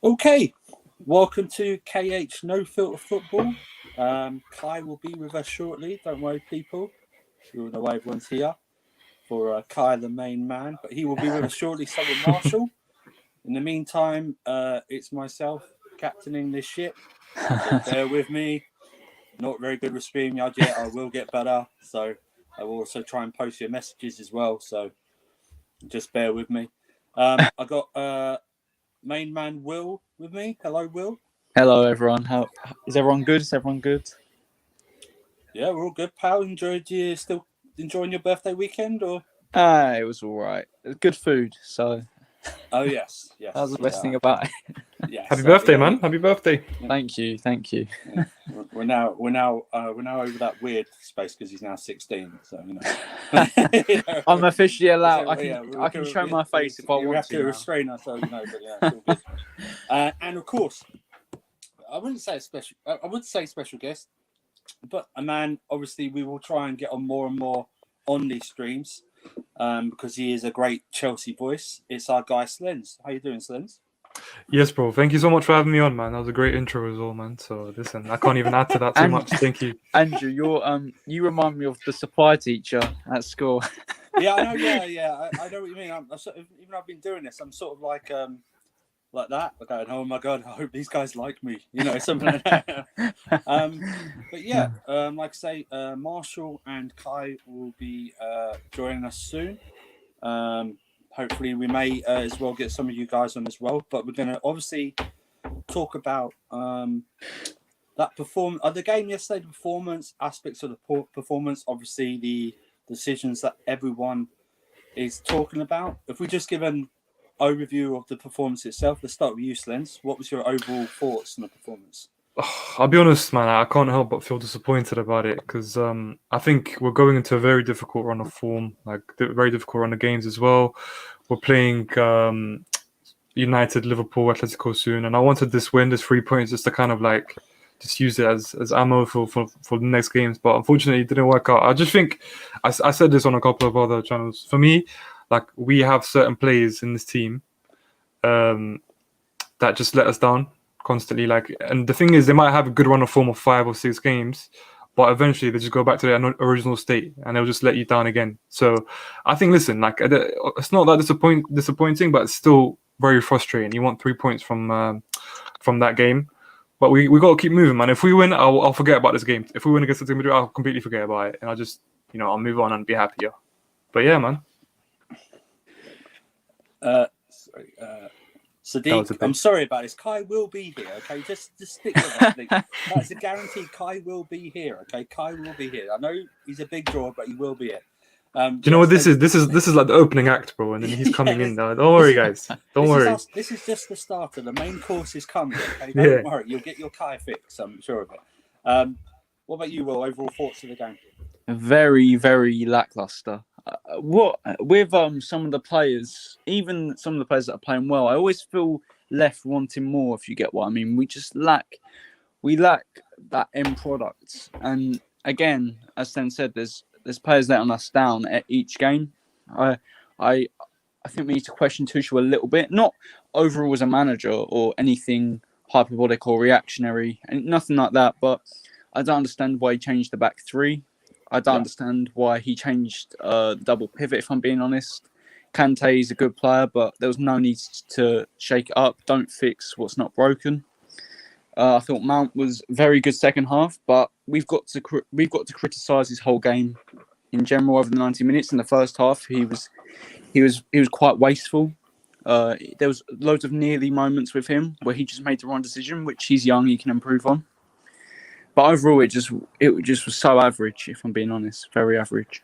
Okay, welcome to KH No Filter Football. Kai will be with us shortly. Don't worry, people. You all know why everyone's here for Kai, the main man, but he will be with us shortly. So will Marshall. In the meantime, it's myself captaining this ship. So bear with me. Not very good with StreamYard yet. I will get better. So I will also try and post your messages as well. So just bear with me. I got main man Will with me. Hello, Will. Hello, everyone. How is everyone good? Is everyone good? Yeah, we're all good, pal. Still enjoying your birthday weekend, or? It was all right. Good food, so Oh yes, that was the yeah, best thing about it. yes. Happy birthday, yeah, man! Happy birthday! Thank you. Yeah. We're now over that weird space because he's now 16. So you know. I'm officially allowed. So, I can show my face if I we want have to to. restrain ourselves, but yeah, it's all good. And of course, I wouldn't say a special. I would say special guest, but a man. Obviously, we will try and get on more and more on these streams. Because he is a great Chelsea voice. It's our guy Slens. How you doing, Slens? Yes, bro. Thank you so much for having me on, man. That was a great intro as well, man. So listen, I can't even add to that too much. Thank you, Andrew. You remind me of the supply teacher at school. Yeah, I know. Yeah. I know what you mean. Even though I've been doing this, I'm sort of like that. Going, oh my god, I hope these guys like me. Something like that. But yeah, like I say, Marshall and Kai will be joining us soon. Hopefully, we may as well get some of you guys on as well. But we're going to obviously talk about that the game yesterday, the performance aspects of the performance. Obviously, the decisions that everyone is talking about. If we just give an overview of the performance itself, let's start with you, Slens. What was your overall thoughts on the performance? I'll be honest, man. I can't help but feel disappointed about it because I think we're going into a very difficult run of form, like very difficult run of games as well. We're playing United, Liverpool, Atletico soon, and I wanted this 3 points, just to kind of like just use it as ammo for the next games. But unfortunately, it didn't work out. I just think I said this on a couple of other channels. For me, like we have certain players in this team that just let us down constantly. Like, and the thing is, they might have a good run of form of 5 or 6 games, but eventually they just go back to their original state and they'll just let you down again. So I think, listen, like it's not that disappointing, but it's still very frustrating. You want 3 points from that game, but we got to keep moving, man. If we win, I'll forget about this game. If we win against Atletico Madrid, I'll completely forget about it, and I'll just I'll move on and be happier. But yeah, man. Sadiq, I'm sorry about this. Kai will be here, okay? Just stick with that. That's a guarantee. Kai will be here, okay? Kai will be here. I know he's a big draw, but he will be here. Do you know what this is? This is like the opening act, bro, and then he's coming in now. Don't worry, guys. Don't worry. This is just the starter. The main course is coming, okay? Don't worry. You'll get your Kai fix, I'm sure of it. What about you, Will? Overall thoughts of the game? Very, very lackluster. What with some of the players, even some of the players that are playing well, I always feel left wanting more. If you get what I mean, we lack that end product. And again, as Sten said, there's players letting us down at each game. I think we need to question Tuchel a little bit, not overall as a manager or anything hyperbolic or reactionary, and nothing like that. But I don't understand why he changed the back three. I don't understand why he changed the double pivot, if I'm being honest. Kante is a good player, but there was no need to shake it up. Don't fix what's not broken. I thought Mount was very good second half, but we've got to criticise his whole game in general over the 90 minutes. In the first half, he was quite wasteful. There was loads of nearly moments with him where he just made the wrong decision, which he's young, he can improve on. But overall, it just was so average, if I'm being honest. Very average.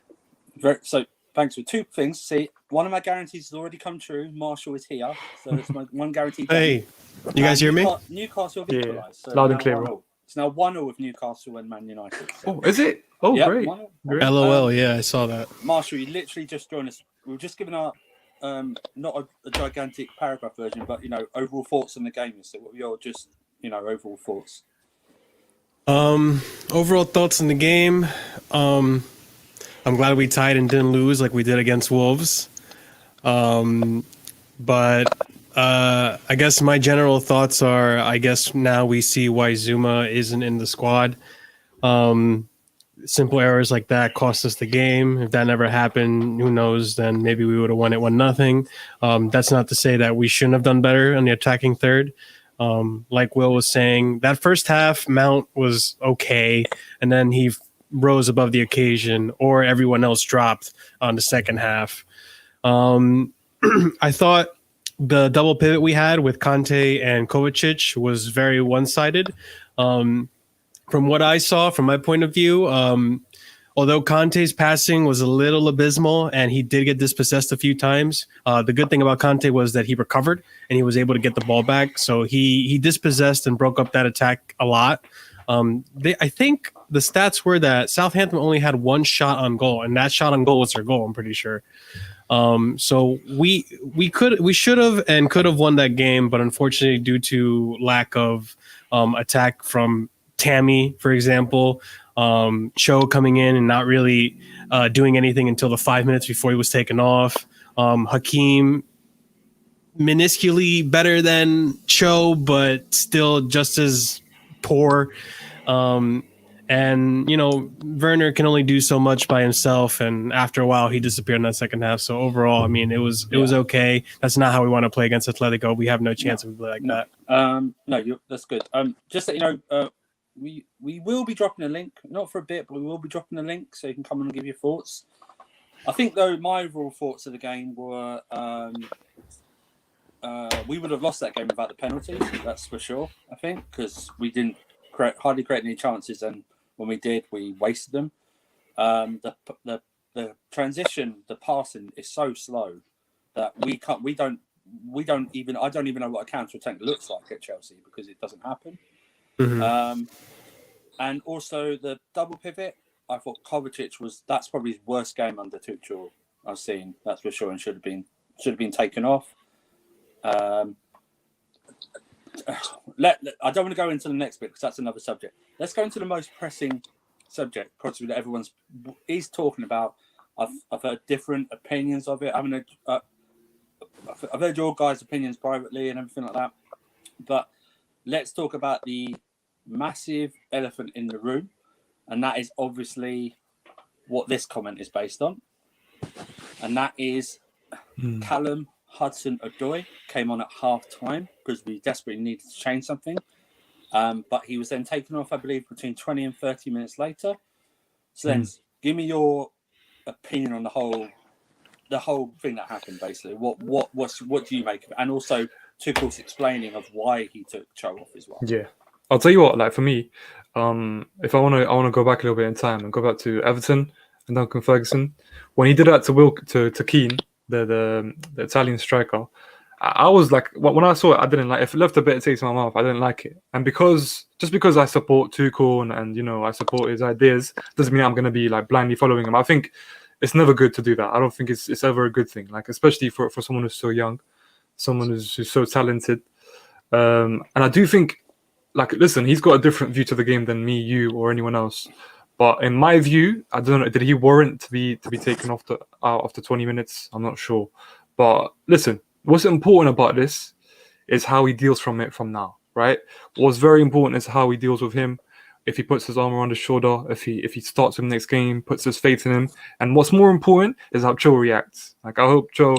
So, thanks for 2 things. See, one of my guarantees has already come true. Marshall is here. So, it's my one guarantee. Hey, you guys hear me? Newcastle have equalised. So loud and clear. It's now 1-0 with Newcastle and Man United. So. Oh, is it? Oh, yeah, great. Great. LOL, yeah, I saw that. Marshall, you literally just joined us. We've just given our, not a gigantic paragraph version, but, overall thoughts on the game. So, what were your just, overall thoughts? Overall thoughts on the game. I'm glad we tied and didn't lose like we did against Wolves. But I guess my general thoughts are, I guess now we see why Zuma isn't in the squad. Um, Simple errors like that cost us the game. If that never happened, who knows? Then maybe we would have won it 1-0. That's not to say that we shouldn't have done better on the attacking third. Like Will was saying, that first half, Mount was okay, and then he rose above the occasion, or everyone else dropped on the second half. I thought the double pivot we had with Conte and Kovacic was very one-sided. From what I saw, from my point of view, although Conte's passing was a little abysmal and he did get dispossessed a few times, the good thing about Conte was that he recovered and he was able to get the ball back. So he dispossessed and broke up that attack a lot. I think the stats were that Southampton only had one shot on goal, and that shot on goal was their goal, I'm pretty sure. So we should have and could have won that game, but unfortunately, due to lack of attack from Tammy, for example, Cho coming in and not really doing anything until the 5 minutes before he was taken off. Hakeem minusculely better than Cho, but still just as poor. And, Werner can only do so much by himself. And after a while, he disappeared in that second half. So overall, I mean, it was okay. That's not how we want to play against Atletico. We have no chance if we play like that. No, that's good. Just that, we will be dropping a link, not for a bit, but we will be dropping a link so you can come and give your thoughts. I think, though, my overall thoughts of the game were we would have lost that game without the penalties, that's for sure, I think, because we didn't hardly create any chances, and when we did, we wasted them. The transition, the passing is so slow that I don't even know what a counter attack looks like at Chelsea because it doesn't happen. Mm-hmm. And also the double pivot, I thought Kovacic that's probably his worst game under Tuchel I've seen, that's for sure, and should have been taken off. I don't want to go into the next bit because that's another subject. Let's go into the most pressing subject, possibly that everyone's is talking about. I've heard different opinions of it. I've heard your guys' opinions privately and everything like that. But let's talk about the massive elephant in the room, and that is obviously what this comment is based on, and that is Callum Hudson-Odoi came on at half time because we desperately needed to change something, but he was then taken off, I believe, between 20 and 30 minutes later. So then, give me your opinion on the whole thing that happened. Basically, what do you make of it, and also Tuchel's explaining of why he took Cho off as well. Yeah, I'll tell you what. Like for me, if I want to go back a little bit in time and go back to Everton and Duncan Ferguson, when he did that to Keane, the Italian striker, I was like, when I saw it, I didn't like. If it left a bit of taste in my mouth, I didn't like it. And because I support Tuchel and I support his ideas, doesn't mean I'm going to be like blindly following him. I think it's never good to do that. I don't think it's ever a good thing. Like especially for someone who's so young, someone who's so talented. And I do think, like, listen, he's got a different view to the game than me, you, or anyone else. But in my view, I don't know. Did he warrant to be taken off after 20 minutes? I'm not sure. But listen, what's important about this is how he deals from now, right? What's very important is how he deals with him. If he puts his arm around his shoulder, if he starts him next game, puts his faith in him, and what's more important is how Cho reacts. Like I hope Cho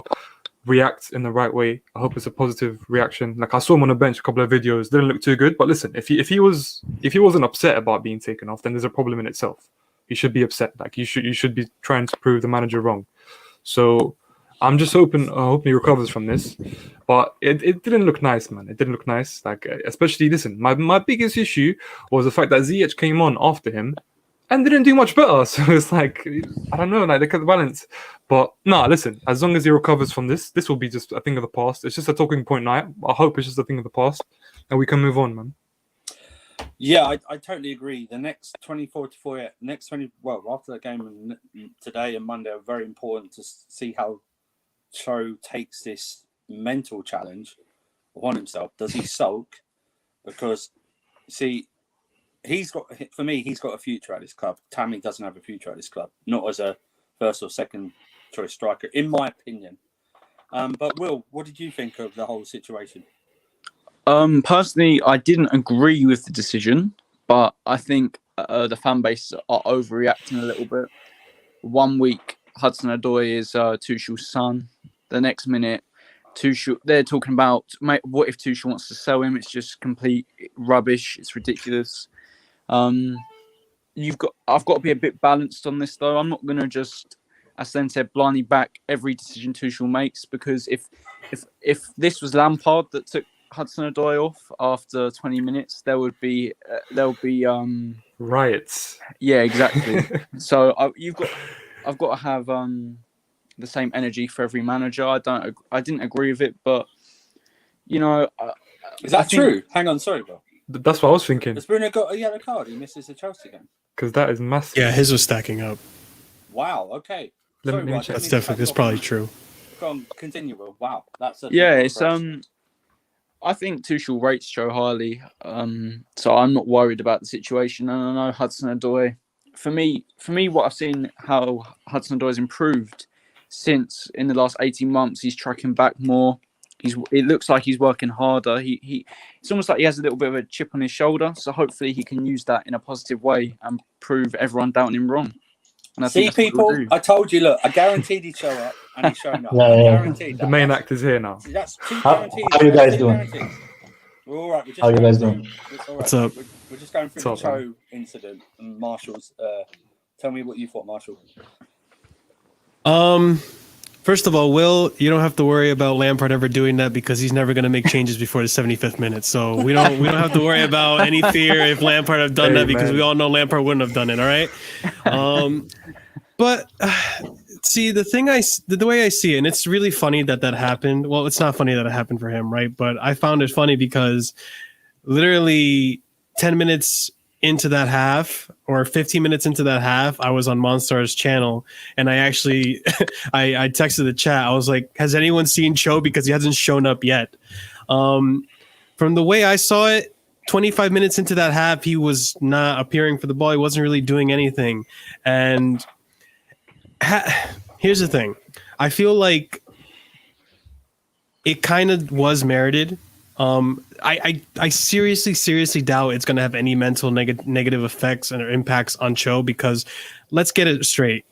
reacts in the right way. I hope it's a positive reaction. Like I saw him on the bench, a couple of videos, didn't look too good. But listen, if he wasn't upset about being taken off, then there's a problem in itself. He should be upset. Like you should be trying to prove the manager wrong. So I'm just hoping he recovers from this. But it didn't look nice, man. It didn't look nice. Like especially listen, my biggest issue was the fact that Ziyech came on after him and didn't do much better. So it's like, I don't know, like they cut the balance. But no, listen, as long as he recovers from this will be just a thing of the past. It's just a talking point now. I hope it's just a thing of the past and we can move on, man. Yeah, I totally agree. The next 24 to 48, after the game today and Monday are very important to see how Cho takes this mental challenge upon himself. Does he sulk? Because, see, he's got a future at this club. Tammy doesn't have a future at this club, not as a first or second choice striker, in my opinion. But Will, what did you think of the whole situation? Personally, I didn't agree with the decision, but I think the fan base are overreacting a little bit. 1 week, Hudson-Odoi is Tuchel's son. The next minute, Tuchel, they're talking about, mate, what if Tuchel wants to sell him? It's just complete rubbish. It's ridiculous. I've got to be a bit balanced on this, though. I'm not going to just, as Len said, blindly back every decision Tuchel makes, because if this was Lampard that took Hudson-Odoi off after 20 minutes, there'll be Riots. Yeah, exactly. So I've got to have the same energy for every manager. I didn't agree with it, but you know, is that true? Hang on, sorry, Will. That's what I was thinking. Has Bruno got a yellow card? He misses the Chelsea game. Because that is massive. Yeah, his was stacking up. Wow. Okay. Let me Will, check. That's probably true. Go on, continue, Will. Wow, that's it's I think Tuchel rates Joe highly, so I'm not worried about the situation. And I know Hudson-Odoi. For me, what I've seen how Hudson-Odoi has improved since in the last 18 months, he's tracking back more. It looks like he's working harder. It's almost like he has a little bit of a chip on his shoulder. So hopefully he can use that in a positive way and prove everyone doubting him wrong. And See, people, I told you, look, I guaranteed he'd show up, and he's showing up. Guaranteed the main actor's here now. That's two How guarantees. are you guys doing? Guarantees. We're all right. How are you guys doing? It's all right. What's up? We're just going through What's the up, Cho incident and Marshall's. Tell me what you thought, Marshall. First of all, Will, you don't have to worry about Lampard ever doing that because he's never going to make changes before the 75th minute. So we don't have to worry about any fear if Lampard have done that, because we all know Lampard wouldn't have done it. All right. But see, the way I see it, and it's really funny that happened. Well, it's not funny that it happened for him, right? But I found it funny because literally 10 minutes into that half, or 15 minutes into that half, I was on Monstar's channel, and I actually I texted the chat. I was like, has anyone seen Cho, because he hasn't shown up yet. From the way I saw it, 25 minutes into that half, he was not appearing for the ball. He wasn't really doing anything. And here's the thing. I feel like it kind of was merited. I seriously doubt it's going to have any mental negative effects or impacts on Cho, because let's get it straight.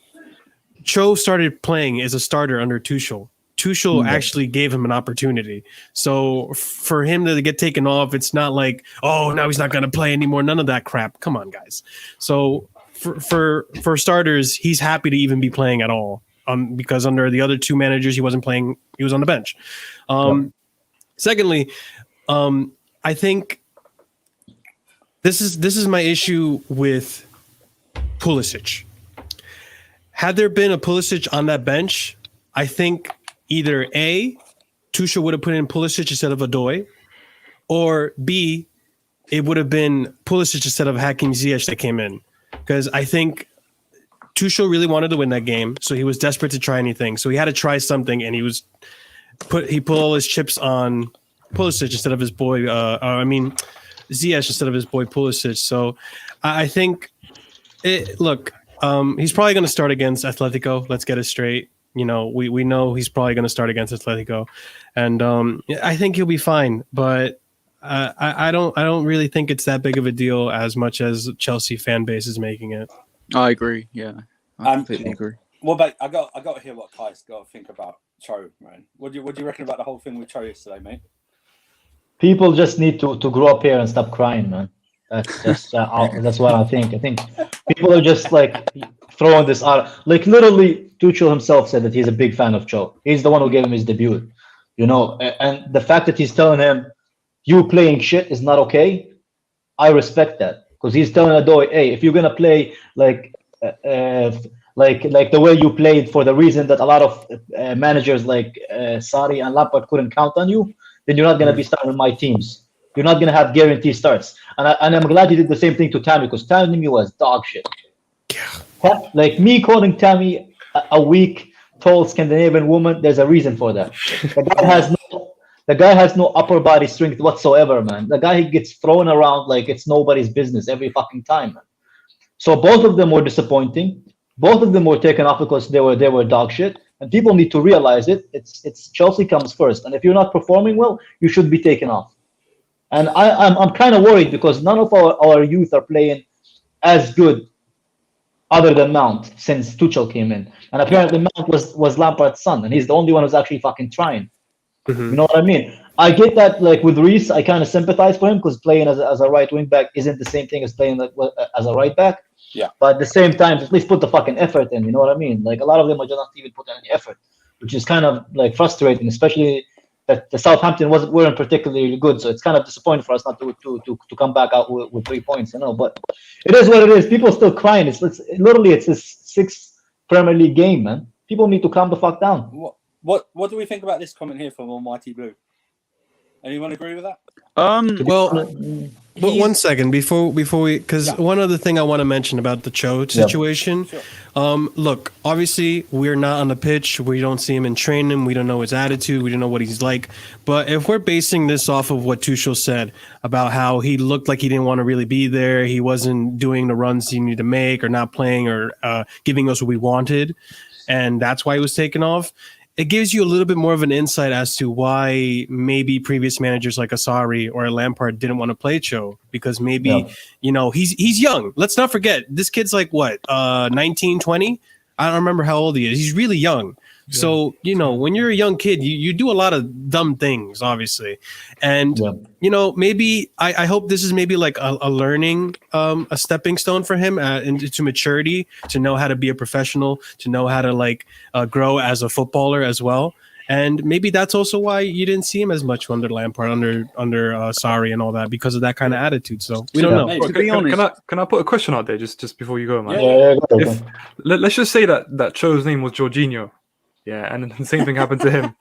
Cho started playing as a starter under Tuchel. Tuchel actually gave him an opportunity. So for him to get taken off, it's not like, oh, now he's not going to play anymore. None of that crap. Come on, guys. So for starters, he's happy to even be playing at all. Because under the other two managers, he wasn't playing. He was on the bench. Secondly, I think this is my issue with Pulisic. Had there been a Pulisic on that bench, I think either A, Tuchel would have put in Pulisic instead of Odoi, or B, it would have been Pulisic instead of Hakim Ziyech that came in. Because I think Tuchel really wanted to win that game, so he was desperate to try anything. So he had to try something, and he put all his chips on Pulisic instead of his boy. Ziyech instead of his boy Pulisic. So I think, he's probably going to start against Atletico. Let's get it straight. You know, we know he's probably going to start against Atletico, and I think he'll be fine. But I don't really think it's that big of a deal as much as Chelsea fan base is making it. I agree. Yeah, I completely agree. Well, mate, I got to hear what Kai's got to think about Cho, man. What do you reckon about the whole thing with Cho yesterday, mate? People just need to grow up here and stop crying, man. That's what I think. I think people are just like throwing this out. Like literally, Tuchel himself said that he's a big fan of Cho. He's the one who gave him his debut, you know. And the fact that he's telling him, "You playing shit is not okay," I respect that, because he's telling Odoi, "Hey, if you're gonna play like the way you played, for the reason that a lot of managers like Sarri and Lampard couldn't count on you, then you're not going to be starting my teams. You're not going to have guaranteed starts." And I'm glad you did the same thing to Tammy, because Tammy was dog shit. Like me calling Tammy a weak, tall Scandinavian woman, there's a reason for that. The guy has no upper body strength whatsoever, man. The guy gets thrown around like it's nobody's business every fucking time, man. So both of them were disappointing. Both of them were taken off because they were dog shit. and people need to realize it. It's Chelsea comes first, and if you're not performing well, you should be taken off. And I'm kind of worried because none of our youth are playing as good, other than Mount, since Tuchel came in. And apparently Mount was Lampard's son, and he's the only one who's actually fucking trying. Mhm. You know what I mean? I get that, like with Reece, I kind of sympathize for him because playing as a right wing back isn't the same thing as playing as a right back. Yeah. But at the same time, at least put the fucking effort in. You know what I mean? Like a lot of them are just not even putting any effort, which is kind of like frustrating, especially that the Southampton weren't particularly good. So it's kind of disappointing for us not to come back out with 3 points. You know, but it is what it is. People are still crying. It's literally it's a sixth Premier League game, man. People need to calm the fuck down. What do we think about this comment here from Almighty Blue? Anyone agree with that? Well, but He's- 1 second before we, because Yeah. one other thing I want to mention about the Cho situation. Sure. Look, obviously we're not on the pitch. We don't see him in training. We don't know his attitude. We don't know what he's like. But if we're basing this off of what Tuchel said about how he looked like he didn't want to really be there, he wasn't doing the runs he needed to make, or not playing, or giving us what we wanted, and that's why he was taken off. It gives you a little bit more of an insight as to why maybe previous managers like Asari or Lampard didn't want to play Cho, because maybe, he's young. Let's not forget, this kid's like what, 19, 20? I don't remember how old he is. He's really young. Yeah. So, when you're a young kid, you do a lot of dumb things, obviously. And, maybe I hope this is maybe like a learning, a stepping stone for him into maturity, to know how to be a professional, to know how to grow as a footballer as well. And maybe that's also why you didn't see him as much under Lampard, under Sarri and all that, because of that kind of attitude. So we don't know. Maybe. To be honest, Can I put a question out there just before you go, man? Yeah, go If ahead. let's just say that Cho's name was Jorginho, yeah, and the same thing happened to him.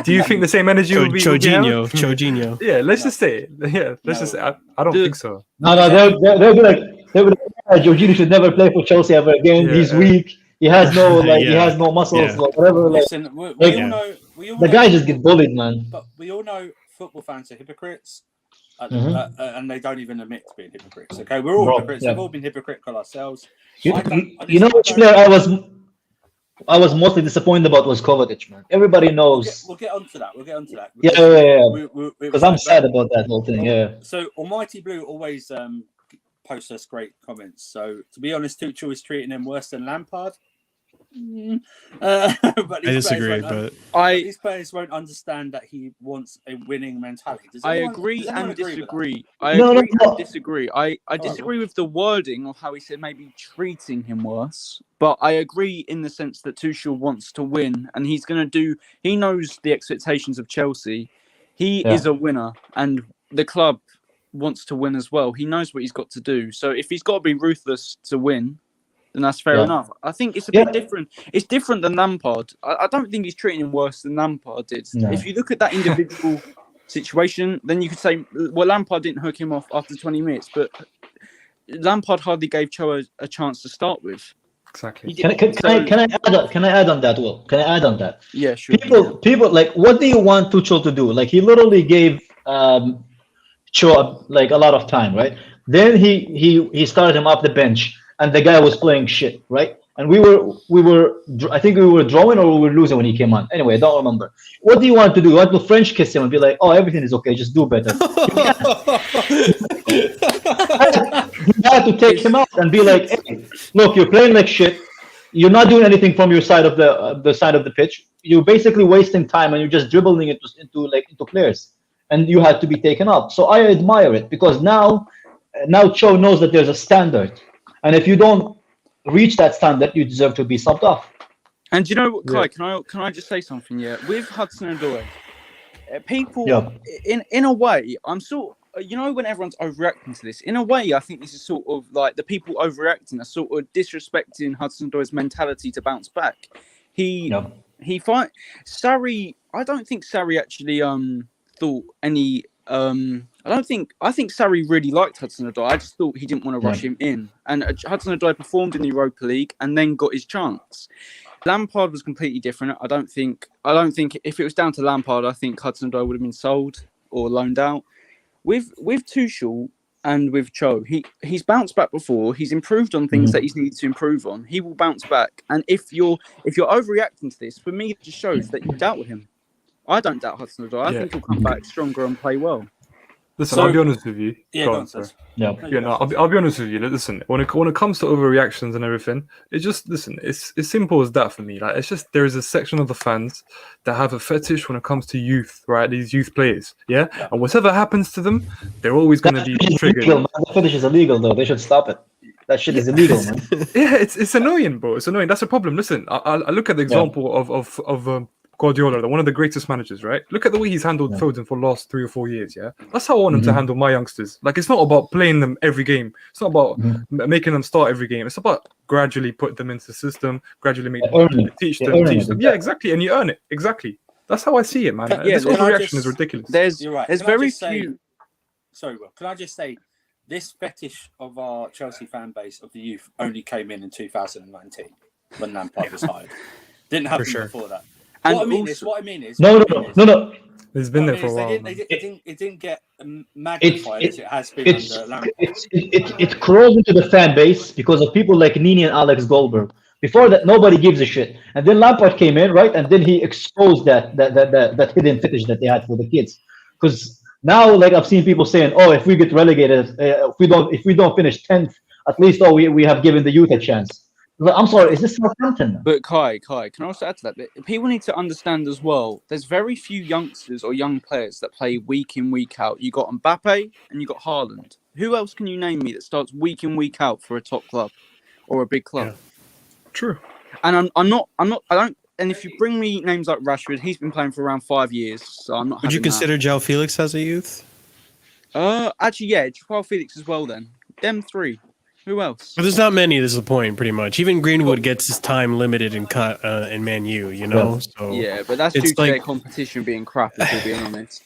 Do you think the same energy would be? Chojinho. Yeah, let's just say it. Yeah, let's just say I don't think so. No, they'll be like, Jorginho should never play for Chelsea ever again. Yeah. He's weak. He has no he Yeah. has no muscles, Yeah. whatever. Listen, we like- all know. We all The know, guy just gets bullied, man. But we all know football fans are hypocrites, Mhm. and they don't even admit to being hypocrites. Okay, we're all Bro, hypocrites. yeah. We've all been hypocritical ourselves. You, I don't- I you know which just- player I was mostly disappointed about was Kovacic, man. Everybody knows. We'll get onto that. Yeah. Because Because I'm sad about that whole thing. Yeah. So Almighty Blue always posts us great comments. So to be honest, Tuchel is treating him worse than Lampard. But I these disagree, players but these players won't understand that he wants a winning mentality. Does I anyone- agree does anyone and agree with that? disagree. I No, agree no. and disagree. I disagree with the wording of how he said maybe treating him worse, but I agree in the sense that Tuchel wants to win, and he's going to do. He knows the expectations of Chelsea. He Yeah. is a winner, and the club wants to win as well. He knows what he's got to do. So if he's got to be ruthless to win, then that's fair Yeah. enough. I think it's a Yeah. bit different. It's different than Lampard. I don't think he's treating him worse than Lampard did. No. If you look at that individual situation, then you could say, well, Lampard didn't hook him off after 20 minutes, but Lampard hardly gave Cho a chance to start with. Exactly. He Can did- I add on that, Will? Can I add on that? Yeah, sure. People like, what do you want Tuchel to do? Like, he literally gave Cho like a lot of time, right? Then he started him off the bench, and the guy was playing shit, right? And we were I think we were drawing or we were losing when he came on. Anyway, I don't remember. What do you want to do? You want to French kiss him and be like, oh, everything is okay, just do better. You had to take him out and be like, hey, look, you're playing like shit. You're not doing anything from your side of the side of the pitch. You're basically wasting time, and you're just dribbling it into players. And you had to be taken off. So I admire it, because now Cho knows that there's a standard, and if you don't reach that standard, you deserve to be subbed off. And you know what, Kai? Yeah. Can I just say something? Yeah, with Hudson-Odoi, people Yeah. in a way, I'm sort. When everyone's overreacting to this, in a way, I think this is sort of like the people overreacting are sort of disrespecting Hudson-Odoi's mentality to bounce back. He fight Sarri. I don't think Sarri actually thought any. I think Sarri really liked Hudson-Odoi. I just thought he didn't want to rush him in. And Hudson-Odoi performed in the Europa League and then got his chance. Lampard was completely different. I don't think if it was down to Lampard, I think Hudson-Odoi would have been sold or loaned out. With Tuchel, and with Cho. He's bounced back before. He's improved on things that he's needed to improve on. He will bounce back. And if you're overreacting to this, for me, it just shows that you doubt him. I don't doubt Hudson-Odoi. I think he'll come back stronger and play well. Listen, So- I'll be honest with you. Yeah, Go go on, on, sorry. Sis. Yeah. Yeah, no, I'll be honest with you. Listen, when it comes to overreactions and everything, it's simple as that for me. Like, it's just there is a section of the fans that have a fetish when it comes to youth, right? These youth players, yeah. And whatever happens to them, they're always going to be triggered. Illegal, man. The fetish is illegal, though. They should stop it. That shit is illegal, man. Yeah, it's annoying, bro. It's annoying. That's a problem. Listen, I look at the example of Guardiola, one of the greatest managers, right? Look at the way he's handled Foden for the last 3 or 4 years, yeah? That's how I want him to handle my youngsters. Like, it's not about playing them every game. It's not about making them start every game. It's about gradually put them into the system, gradually teach them. Yeah, exactly. And you earn it. Exactly. That's how I see it, man. This overreaction is ridiculous. There's You're right. there's Can I very just say- few. Sorry, Will. Can I just say, this fetish of our Chelsea fan base of the youth only came in 2019 when Lampard was hired. Didn't happen sure. before that. And What I mean is, No. It's been there for a while. It didn't get magnified as it has been It's under Lampard. it crawls into the fan base because of people like Nini and Alex Goldberg. Before that, nobody gives a shit. And then Lampard came in, right? And then he exposed that hidden fetish that they had for the kids. Because now, like, I've seen people saying, "Oh, if we get relegated, if we don't finish 10th, at least we have given the youth a chance." Like, I'm sorry, is this Southampton? But Kai, can I also add to that? People need to understand as well, there's very few youngsters or young players that play week in, week out. You got Mbappe and you got Haaland. Who else can you name me that starts week in, week out for a top club or a big club? True. And I don't. And if you bring me names like Rashford, he's been playing for around 5 years, so I'm not. Would you having that. consider João Felix as a youth? Actually, yeah, Joao Felix as well. Then them three. Who else? But there's not many. This is the point, pretty much. Even Greenwood gets his time limited in Man U. You know, so Yeah, but that's It's due to like- their competition being crap. If we're being honest.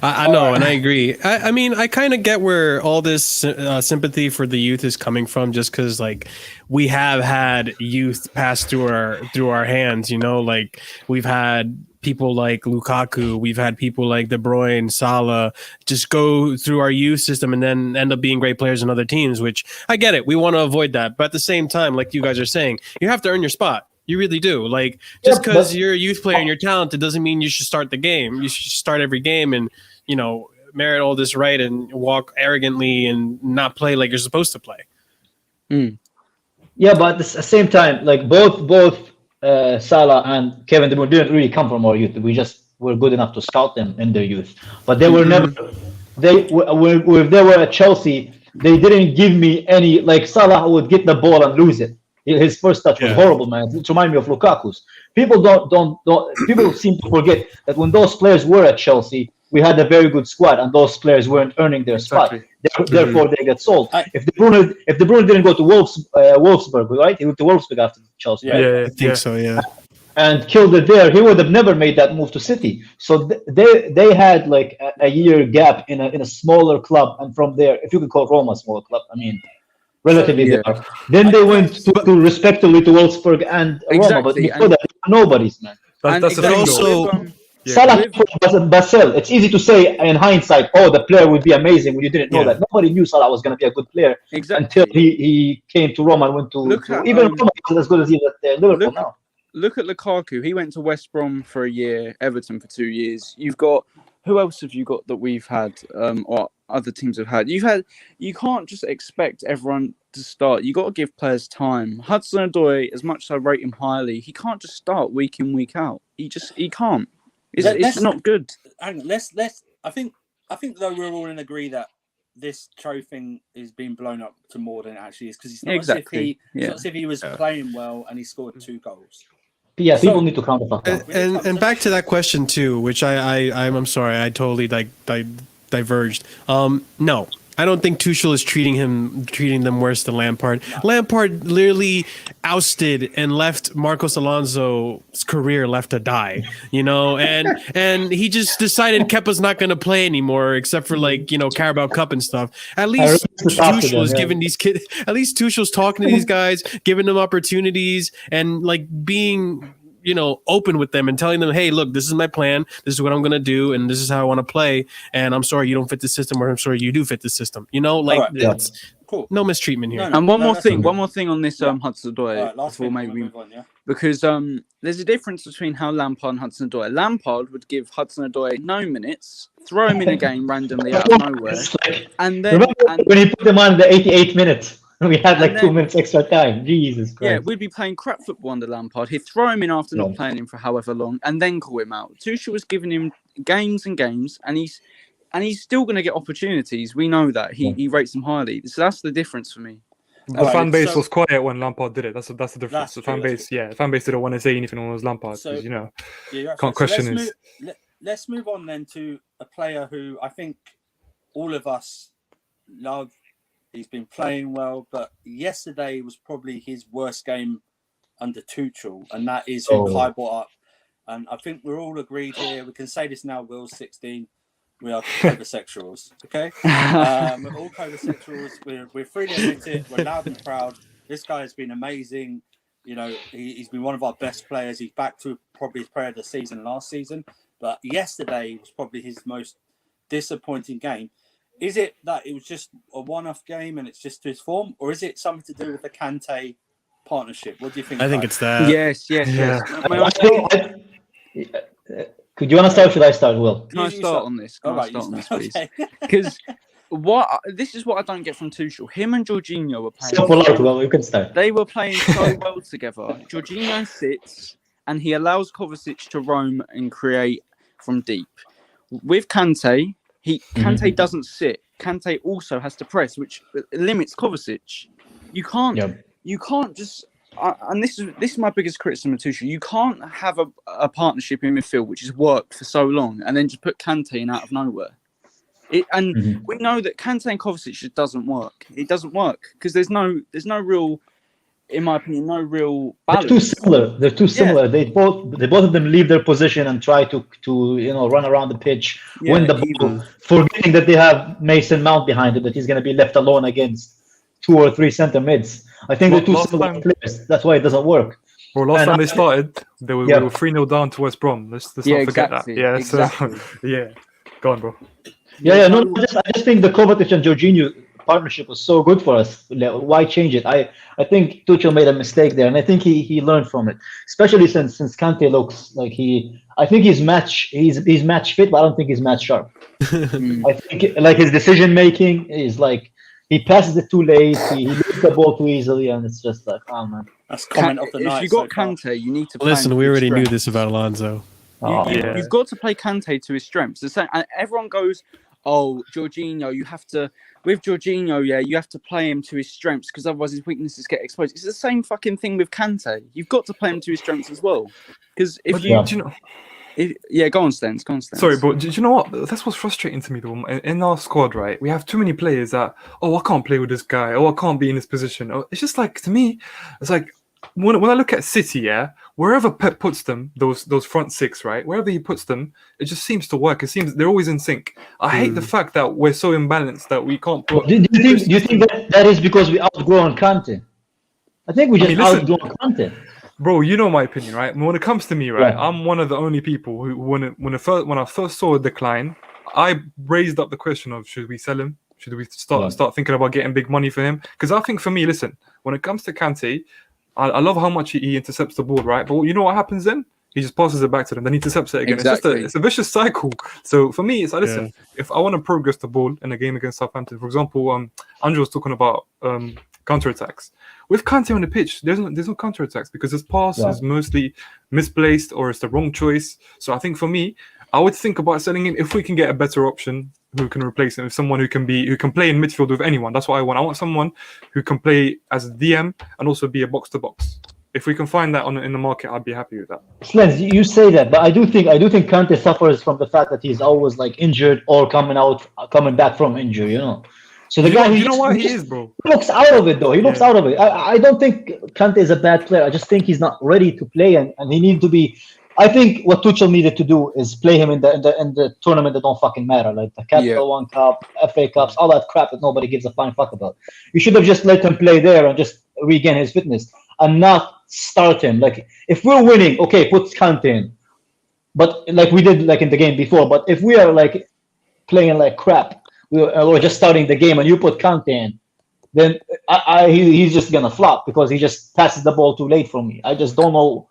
I know, and I agree. I mean, I kind of get where all this sympathy for the youth is coming from, just because like we have had youth pass through our hands. You know, like we've had people like Lukaku, we've had people like De Bruyne, Salah, just go through our youth system and then end up being great players in other teams. Which I get it. We want to avoid that, but at the same time, like you guys are saying, you have to earn your spot. You really do. Like, just Yeah, because but- you're a youth player and you're talented doesn't mean you should start the game. You should start every game and, you know, merit all this right and walk arrogantly and not play like you're supposed to play. Yeah, but at the same time, like both Salah and Kevin De Bruyne didn't really come from our youth. We just were good enough to scout them in their youth, but they were never. If they were at Chelsea, they didn't give me any. Like Salah would get the ball and lose it. His first touch was horrible, man. It reminded me of Lukaku's. People don't. People seem to forget that when those players were at Chelsea, we had a very good squad, and those players weren't earning their spot. Therefore, they get sold. If De Bruyne didn't go to Wolfsburg, right? He went to Wolfsburg after Chelsea, right? Yeah, I think so, yeah. And killed it there. He would have never made that move to City. So they had like a year gap in a smaller club, and from there, if you could call Roma a small club, I mean, relatively Yeah. there. Then they went to respectively to Wolfsburg and Roma, but Exactly, before that, they were nobodies, man. That's the exactly, thing, though. also- with, Salah was Basel. It's easy to say in hindsight, oh, the player would be amazing when you didn't know Yeah. that. Nobody knew Salah was going to be a good player exactly. until he came to Roma and went to even Roma was as good as he was at Liverpool now. Look at Lukaku. He went to West Brom for a year, Everton for 2 years. You've got who else have you got that we've had or other teams have had? You can't just expect everyone to start. You got to give players time. Hudson-Odoi, as much as I rate him highly, he can't just start week in, week out. He can't. It's not good. Hang on, let's. I think though we're all in agree that this Cho thing is being blown up to more than it actually is, because it's not Exactly, it's not as if he was playing well and he scored 2 goals. Yeah, people need to count the fuck up. And back to that question too, which I'm sorry, I totally diverged. No, I don't think Tuchel is treating them worse than Lampard. Lampard literally ousted and left Marcos Alonso's career left to die, you know, and he just decided Kepa's not going to play anymore except for like, you know, Carabao Cup and stuff. At least Tuchel is giving these kids, at least Tuchel's talking to these guys, giving them opportunities and like being open with them and telling them, hey, look, this is my plan. This is what I'm going to do. And this is how I want to play. And I'm sorry you don't fit the system, or I'm sorry you do fit the system. Alright, It's cool. no mistreatment here. No, And one more that's thing, okay. one more thing on this Yeah. Hudson-Odoi Alright, last before thing, maybe we'll move on, yeah. because there's a difference between how Lampard and Hudson-Odoi. Lampard would give Hudson-Odoi no minutes, throw him in a game randomly out of nowhere, It's like, and then remember when he put them on the 88th minute? We had like And 2 then- minutes extra time. Jesus Christ. yeah, we'd be playing crap football under Lampard. He'd throw him in after not Yeah. playing him for however long, and then call him out. Tuchel was giving him games and games, and he's still going to get opportunities. We know that he rates them highly. So that's the difference for me. The Alright, fan base so- was quiet when Lampard did it. That's the difference. That's The true, fan that's base, the fan base didn't want to say anything when it was Lampard. So- 'Cause, Yeah, you're Can't absolutely- question let's his- let's move on then to a player who I think all of us love. He's been playing well, but yesterday was probably his worst game under Tuchel, and that is who Oh. Kai brought up. And I think we're all agreed here. We can say this now. Will's 16. We are homosexuals. Okay. We're all homosexuals. We're free to admit it. We're loud and proud. This guy has been amazing. He's been one of our best players. He's back to probably his player of the season last season. But yesterday was probably his most disappointing game. Is it that it was just a one-off game and it's just his form? Or is it something to do with the Kante partnership? What do you think? I think Kai? it's that. Yes. Yeah. Could you want to start? Or should I start, Will? Can I You start start. on this? All Can I right, you start on this, start. please? Okay. Because this is what I don't get from Tuchel. Him and Jorginho were playing. So polite, Will. You can start. They were playing so well together. Jorginho sits and he allows Kovacic to roam and create from deep. With Kante, Kante doesn't sit. Kante also has to press, which limits Kovacic. You can't. Yeah. You can't just. And this is my biggest criticism of Tuchel. You can't have a partnership in midfield which has worked for so long and then just put Kante in out of nowhere. We know that Kante and Kovacic just doesn't work. It doesn't work because there's no real, in my opinion, no real They're balance. too similar. They're too similar. They both of them leave their position and try to run around the pitch, win the ball, forgetting that they have Mason Mount behind it, that he's going to be left alone against 2 or 3 center mids. I think they're too Last similar time- players. That's why it doesn't work. Well, last And time they I- started, they were 3-0 down to West Brom. Let's Yeah, not forget exactly, that. Yeah, exactly. so yeah, go on, bro. Yeah. No, I just think the Kovacic and Jorginho partnership was so good for us. Why change it? I think Tuchel made a mistake there, and I think he learned from it. Especially since Kante looks like I think he's match fit, but I don't think he's match sharp. I think like his decision making is like he passes it too late, he loses the ball too easily, and it's just like, oh man. That's comment of the If night. you got so far. Kante, you need to play Listen, him we to his already knew strengths. this about Alonso. Oh, Yeah. You've got to play Kante to his strengths. The same, and everyone goes, "Oh, Jorginho, you have to." With Jorginho, you have to play him to his strengths because otherwise his weaknesses get exposed. It's the same fucking thing with Kante. You've got to play him to his strengths as well. Because if But you, do you know, go on, Stens. Go on, Stens. sorry, but do you know what? That's what's frustrating to me though. In our squad, right, we have too many players that, I can't play with this guy. I can't be in this position. It's just like, to me, it's like when I look at City, wherever Pep puts them, those front 6, right, wherever he puts them, it just seems to work. It seems they're always in sync. I hate the fact that we're so imbalanced that we can't put. Do you think that is because we outgrown Kante? I think we just listen. outgrown Kante. Bro, you know my opinion, right? When it comes to me, right, I'm one of the only people who, when I first saw a decline, I raised up the question of should we sell him? Should we start thinking about getting big money for him? Because I think for me, listen, when it comes to Kante, I love how much he intercepts the ball, right? But you know what happens then? He just passes it back to them, then he intercepts it again. Exactly. It's a vicious cycle. So for me, it's like, listen, if I want to progress the ball in a game against Southampton, for example, Andrew was talking about counter-attacks. With Kante on the pitch, there's no counter-attacks because his pass is mostly misplaced or it's the wrong choice. So I think for me, I would think about selling him if we can get a better option who can replace him, someone who can play in midfield with anyone. That's what I want. I want someone who can play as a DM and also be a box-to-box. If we can find that in the market, I'd be happy with that. Slens, you say that, but I do think Kante suffers from the fact that he's always like injured or coming back from injury, So the guy, you know why he is, bro? He looks out of it, though. He looks out of it. I don't think Kante is a bad player. I just think he's not ready to play, and he needs to be. I think what Tuchel needed to do is play him in the tournament that don't fucking matter, like the Capital One Cup, FA Cups, all that crap that nobody gives a flying fuck about. You should have just let him play there and just regain his fitness, and not start him. Like if we're winning, okay, put Kante in. But like we did like in the game before. But if we are like playing like crap, we're just starting the game and you put Kante in, then he's just gonna flop because he just passes the ball too late for me. I just don't know.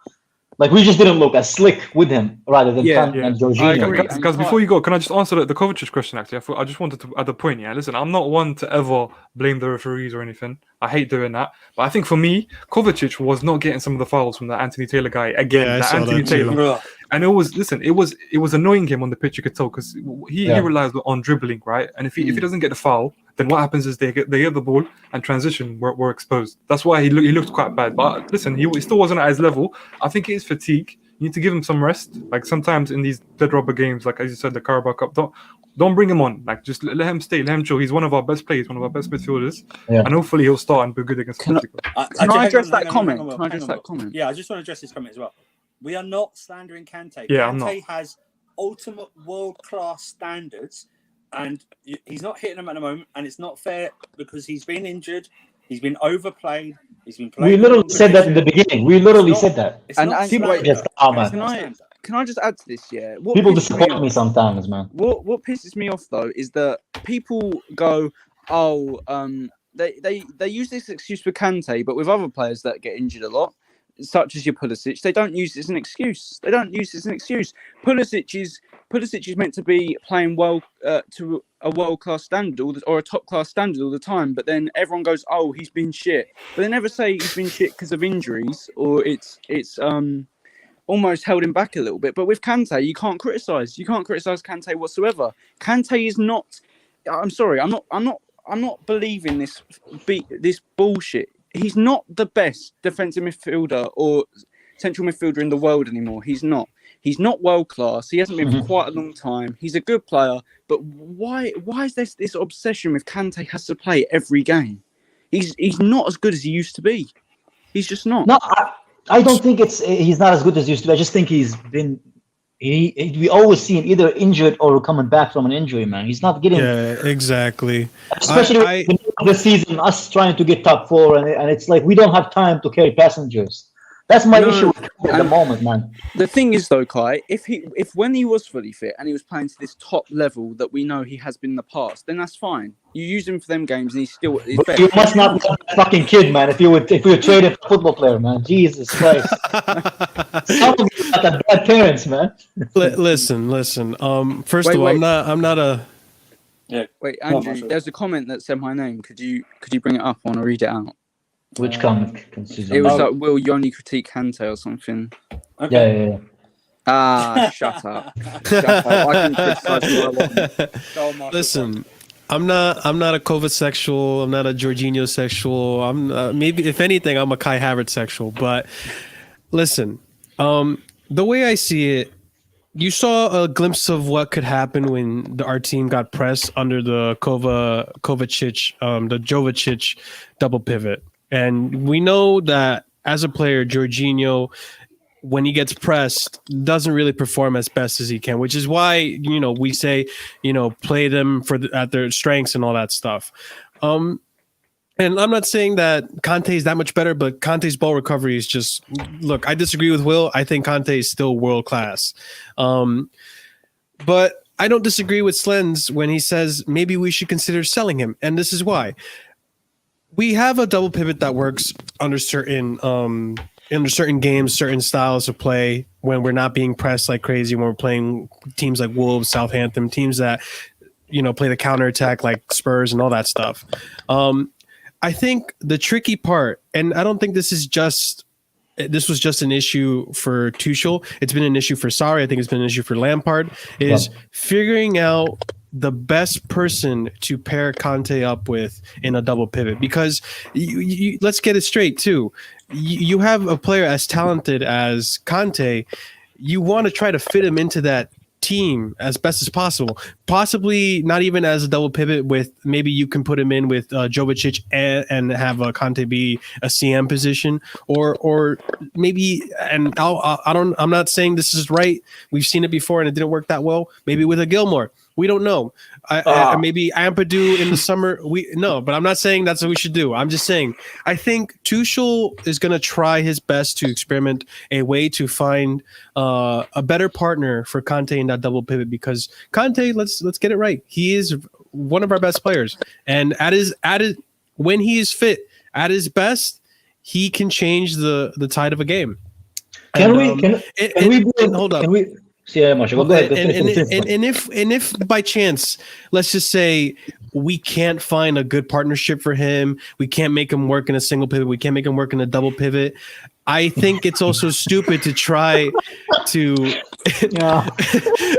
Like we just didn't look as slick with him rather than Yeah, Kante and I Jorginho. agree. Guys, before you go, can I just answer the Kovacic question? Actually, I just wanted to add a point. Yeah, listen, I'm not one to ever blame the referees or anything. I hate doing that, but I think for me, Kovacic was not getting some of the fouls from the Anthony Taylor guy again. Yeah, I the saw Anthony that too. Taylor, Ugh. and it was annoying him on the pitch. You could tell because he relies on dribbling, right? And if he doesn't get the foul, then what happens is they get the ball and transition were exposed. That's why he looked quite bad. But listen, he still wasn't at his level. I think it is fatigue. You need to give him some rest. Like sometimes in these dead rubber games, like as you said, the Carabao Cup, don't bring him on. Like just let him stay, let him chill. He's one of our best players, one of our best midfielders, Yeah. and hopefully he'll start and be good against Can I- Atletico. Can I address hang that on, comment? hang on, Can I address hang on. that comment? Yeah, I just want to address this comment as well. We are not slandering Kante. Yeah, Kante I'm not. has ultimate world-class standards, and he's not hitting them at the moment, and it's not fair because he's been injured, he's been overplayed, he's been playing. We literally said that in the beginning. We literally said that. And People wait, just man. Can I just add to this? Yeah, what People pisses me disappoint off- me sometimes, man. What pisses me off though is that people go, oh, they use this excuse for Kante, but with other players that get injured a lot, such as your Pulisic, they don't use it as an excuse. Pulisic is meant to be playing well to a world-class standard or a top-class standard all the time, but then everyone goes, oh, he's been shit. But they never say he's been shit because of injuries or it's almost held him back a little bit. But with Kante, you can't criticize. You can't criticize Kante whatsoever. Kante is not. I'm sorry. I'm not believing this bullshit. He's not the best defensive midfielder or central midfielder in the world anymore. He's not. He's not world class. He hasn't been for quite a long time. He's a good player, but why is this obsession with Kante has to play every game? He's not as good as he used to be. He's just not. No, I don't think he's not as good as he used to be. I just think he's been. We always see him either injured or coming back from an injury, man. He's not getting. Yeah, exactly. Especially this season, us trying to get top four, and it's like we don't have time to carry passengers. That's my issue with him at the moment, man. The thing is, though, Kai, if when he was fully fit and he was playing to this top level that we know he has been in the past, then that's fine. You use him for them games, and he's still. But you must not be a fucking kid, man. If you were traded for a football player, man, Jesus Christ. Some of you got the bad parents, man. Listen. First of all, wait. I'm not a. Wait, Andrew, there's a comment that said my name. Could you bring it up? I want to read it out. Which comment? It was like, will you only critique Kante or something? Okay. Yeah. Ah, shut up. Shut up. I can criticize who I want. Listen, I'm not a Kovac sexual. I'm not a Jorginho sexual. I'm maybe if anything, I'm a Kai Havertz sexual. But listen, the way I see it, you saw a glimpse of what could happen when our team got pressed under the Kovacic, the Jovicic double pivot. And we know that as a player, Jorginho, when he gets pressed, doesn't really perform as best as he can, which is why, we say, play them at their strengths and all that stuff. And I'm not saying that Kante is that much better, but Kante's ball recovery is just, look, I disagree with Will. I think Kante is still world class. But I don't disagree with Slens when he says maybe we should consider selling him. And this is why. We have a double pivot that works under certain games, certain styles of play when we're not being pressed like crazy, when we're playing teams like Wolves, Southampton, teams that, play the counterattack like Spurs and all that stuff. I think the tricky part, and I don't think this was just an issue for Tuchel. It's been an issue for Sarri. I think it's been an issue for Lampard, is figuring out the best person to pair Kante up with in a double pivot. Because you let's get it straight too. You have a player as talented as Kante. You want to try to fit him into that team as best as possible. Possibly not even as a double pivot with maybe you can put him in with Jovicic and have Kante be a CM position, or maybe, and I'm not saying this is right. We've seen it before and it didn't work that well. Maybe with a Gilmore. We don't know. Maybe Ampadu in the summer. But I'm not saying that's what we should do. I'm just saying I think Tuchel is going to try his best to experiment a way to find a better partner for Kante in that double pivot, because Kante, let's get it right. He is one of our best players, and when he is fit at his best, he can change the tide of a game. Can And, we hold up. Can we? Yeah, Marshall, go ahead. And if by chance, let's just say we can't find a good partnership for him, we can't make him work in a single pivot, we can't make him work in a double pivot, I think it's also stupid to try to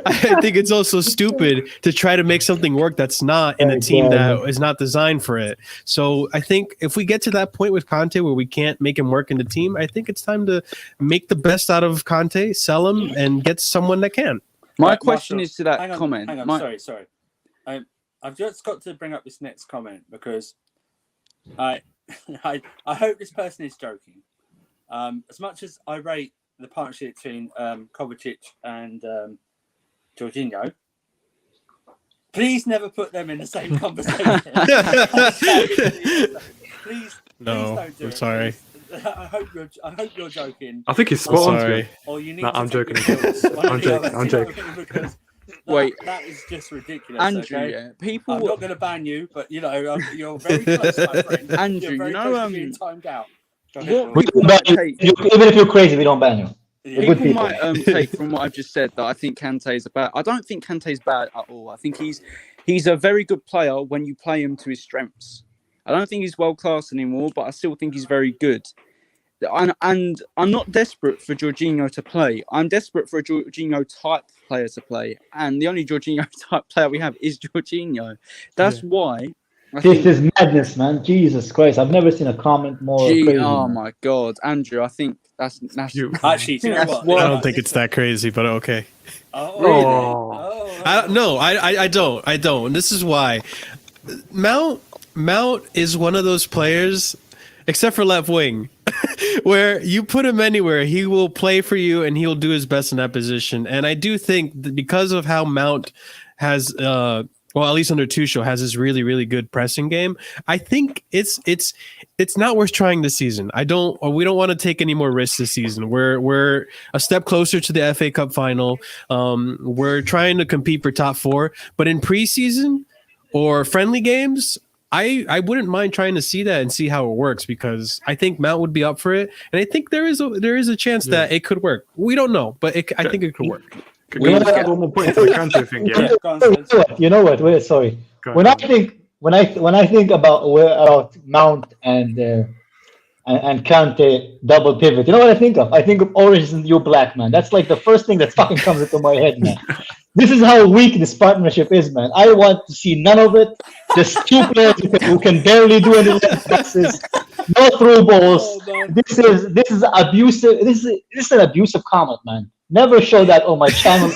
I think it's also stupid to try to make something work that's not in a team that is not designed for it. So I think if we get to that point with Kante where we can't make him work in the team, I think it's time to make the best out of Kante, sell him, and get someone that can. My Right, question Marshall, is to that hang on, comment. Hang on, sorry. I've just got to bring up this next comment because I hope this person is joking. As much as I rate the partnership between Kovacic and Jorginho, please never put them in the same conversation. please don't do I'm it. sorry. Please. I hope you're joking. I think he's spot on. sorry. Or you need No, to I'm take joking. the pills. One or I'm the joking, other, I'm you know, joking. because Wait. that is just ridiculous. Andrew, okay? yeah, people. I'm not going to ban you, but you know you're very close, my friend. Andrew, you're very you know, close to being timed out. Go ahead, what Will. people might take, Even if you're crazy, we don't ban you. Yeah. Good people people. might take from what I've just said that I think Kante is bad. I don't think Kante is bad at all. I think he's a very good player when you play him to his strengths. I don't think he's world class anymore, but I still think he's very good. And I'm not desperate for Jorginho to play. I'm desperate for a Jorginho type player to play. And the only Jorginho type player we have is Jorginho. That's why. This is madness, man. Jesus Christ. I've never seen a comment more crazy. Oh man. my God, Andrew! I think that's Beautiful. Actually, do you know That's what? why- I don't think it's that crazy, but okay. Oh, Really? Oh, I no, I don't. And this is why Mount is one of those players, except for left wing, where you put him anywhere, he will play for you and he'll do his best in that position. And I do think that because of how Mount has, well, at least under Tuchel, has this really, really good pressing game, I think it's not worth trying this season. We don't want to take any more risks this season. We're a step closer to the FA Cup final. We're trying to compete for top 4, but in preseason or friendly games, I wouldn't mind trying to see that and see how it works, because I think Mount would be up for it, and I think there is a chance that it could work. We don't know, but I think it could work. Can we just add one more point to the Kante thing? Yeah. Go on, Spence. You know what? Wait, sorry. Go When I ahead. think about Mount and Kante double pivot, you know what I think of? I think of Orange is the New Black, man. That's like the first thing that fucking comes into my head, man. This is how weak this partnership is, man. I want to see none of it. Just two players who can barely do any passes, no through balls. Oh, man. This is abusive. This is an abusive comment, man. Never show that on my channel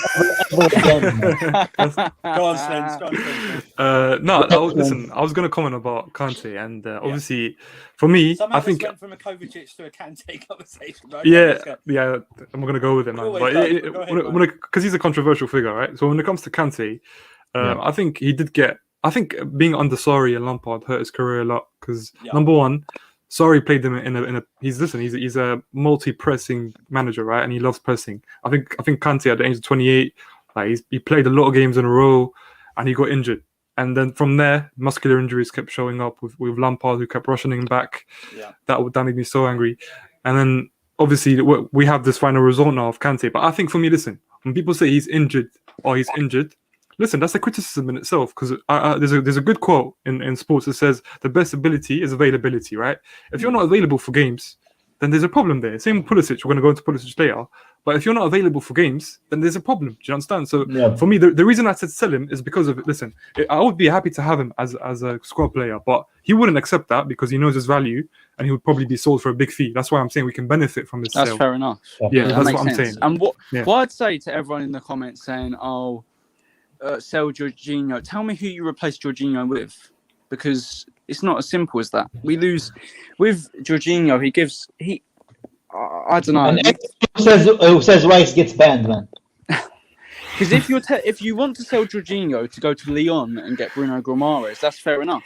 ever again, man. Go on, Spence. Go on, Spence. Listen, I was going to comment about Kante, and obviously, for me, Somehow I think, this went from a Kovacic to a Kante conversation, right? yeah, Let's go. yeah, I'm going to go with it, man. Always But does, but go ahead, man. because he's a controversial figure, right? So when it comes to Kante, I think he did get. I think being under Sarri and Lampard hurt his career a lot because number one, Sarri played him in a. He's a multi-pressing manager, right? And he loves pressing. I think Kante at the age of 28, like he played a lot of games in a row, and he got injured. And then from there, muscular injuries kept showing up with Lampard, who kept rushing him back. Yeah. That made me so angry. And then obviously we have this final result now of Kante. But I think for me, listen, when people say he's injured, listen, that's a criticism in itself, because there's a good quote in sports that says the best ability is availability, right? If you're not available for games, then there's a problem there. Same with Pulisic. We're going to go into Pulisic later. But if you're not available for games, then there's a problem. Do you understand? So Yeah. for me, the reason I said sell him is because of it. Listen, I would be happy to have him as a squad player, but he wouldn't accept that because he knows his value and he would probably be sold for a big fee. That's why I'm saying we can benefit from his That's sale. fair enough. Yeah, That that's makes what I'm sense. saying. And what Yeah. I'd say to everyone in the comments saying, "Oh, sell Jorginho," tell me who you replace Jorginho with, because it's not as simple as that. We lose with Jorginho. I don't know. And who says Rice gets banned, man? Because if you want to sell Jorginho to go to Lyon and get Bruno Guimaraes, that's fair enough.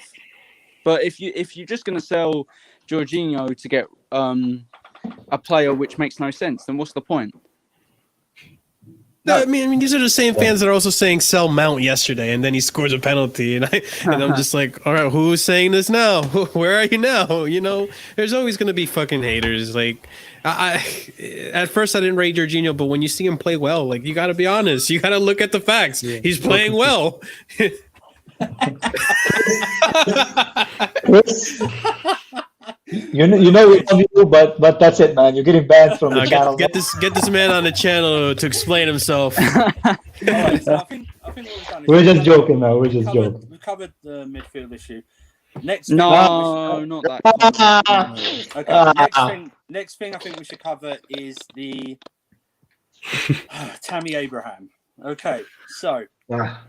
But if you're just going to sell Jorginho to get a player which makes no sense, then what's the point? No, I mean, these are the same fans that are also saying sell Mount yesterday, and then he scores a penalty, and I'm just like, all right, who's saying this now? Where are you now? You know, there's always gonna be fucking haters. Like, I at first I didn't rate Jorginho, but when you see him play well, like you got to be honest, you got to look at the facts. Yeah. He's playing well. Chris, you know we love you, but that's it, man. You're getting banned from the channel. Get this man on the channel to explain himself. All right, so I think what we've done is We're just joking, man. We're just joking. we covered the midfield issue. Next, No, not that. Okay. Next thing I think we should cover is the Tammy Abraham. Okay, so Ah,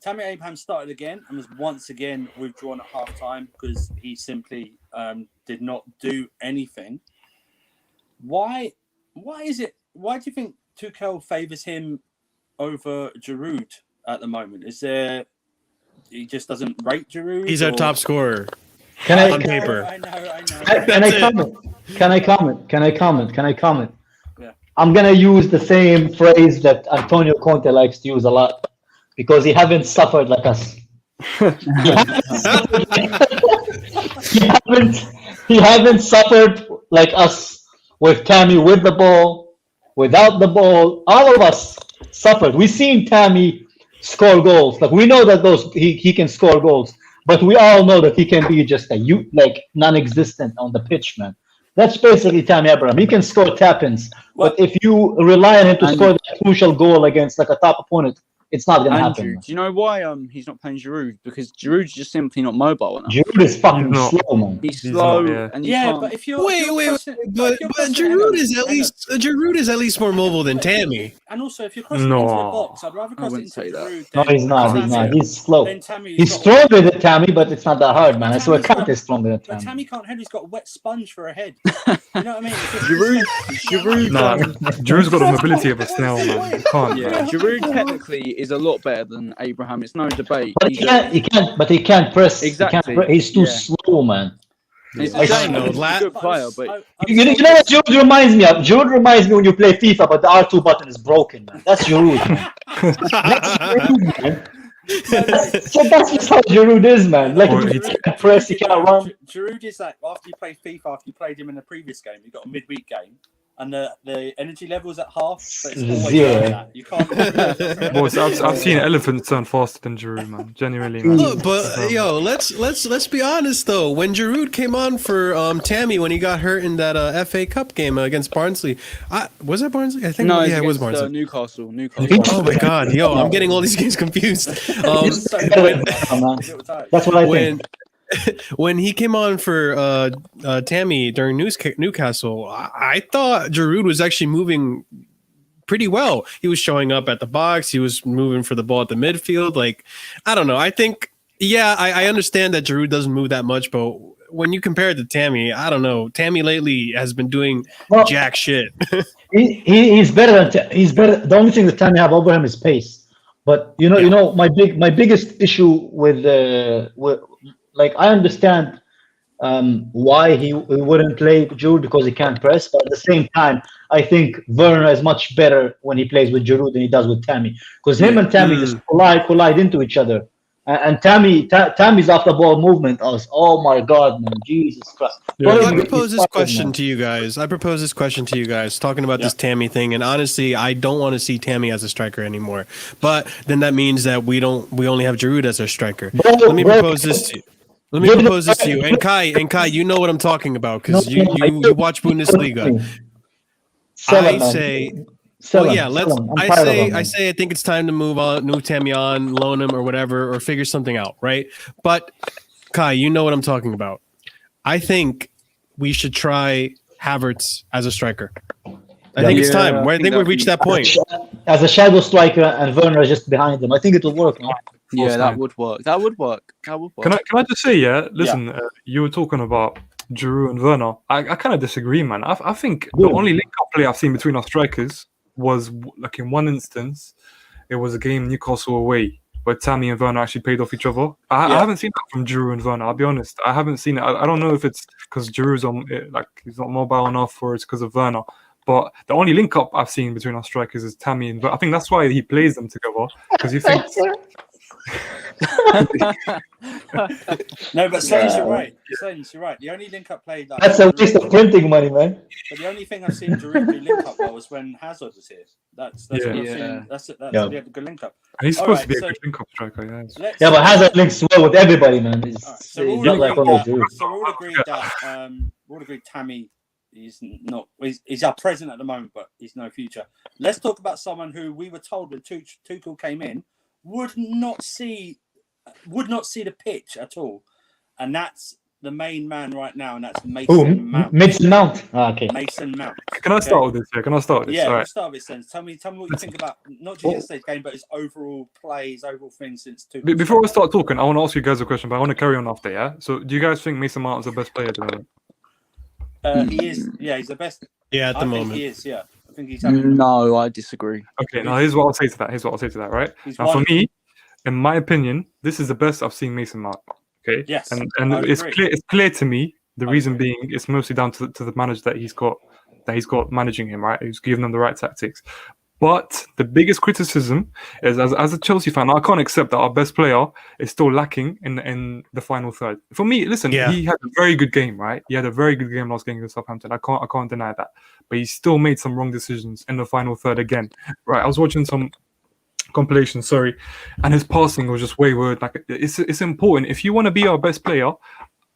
Tammy Abraham started again and was once again withdrawn at half time because he simply did not do anything. Why is it? Why do you think Tuchel favours him over Giroud at the moment? Is there he just doesn't rate Giroud? He's our top scorer. Can I On paper. I know. Can I comment? Can I comment? Yeah. I'm gonna use the same phrase that Antonio Conte likes to use a lot because he haven't suffered like us. He haven't suffered like us with Tammy with the ball, without the ball. All of us suffered. We've seen Tammy score goals. Like we know that he can score goals, but we all know that he can be just non-existent on the pitch, man. That's basically Tammy Abraham. He can score tap-ins, but if you rely on him to score that crucial goal against like a top opponent, it's not gonna Andrew, happen. do you know why he's not playing Giroud? Because Giroud's just simply not mobile enough. Giroud is fucking He's not. slow, man. He's He's slow, not, yeah. and you Yeah, can't. but if you're Wait, but Giroud is at least more mobile than Tammy. and also if you're crossing into the No. box, I'd rather cross it wouldn't into say that. Giroud. No, than he's not. Tammy. He's not. He's slow. Then Tammy's He's got- stronger than Tammy, but it's not that hard, man. I swear, Kante is stronger than But Tammy. Tammy can't head. He's got a wet sponge for a head. You know what I mean? Giroud, Nah, Giroud's got the mobility of a snail, man. You can't. yeah, Giroud technically is a lot better than Abraham. It's no debate. But he can't press. Exactly, He's too yeah. slow, man. It's I a shame. don't know, He's a good player, but You know what Giroud reminds me of? Giroud reminds me when you play FIFA, but the R2 button is broken, man. That's Giroud, man. That's Giroud, man. So that's just how Giroud is, man. Like, Or he can't press, he can't run. Giroud is like after you play FIFA, after you played him in the previous game, you got a midweek game, and the energy level's at half. But it's always Zero. like that. You can't. Boys, I've seen elephants turn faster than Giroud, man. Genuinely, man. Look, but yo, let's be honest though. When Giroud came on for Tammy when he got hurt in that FA Cup game against Barnsley, was it Barnsley? I think no, yeah, it was against, Barnsley. Newcastle. Oh my god, yo, I'm getting all these games confused. That's what I think. When he came on for Tammy during Newcastle, I thought Giroud was actually moving pretty well. He was showing up at the box. He was moving for the ball at the midfield. Like, I don't know. I think, yeah, I understand that Giroud doesn't move that much, but when you compare it to Tammy, I don't know. Tammy lately has been doing jack shit. He's better than he's better. The only thing that Tammy have over him is pace. But you know, my biggest issue with like I understand why he wouldn't play Giroud because he can't press, but at the same time, I think Werner is much better when he plays with Giroud than he does with Tammy because him and Tammy just collide into each other. And Tammy's off the ball movement is, oh my God, man, Jesus Christ. Yeah. I propose this question to you guys. Talking about this Tammy thing, and honestly, I don't want to see Tammy as a striker anymore. But then that means that we only have Giroud as our striker. Let me propose this to Let me propose this to you, and Kai, you know what I'm talking about because you watch Bundesliga. I say, well, yeah, I think it's time to move on, move Tammy on, loan him or whatever, or figure something out, right? But Kai, you know what I'm talking about. I think we should try Havertz as a striker. I think it's time. I think we've reached that point. As a shadow striker and Werner is just behind him. I think it will work. Man. Yeah, that would work. That would work. Can I just say, listen, you were talking about Giroud and Werner. I kind of disagree, man. I think the only link-up play I've seen between our strikers was, like, in one instance, it was a game Newcastle away where Tammy and Werner actually paid off each other. I haven't seen that from Giroud and Werner. I'll be honest. I haven't seen it. I don't know if it's because Giroud's he's not mobile enough or it's because of Werner. But the only link-up I've seen between our strikers is Tammy and Werner. I think that's why he plays them together, because he thinks... No, but Sainz, you're right. You're right. The only link-up play... That's a waste of printing money, man. But the only thing I've seen Giroud do link-up well was when Hazard was here. That's what I've seen. That's we had a good link-up. And he's supposed to be a good link-up striker, Yeah, but Hazard links well with everybody, man. So we'll all agreed that Tammy... He's our present at the moment, but he's no future. Let's talk about someone who we were told when Tuchel came in would not see the pitch at all, and that's the main man right now, and that's Mason Mount. Mason Mount. Okay. Mason Mount. Can I start with this? Yeah, Yeah, we'll start with this. Tell me what you think about not just yesterday's game, but his overall play, his overall thing since Tuchel. Before I start talking, I want to ask you guys a question, but I want to carry on after. Yeah. So, do you guys think Mason Mount is the best player at the moment? He is. Yeah, he's the best. Yeah, at the moment. He is. Yeah, I think he's. No, I disagree. Okay, now here's what I'll say to that. Right now, for me, in my opinion, this is the best I've seen Mason Mount. Okay. Yes. And it's clear to me. The reason being, it's mostly down to the manager that he's got managing him. Right, he's giving them the right tactics. But the biggest criticism is, as a Chelsea fan, I can't accept that our best player is still lacking in the final third. For me, listen, he had a very good game, right? He had a very good game last game against Southampton. I can't deny that. But he still made some wrong decisions in the final third again. Right, I was watching some compilation, and his passing was just wayward. Like, it's important. If you want to be our best player,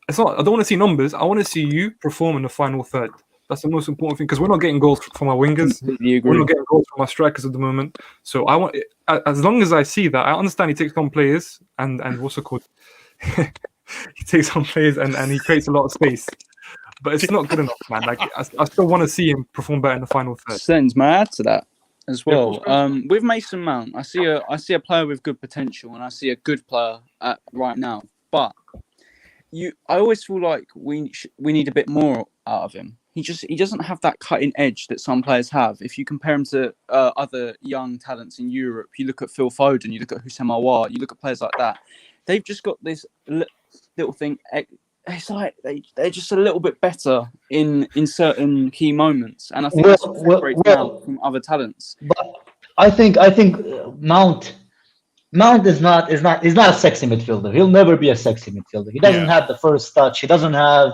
I don't want to see numbers. I want to see you perform in the final third. That's the most important thing, because we're not getting goals from our wingers. We're not getting goals from our strikers at the moment. So I want, as long as I see that, I understand he takes on players and what's it called? He takes on players and he creates a lot of space, but it's not good enough, man. Like, I still want to see him perform better in the final third. Sens, may I add to that as well? With Mason Mount, I see a player with good potential, and I see a good player right now. But I always feel like we need a bit more out of him. He doesn't have that cutting edge that some players have. If you compare him to other young talents in Europe, you look at Phil Foden, you look at Houssem Aouar, you look at players like that. They've just got this little thing. It's like they're just a little bit better in certain key moments, and I think that's what separates Mount from other talents. But I think Mount is not a sexy midfielder. He'll never be a sexy midfielder. He doesn't have the first touch. He doesn't have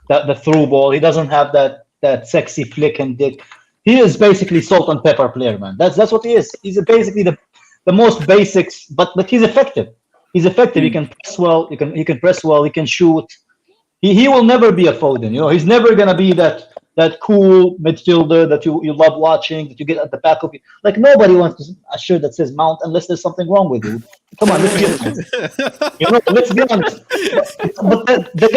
the through ball. He doesn't have that sexy flick and dick. He is basically salt and pepper player, man. That's what he is. He's basically the most basics, but he's effective. He's effective. He can press well. He can press well. He can shoot. He will never be a Foden. You know, he's never gonna be that cool midfielder that you love watching, that you get at the back of you. Like, nobody wants a shirt that says Mount unless there's something wrong with you. Come on, let's be honest. Let's be honest. But the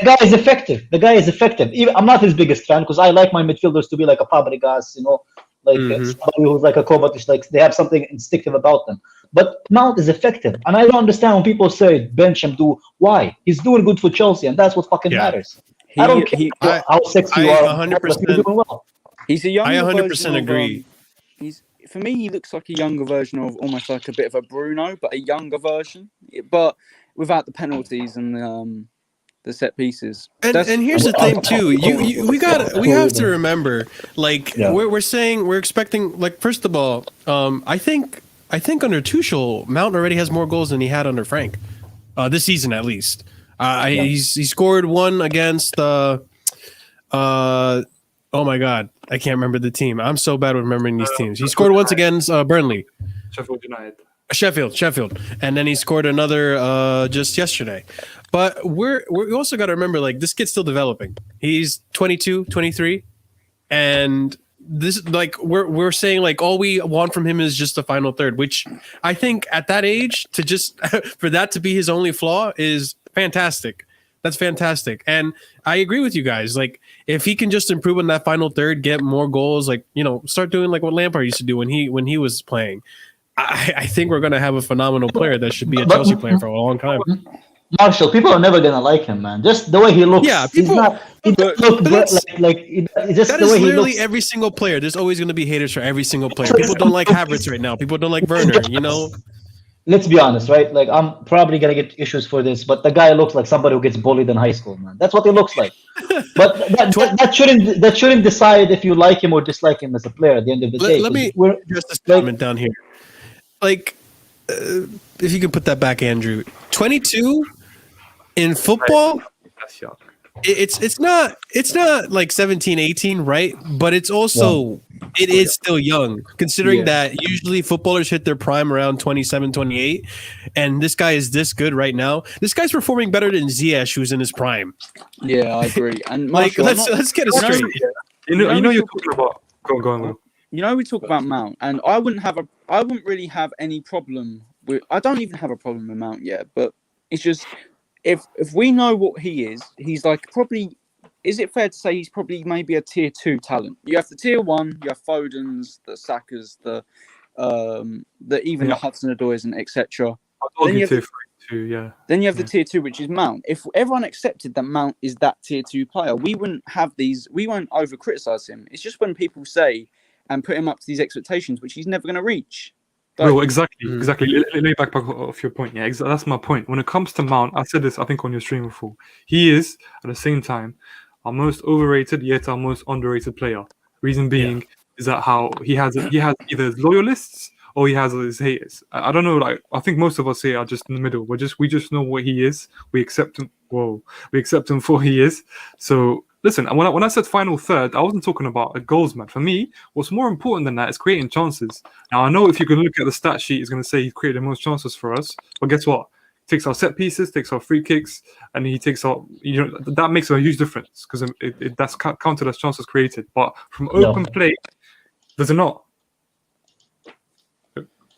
guy is effective. The guy is effective. I'm not his biggest fan, because I like my midfielders to be like a Fabregas, somebody who's like a Kovacic, like they have something instinctive about them. But Mount is effective, and I don't understand when people say bench him. Why? He's doing good for Chelsea, and that's what fucking matters. I don't care how sexy you are. 100%. He's a younger I 100% agree. For me, he looks like a younger version of almost like a bit of a Bruno, but a younger version, but without the penalties and the set pieces. And here's the thing too. We have to remember, like, we're expecting, like, first of all, I think under Tuchel, Mount already has more goals than he had under Frank, this season at least. He scored one against oh my god, I can't remember the team. I'm so bad with remembering these teams. He scored once against Burnley. Sheffield United. Sheffield, and then he scored another just yesterday. But we also got to remember, like, this kid's still developing. He's 22, 23, and this, like, we're saying, like, all we want from him is just the final third, which I think at that age to just for that to be his only flaw is fantastic. That's fantastic. And I agree with you guys. Like, if he can just improve in that final third, get more goals, like, you know, start doing like what Lampard used to do when he was playing. I think we're going to have a phenomenal player that should be a Chelsea player for a long time. Marshall, people are never gonna like him, man. Just the way he looks. Yeah, he's people- not. He doesn't look just That the is way he literally looks. every single player. There's always going to be haters for every single player. People don't like Havertz right now. People don't like Werner, you know? Let's be honest, right? Like, I'm probably gonna get issues for this, but the guy looks like somebody who gets bullied in high school, man. That's what he looks like. But that shouldn't decide if you like him or dislike him as a player at the end of the day. Let me We're- address this comment down here. Like, if you can put that back, Andrew. 22 in football, That's yuck. it's not like 17, 18, right? But it's also it is still young, considering Yeah. that usually footballers hit their prime around 27, 28, and this guy is this good right now. This guy's performing better than Ziyech, who's in his prime. Yeah, I agree. And Like, Marshall, I'm not- let's get it you know- straight. You know you're talking about. Go on, Will. You know, we talk about Mount, and I wouldn't really have any problem with. I don't even have a problem with Mount yet, but it's just if we know what he is, he's like probably. Is it fair to say he's probably maybe a tier 2 talent? You have the tier 1, you have Foden's, the Sakas, the even the Hudson Odois and etc. I'll Then you give have tier 3 too. Yeah. Then you have the Yeah. tier 2, which is Mount. If everyone accepted that Mount is that tier 2 player, we wouldn't have these. We won't over criticize him. It's just when people say and put him up to these expectations, which he's never going to reach. Like, Well, exactly. Mm. Let me back off your point. Yeah, that's my point. When it comes to Mount, I said this, I think, on your stream before. He is, at the same time, our most overrated yet our most underrated player. Reason being is that how he has either his loyalists or he has his haters. I don't know. Like, I think most of us here are just in the middle. We just know what he is. We accept him. We accept him for who he is. So listen, when I said final third, I wasn't talking about a goals man. For me, what's more important than that is creating chances. Now I know if you can look at the stat sheet, it's going to say he created the most chances for us. But guess what? Takes our set pieces, takes our free kicks, and he takes our. That makes a huge difference because that's counted as chances created. But from open play, does it not?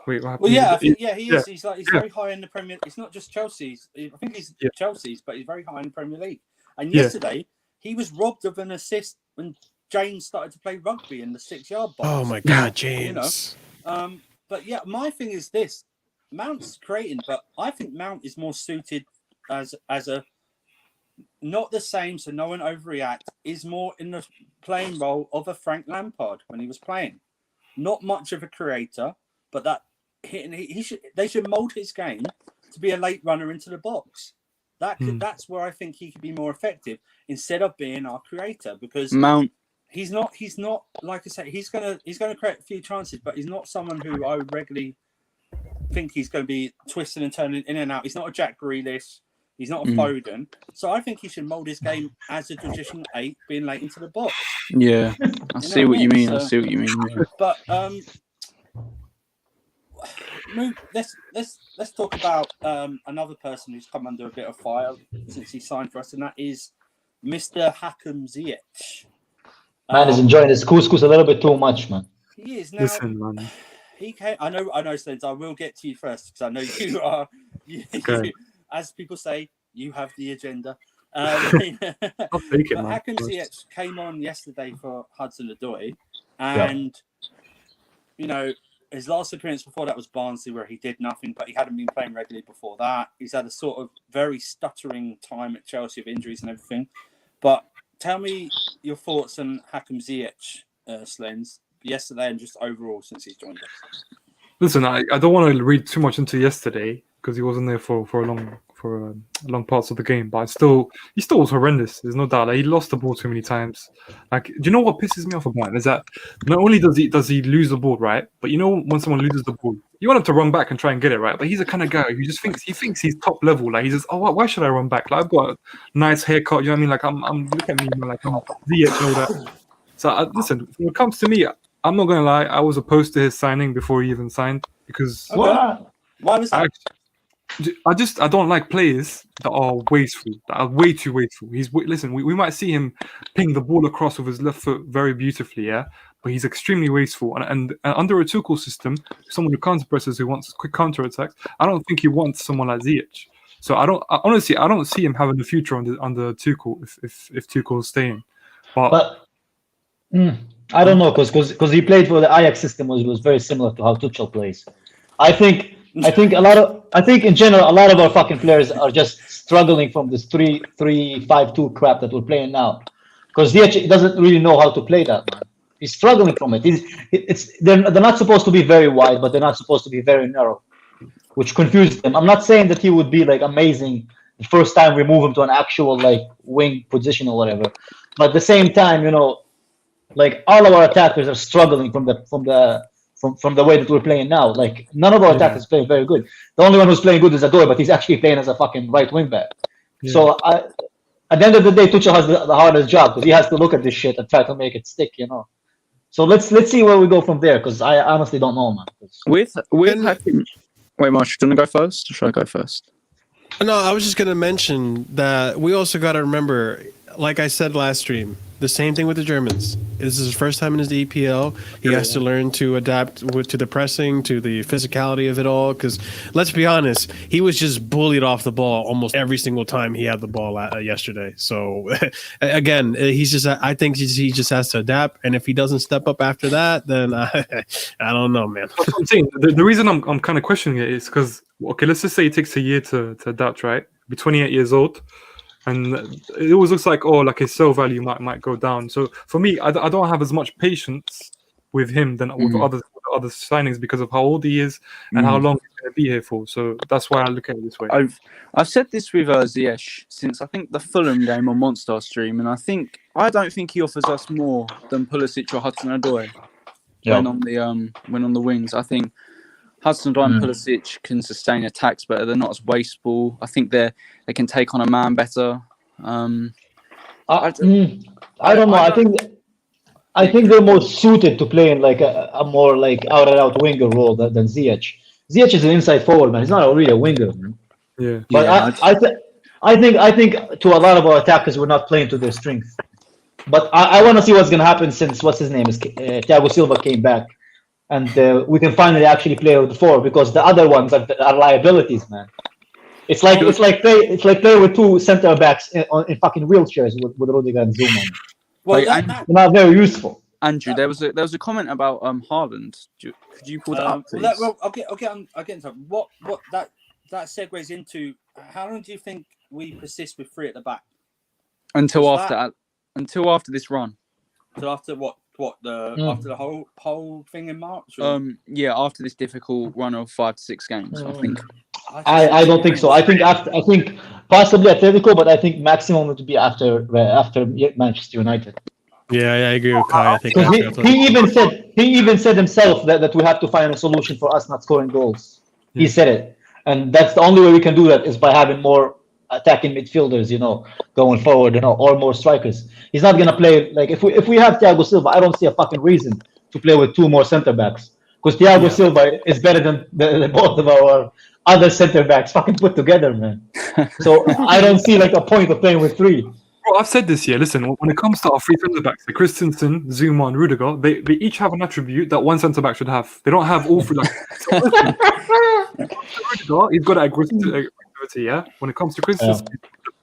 Wait, what happened? Well, yeah, I think he is. Yeah. He's very high in the Premier. It's not just Chelsea's. I think he's Chelsea's, but he's very high in the Premier League. And yesterday, he was robbed of an assist when James started to play rugby in the 6-yard box. Oh my God, James! But yeah, my thing is this: Mount's creating, but I think Mount is more suited as a not the same, so no one overreact. Is more in the playing role of a Frank Lampard when he was playing. Not much of a creator, but that they should mold his game to be a late runner into the box. That's where I think he could be more effective instead of being our creator, because Mount. He's not like I say, he's gonna create a few chances, but he's not someone who I regularly think he's going to be twisting and turning in and out. He's not a Jack Grealish. He's not a Foden. So I think he should mould his game as a traditional 8, being late into the box. Yeah, I see what you mean. I So- see what you mean. Yeah. But let's talk about another person who's come under a bit of fire since he signed for us, and that is Mr. Hakim Ziyech. Man is enjoying his couscous a little bit too much, man. He is now. Listen, man. He came. I know, Slens. I will get to you first because I know you are. Okay. As people say, you have the agenda. I'll take it, But man. Hakim Ziyech came on yesterday for Hudson Odoi, and his last appearance before that was Barnsley, where he did nothing, but he hadn't been playing regularly before that. He's had a sort of very stuttering time at Chelsea of injuries and everything. But tell me your thoughts on Hakim Ziyech, Slens, yesterday and just overall since he's joined us. Listen, I don't want to read too much into yesterday because he wasn't there for long parts of the game. But he still was horrendous. There's no doubt. Like, he lost the ball too many times. Like, do you know what pisses me off about him is that not only does he lose the ball, right? But when someone loses the ball, you want him to run back and try and get it, right? But he's the kind of guy who just thinks he's top level. Like, he just, why should I run back? Like, I've got a nice haircut. You know what I mean? Like, I'm look at me, man, like I'm Ziyech and all that. So listen, when it comes to me, I'm not gonna lie. I was opposed to his signing before he even signed because Well, Why was that? I don't like players that are wasteful, that are way too wasteful. Listen, we might see him ping the ball across with his left foot very beautifully, yeah, but he's extremely wasteful. And under a Tuchel system, someone who counter presses, who wants quick counter attacks, I don't think he wants someone like Ziyech. So honestly I don't see him having a future under Tuchel if Tuchel's staying. But I don't know because he played for the Ajax system was very similar to how Tuchel plays. I think in general a lot of our fucking players are just struggling from this 3-5-2 crap that we're playing now. Because Ziyech doesn't really know how to play that, man. He's struggling from it. They're not supposed to be very wide, but they're not supposed to be very narrow, which confuses them. I'm not saying that he would be like amazing the first time we move him to an actual like wing position or whatever. But at the same time, you know, like all of our attackers are struggling from the way that we're playing now. Like none of our attackers play very good. The only one who's playing good is Adoy, but he's actually playing as a fucking right wing back. Yeah. So at the end of the day, Tuchel has the hardest job because he has to look at this shit and try to make it stick, you know. So let's see where we go from there because I honestly don't know, man. With having, wait, Marsh, do you want to go first or should I go first? No, I was just going to mention that we also got to remember, like I said last stream, the same thing with the Germans. This is his first time in his EPL. He has to learn to adapt to the pressing, to the physicality of it all. Because let's be honest, he was just bullied off the ball almost every single time he had the ball yesterday. So again, I think he just has to adapt. And if he doesn't step up after that, then I don't know, man. That's what I'm saying. The reason I'm kind of questioning it is because, okay, let's just say it takes a year to adapt, right? Be 28 years old. And it always looks like, like his sell value might go down. So for me, I don't have as much patience with him than with other signings because of how old he is and how long he's going to be here for. So that's why I look at it this way. I've said this with Ziyech since I think the Fulham game on Monster Stream, and I don't think he offers us more than Pulisic or Hudson-Odoi when on the wings. I think Hudson-Odoi and Pulisic can sustain attacks better. They're not as wasteful. I think they can take on a man better. I don't know. I think they're more suited to play in like a more like out and out winger role than Ziyech. Ziyech is an inside forward, man. He's not really a winger, man. Yeah. But I think to a lot of our attackers, we're not playing to their strength. But I want to see what's gonna happen since what's his name is Thiago Silva came back. And we can finally actually play with the four because the other ones are liabilities, man. It's like playing with two center backs in fucking wheelchairs with Rudiger and Zuma. Well, they're not very useful. Andrew, there was a comment about Haaland. Could you pull that up, please? I'll get into it. What that segues into. How long do you think we persist with three at the back? Until after this run. So after what? After the whole thing in March? Or? After this difficult run of 5 to 6 games, I think. I don't think so. I think possibly Atletico, but I think maximum would be after Manchester United. Yeah, I agree with Kai. I think he even said himself that we have to find a solution for us not scoring goals. Yeah. He said it, and that's the only way we can do that is by having more attacking midfielders, you know, going forward, you know, or more strikers. He's not gonna play like if we have Thiago Silva, I don't see a fucking reason to play with two more center backs because Thiago Silva is better than both of our other center backs fucking put together, man. So I don't see like a point of playing with three. Bro, I've said this here. Listen, when it comes to our three centre backs, the Christensen, Zuma, and Rudiger, they each have an attribute that one centre back should have. They don't have all three. Like, so listen, Rudiger, he's got aggressivity. Yeah. When it comes to Christensen,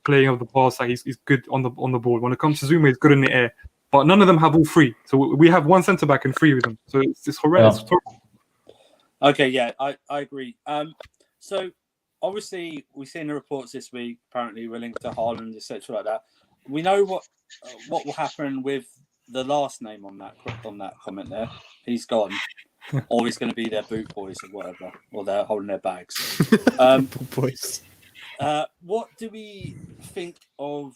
playing of the pass, like he's good on the ball. When it comes to Zuma, he's good in the air. But none of them have all three. So we have one centre back and three with them. So it's horrendous. Yeah. Okay, yeah, I agree. So obviously we've seen the reports this week. Apparently we're linked to Haaland, etc. like that. We know what will happen with the last name on that comment there. He's gone, or he's going to be their boot boys or whatever, or they're holding their bags. Boot boys. What do we think of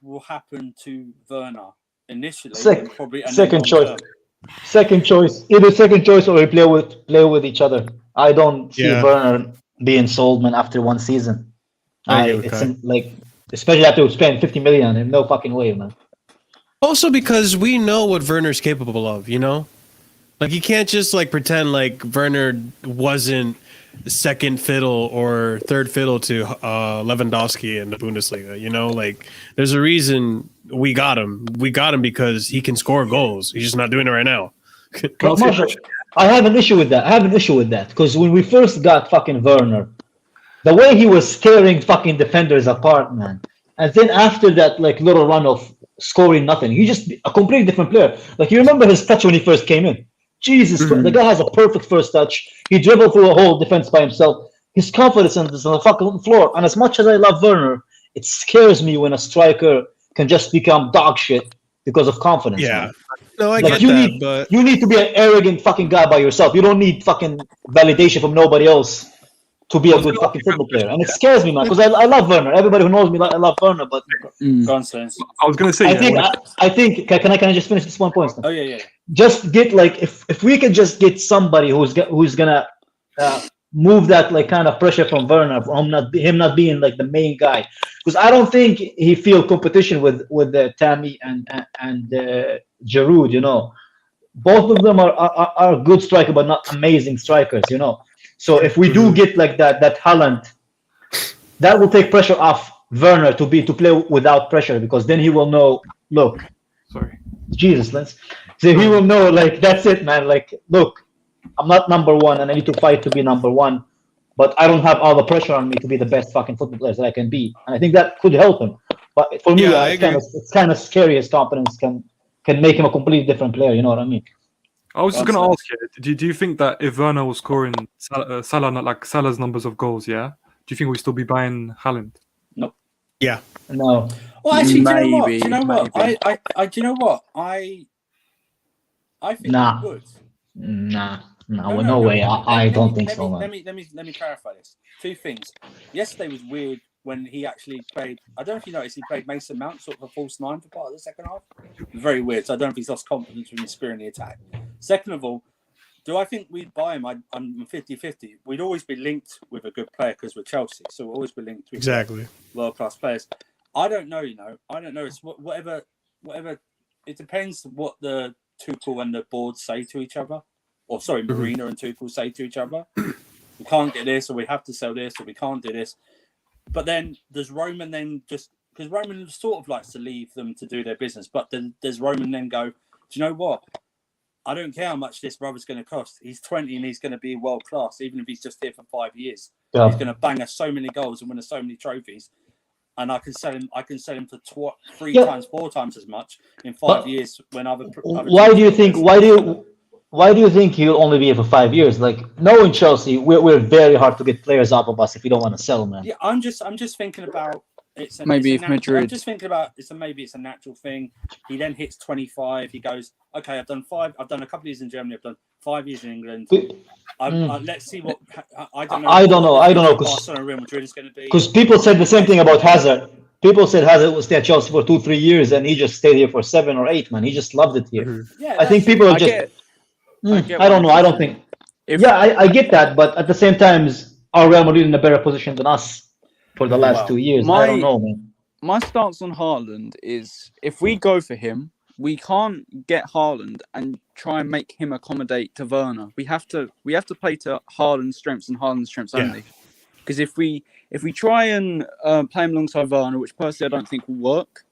will happen to Werner initially? Second choice. Second choice. Either second choice or we play with each other. I don't see Werner being sold, man, after one season. Especially after spending 50 million on him. No fucking way, man. Also because we know what Werner's capable of, you know? Like you can't just like pretend like Werner wasn't second fiddle or third fiddle to Lewandowski in the Bundesliga. You know, like there's a reason we got him. We got him because he can score goals. He's just not doing it right now. But Marshall, I have an issue with that. Because when we first got fucking Werner, the way he was tearing fucking defenders apart, man. And then after that, like little run of scoring nothing, he just a completely different player. Like you remember his touch when he first came in. Jesus Christ, the guy has a perfect first touch. He dribbled through a whole defense by himself. His confidence is on the fucking floor. And as much as I love Werner, it scares me when a striker can just become dog shit because of confidence. Yeah. Man. No, I Like, get you that, need- but You need to be an arrogant fucking guy by yourself. You don't need fucking validation from nobody else to be a good fucking football player. And it scares me, man, because I love Werner. Everybody who knows me, I love Werner. But Go on, Spence. I was going to say, I think can I just finish this one point? Oh yeah. Just get like if we can just get somebody who's gonna move that like kind of pressure from Werner, from him not being like the main guy, because I don't think he feel competition with Tammy and Giroud. You know, both of them are good striker, but not amazing strikers. You know, so if we do get like that Haaland, that will take pressure off Werner to play without pressure, because then he will know. Look, sorry. Jesus, so he will know, like, that's it, man. Like, look, I'm not number one, and I need to fight to be number one, but I don't have all the pressure on me to be the best fucking football player that I can be. And I think that could help him. But for me, Yeah, I agree. it's kind of scary. His confidence can make him a completely different player. You know what I mean? I was just That's going to ask you, do you think that if Werner was scoring Salah, not like Salah's numbers of goals, do you think we'd still be buying Haaland? yeah. No. Well, actually, do you know what? Maybe. Do you know what? I think Nah. we would. Nah, no way. I don't think so, man. Let me clarify this. Two things. Yesterday was weird when he actually played. I don't know if you noticed, he played Mason Mount sort of a false nine for part of the second half. Very weird. So I don't know if he's lost confidence from his spirit in the attack. Second of all, do I think we'd buy him? I'm 50-50. We'd always be linked with a good player because we're Chelsea, so we'll always be linked with Exactly. world-class players. I don't know, I don't know. It's whatever. It depends what the Tuchel and the board say to each other. Or sorry, Marina and Tuchel say to each other. We can't get this, or we have to sell this, or we can't do this. But then does Roman then just, because Roman sort of likes to leave them to do their business, but then does Roman then go, do you know what? I don't care how much this brother's going to cost. He's 20 and he's going to be world class, even if he's just here for 5 years. Yeah. He's going to bang us so many goals and win us so many trophies. And I can sell him. I can sell him for 3 times, 4 times as much in 5 But years. When other why do you think? Why do you think he'll only be here for 5 years? Like, knowing Chelsea, we're very hard to get players off of us if you don't want to sell, man. Yeah, I'm just thinking about Maybe if I'm Madrid- just thinking about maybe it's a natural thing. He then hits 25. He goes, okay, I've done a couple of years in Germany. I've done 5 years in England. Let's see what I don't know. I don't know, Barcelona, Real Madrid is going to be. Because people said the same thing about Hazard. People said Hazard will stay at Chelsea for 2-3 years, and he just stayed here for 7 or 8. Man, he just loved it here. Yeah, I think people are just. I don't know. I don't think. I get that, but at the same time, are Real Madrid in a better position than us for the last 2 years? I don't know, man. My stance on Haaland is if we go for him, we can't get Haaland and try and make him accommodate to Werner. We have to play to Haaland's strengths and Haaland's strengths only. Because if we try and play him alongside Werner, which personally I don't think will work,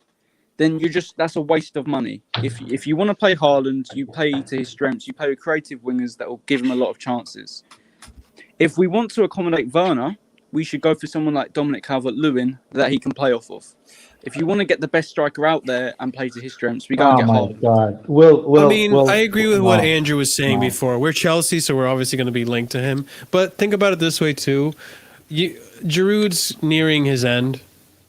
then that's a waste of money. If you want to play Haaland, you play to his strengths. You play with creative wingers that will give him a lot of chances. If we want to accommodate Werner, we should go for someone like Dominic Calvert-Lewin that he can play off of. If you want to get the best striker out there and play to his strengths, we go and get Haaland. God. I agree with what Andrew was saying before. We're Chelsea, so we're obviously going to be linked to him. But think about it this way too: Giroud's nearing his end.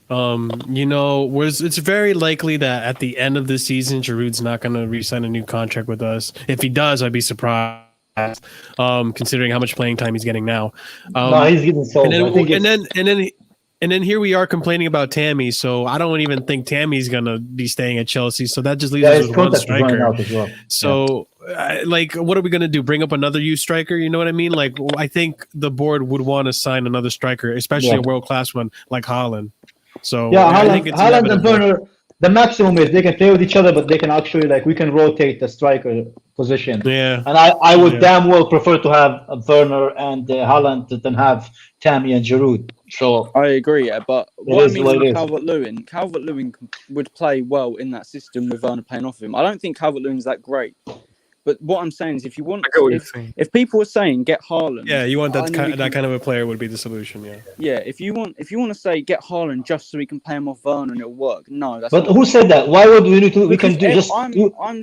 It's very likely that at the end of the season, Giroud's not going to re-sign a new contract with us. If he does, I'd be surprised. Considering how much playing time he's getting now. No, he's getting sold. And then here we are complaining about Tammy. So I don't even think Tammy's gonna be staying at Chelsea. So that just leaves us with one striker. So, what are we gonna do? Bring up another youth striker? You know what I mean? Like, I think the board would want to sign another striker, especially a world class one like Haaland. So yeah, I think it's Haaland and inevitable. the maximum is they can play with each other, but they can actually like we can rotate the striker position. Yeah. And I would Yeah. damn well prefer to have Werner and Haaland than have Tammy and Giroud. So I agree, yeah, but what I is mean what with it is. Calvert-Lewin would play well in that system with Werner playing off of him. I don't think Calvert-Lewin's that great, but what I'm saying is, if you want, I get what you're saying. if people are saying get Haaland, Yeah, you want I that know we kind, that can- kind of a player would be the solution. Yeah. yeah. If you want to say get Haaland just so we can play him off Werner and it'll work, no, that's But not. who said that? Why would we need to? We can do Because just. I'm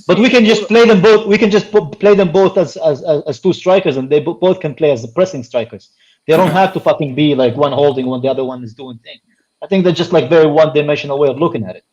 But we seeing can just all- play them both. We can just play them both as two strikers, and they both can play as the pressing strikers. They don't have to fucking be like one holding when the other one is doing thing. I think they're just like very one-dimensional way of looking at it.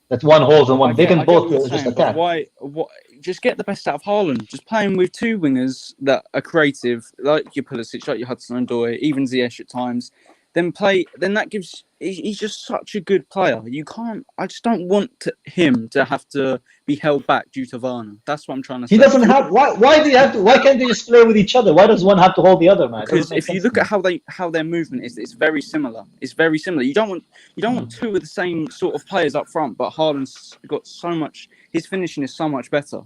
That one holds and one. They can I get both what you're just saying, but attack. why? What? Just get the best out of Haaland. Just play him with two wingers that are creative, like your Pulisic, like your Hudson-Odoi, even Ziyech at times. Then that gives. He's just such a good player. You can't. I just don't want him to have to be held back due to Werner. That's what I'm trying to say. He doesn't have. Why do you have to? Why can't they just play with each other? Why does one have to hold the other, man? It Because doesn't make if you sense look to at how their movement is, it's very similar. It's very similar. You don't want two of the same sort of players up front, but Haaland's got so much. His finishing is so much better.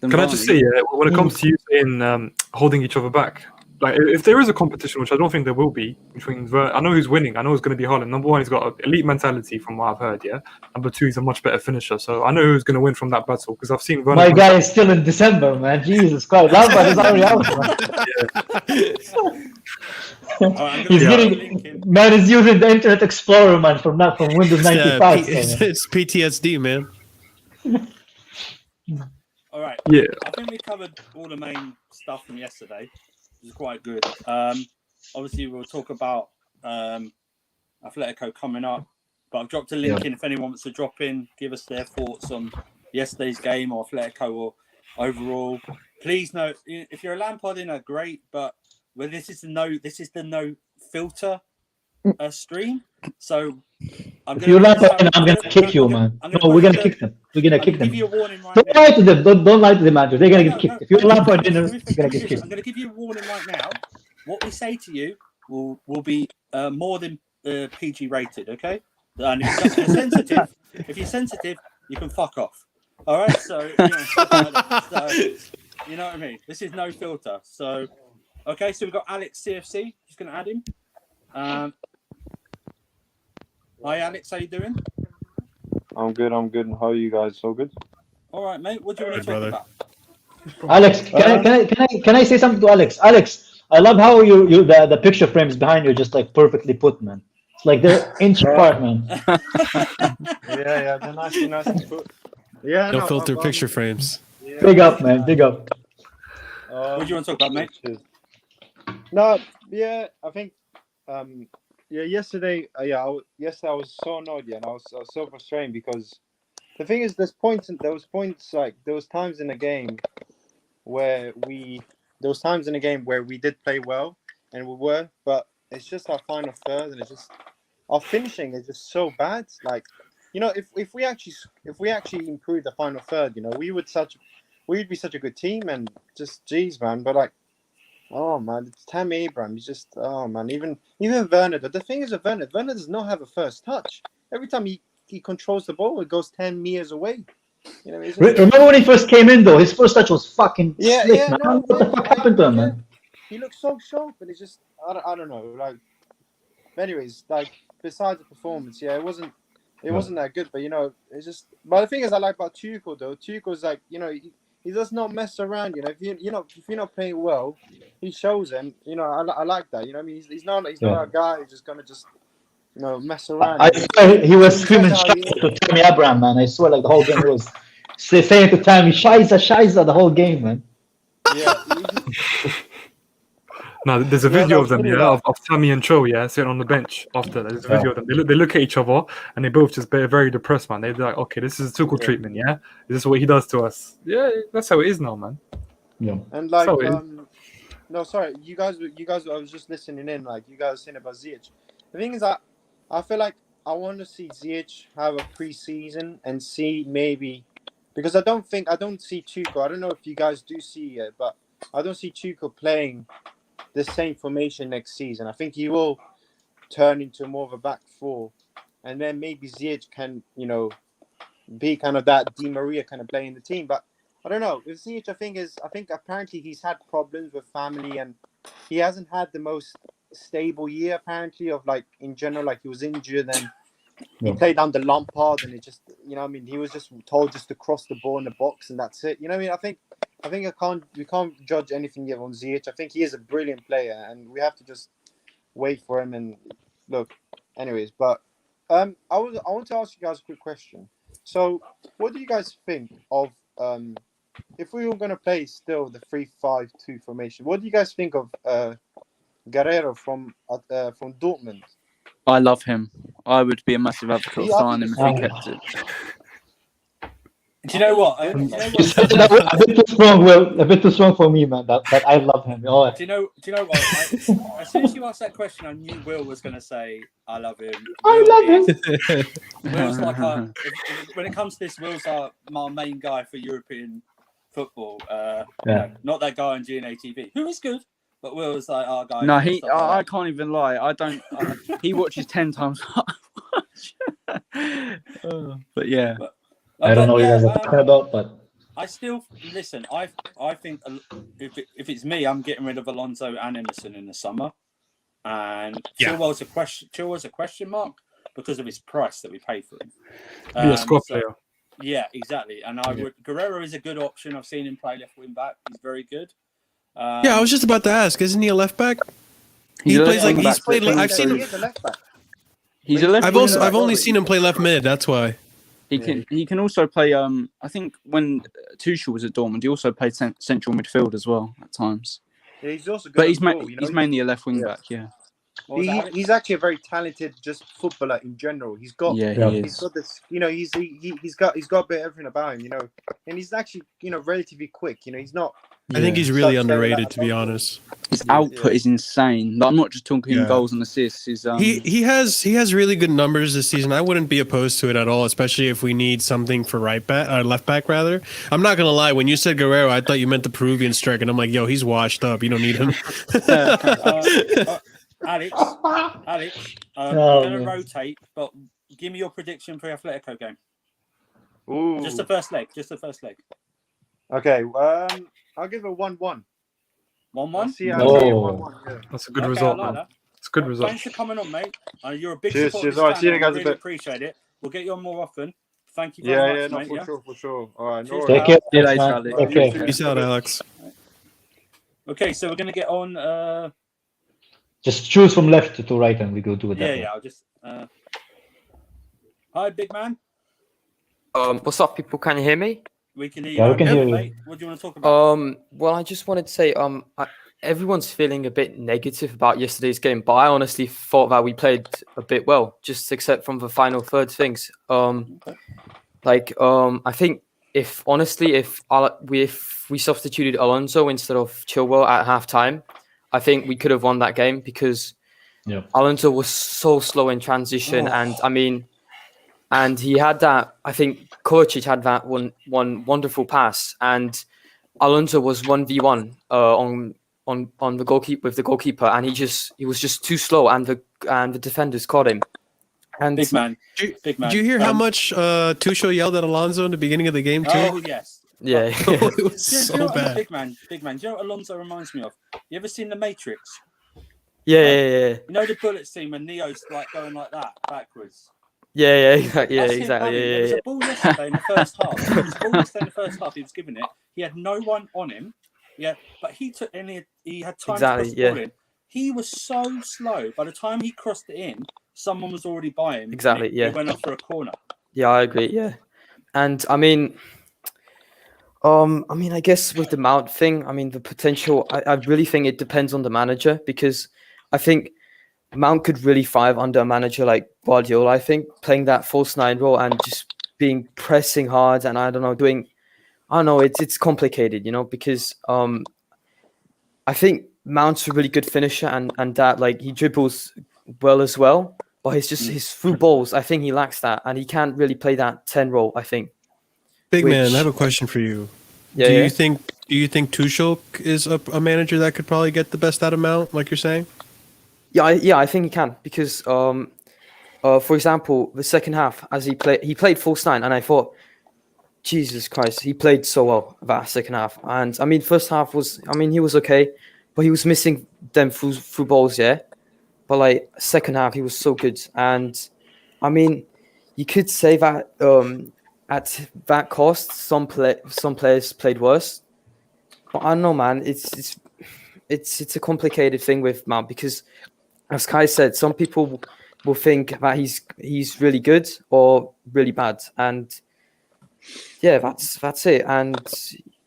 Can I just say, when it comes to you saying holding each other back, like if there is a competition, which I don't think there will be, between I know who's winning. I know it's going to be Haaland. Number one, he's got an elite mentality, from what I've heard. Yeah. Number two, he's a much better finisher. So I know who's going to win from that battle because I've seen Werner. My guy is still in December, man. Jesus Christ, Lampard is already out. Man. I'm He's gonna getting man is using the Internet Explorer, man, from Windows 95. It's PTSD, man. All right. Yeah. I think we covered all the main stuff from yesterday, which is quite good. Obviously, we'll talk about Atletico coming up, but I've dropped a link in if anyone wants to drop in, give us their thoughts on yesterday's game or Atletico or overall. Please note, if you're a Lampard in, great, but this is the no filter stream. So If you Lampard, I'm gonna kick you, man. No, we're gonna kick them. We're gonna kick them. Give you a warning right Don't now. lie to them. Don't lie to them, Andrew. They're gonna get kicked. If you're a Lampard dinner, you're gonna get kicked. I'm going to give you a warning right now. What we say to you will be more than PG rated, okay? And if you're sensitive, you can fuck off. All right. So you know what I mean. This is no filter. So okay. So we've got Alex CFC. Just going to add him. Hi, Alex. How you doing? I'm good. How are you guys? All good? All right, mate. What do you want to Good, talk brother. about? Alex, can I say something to Alex? Alex, I love how the picture frames behind you are just like perfectly put, man. It's like they're inch apart, man. Yeah, they're nice to put. Yeah, No filter picture frames. Yeah. Big up, man. Big up. What do you want to talk about, mate? Cheers. No, yeah, I think, yesterday, yesterday I was so annoyed, and I was so frustrated because the thing is, there was times in the game where we did play well, and we were, but it's just our final third, and it's just our finishing is just so bad. Like, if we actually improved the final third, we'd be such a good team, and just geez, man. But like, oh man, it's Tammy Abraham. He's just, oh man, even Werner. The thing is with Werner does not have a first touch. Every time he controls the ball, it goes 10 meters away. Remember when he first came in, though? His first touch was fucking slick, man. No, What the fuck happened to him, man? He looks so sharp, and it's just, I don't know. Like, anyways, like, besides the performance, it wasn't that good. But it's just. But the thing is, I like about Tuchel though. Tuchel's like, he does not mess around. If you're not playing well, he shows him. I like that. I mean, he's not a guy who's just gonna mess around. I swear he was screaming to Tammy Abraham, man. I swear, like the whole game he was saying to Tammy, "Shiza," the whole game, man. Yeah. No, there's a Yeah, video that of them, was yeah, of Tammy and Cho, yeah, sitting on the bench after. There's a video of them. They look at each other and they both just very depressed, man. They're like, okay, this is Tuchel treatment, yeah? This is what he does to us. Yeah, that's how it is now, man. Yeah. And like, So no, sorry, you guys. I was just listening in. Like, you guys saying about Ziyech. The thing is, I feel like I want to see Ziyech have a preseason and see maybe, because I don't see Tuchel. I don't know if you guys do see it, but I don't see Tuchel playing the same formation next season. I think he will turn into more of a back four, and then maybe Ziyech can, be kind of that Di Maria kind of player in the team. But I don't know. With Ziyech, I think apparently he's had problems with family, and he hasn't had the most stable year apparently of like in general. Like he was injured, and he Yeah. played under Lampard, and it just he was just told just to cross the ball in the box, and that's it. I think we can't judge anything yet on Ziyech. I think he is a brilliant player, and we have to just wait for him and look. Anyways, but I want to ask you guys a quick question. So, what do you guys think of if we were going to play still the 3-5-2 formation? What do you guys think of Guerrero from Dortmund? I love him. I would be a massive advocate of Yeah, I signing him if think he it's- kept it. Do you know what? Do you know what? A bit too strong, Will. A bit too strong for me, man. That I love him. Oh, Do you know what? As soon as you asked that question, I knew Will was going to say, "I love him." I Will love is- Will's like when it comes to this, Will's my main guy for European football. Yeah. Not that guy on GNA TV, who is good, but Will's like our guy. No, for stuff like I that. can't even lie. I don't. he watches 10 times. what I watch. But yeah, I don't know what you guys are yeah, talking about, but I still listen. I think if it's me, I'm getting rid of Alonso and Emerson in the summer, and Yeah. Chilwell's a question mark because of his price that we pay for him. Yeah, squad so- player. Yeah, exactly. And Guerrero is a good option. I've seen him play left wing back. He's very good. Yeah, I was just about to ask. Isn't he a left back? He's He a plays left like wing he's back, played. but I've seen He him. is a left back. He's a left. I've winger, only but seen him play left mid. That's why. He can also play. I think when Tuchel was at Dortmund, he also played central midfield as well at times. Yeah, he's also good. But on he's the ball, you know? he's mainly a left wing Yeah. back. Yeah. What was that, Alex? He's actually a very talented just footballer in general. He's got Yeah, Yeah. he he's is. got this, he's got a bit of everything about him, and he's actually, relatively quick. He's not. I think Yeah. he's really Such a- underrated, to be honest. His output is insane. Like, I'm not just talking Yeah. goals and assists. His He has really good numbers this season. I wouldn't be opposed to it at all, especially if we need something for left back rather. I'm not gonna lie. When you said Guerrero, I thought you meant the Peruvian striker, and I'm like, yo, he's washed up. You don't need him. Alex, Oh, we're going to man. rotate, but give me your prediction for the Atletico game. Ooh. Just the first leg. Okay. I'll give it 1-1. 1-1. See, No. 1-1. Yeah. That's a good Okay, result, I like man. that. It's a good Well, result. Thanks for coming on, mate. You're a big Cheers, supporter of cheers. this All right, see you channel. guys I a really bit. appreciate it. We'll get you on more often. Thank you very Yeah, much, no, mate. for Yeah? sure, for sure. All right, no Cheers, worries. take care. See you later, man. Alex. Okay. Peace out, Alex. Okay, so we're going to get on. Just choose from left to right, and we go do it. that way. Yeah. I'll just. Hi, big man. What's up, people? Can you hear me? We can hear you. Yeah, we can now, hear you. mate. What do you want to talk about? Well, I just wanted to say, everyone's feeling a bit negative about yesterday's game, but I honestly thought that we played a bit well, just except from the final third things. I think if we substituted Alonso instead of Chilwell at halftime, I think we could have won that game because Yeah. Alonso was so slow in transition, and he had that. I think Kovacic had that one wonderful pass, and Alonso was 1v1 on the goalkeeper with the goalkeeper, and he was just too slow, and the defenders caught him. And Big man. Did you hear how much Tuchel yelled at Alonso in the beginning of the game too? Oh, yes. yeah, It was Do you so know what bad. Big man. Do you know what Alonso reminds me of? You ever seen The Matrix? yeah. You know the bullet scene when Neo's like going like that backwards? Exactly. That's him Exactly. running. There was Yeah. a ball yesterday in the first half. There was a ball yesterday in the first half. He was giving it. He had no one on him. Yeah, but he had time Exactly, to cross the ball in. He was so slow. By the time he crossed it in, someone was already by him. and Exactly, He yeah. went up for a corner. Yeah, I agree. Yeah, and I mean, I guess with the Mount thing, the potential. I really think it depends on the manager because I think Mount could really thrive under a manager like Guardiola. I think playing that false nine role and just pressing hard and it's complicated, because I think Mount's a really good finisher and that he dribbles well as well, but his through balls, I think he lacks that and he can't really play that 10 role, I think. Big man, Which- I have a question for you. Yeah, do yeah. you think Tuchel is a manager that could probably get the best out of Mount, like you're saying? Yeah, I think he can because For example, the second half, as he played false nine, and I thought, Jesus Christ, he played so well that second half. And I mean, first half was, I mean, he was okay, but he was missing them through balls, yeah. But like second half, he was so good. And I mean, you could say that at that cost, some players played worse. But I don't know, man. It's a complicated thing with Mount because, as Kai said, some people will think that he's really good or really bad, and yeah, that's it. And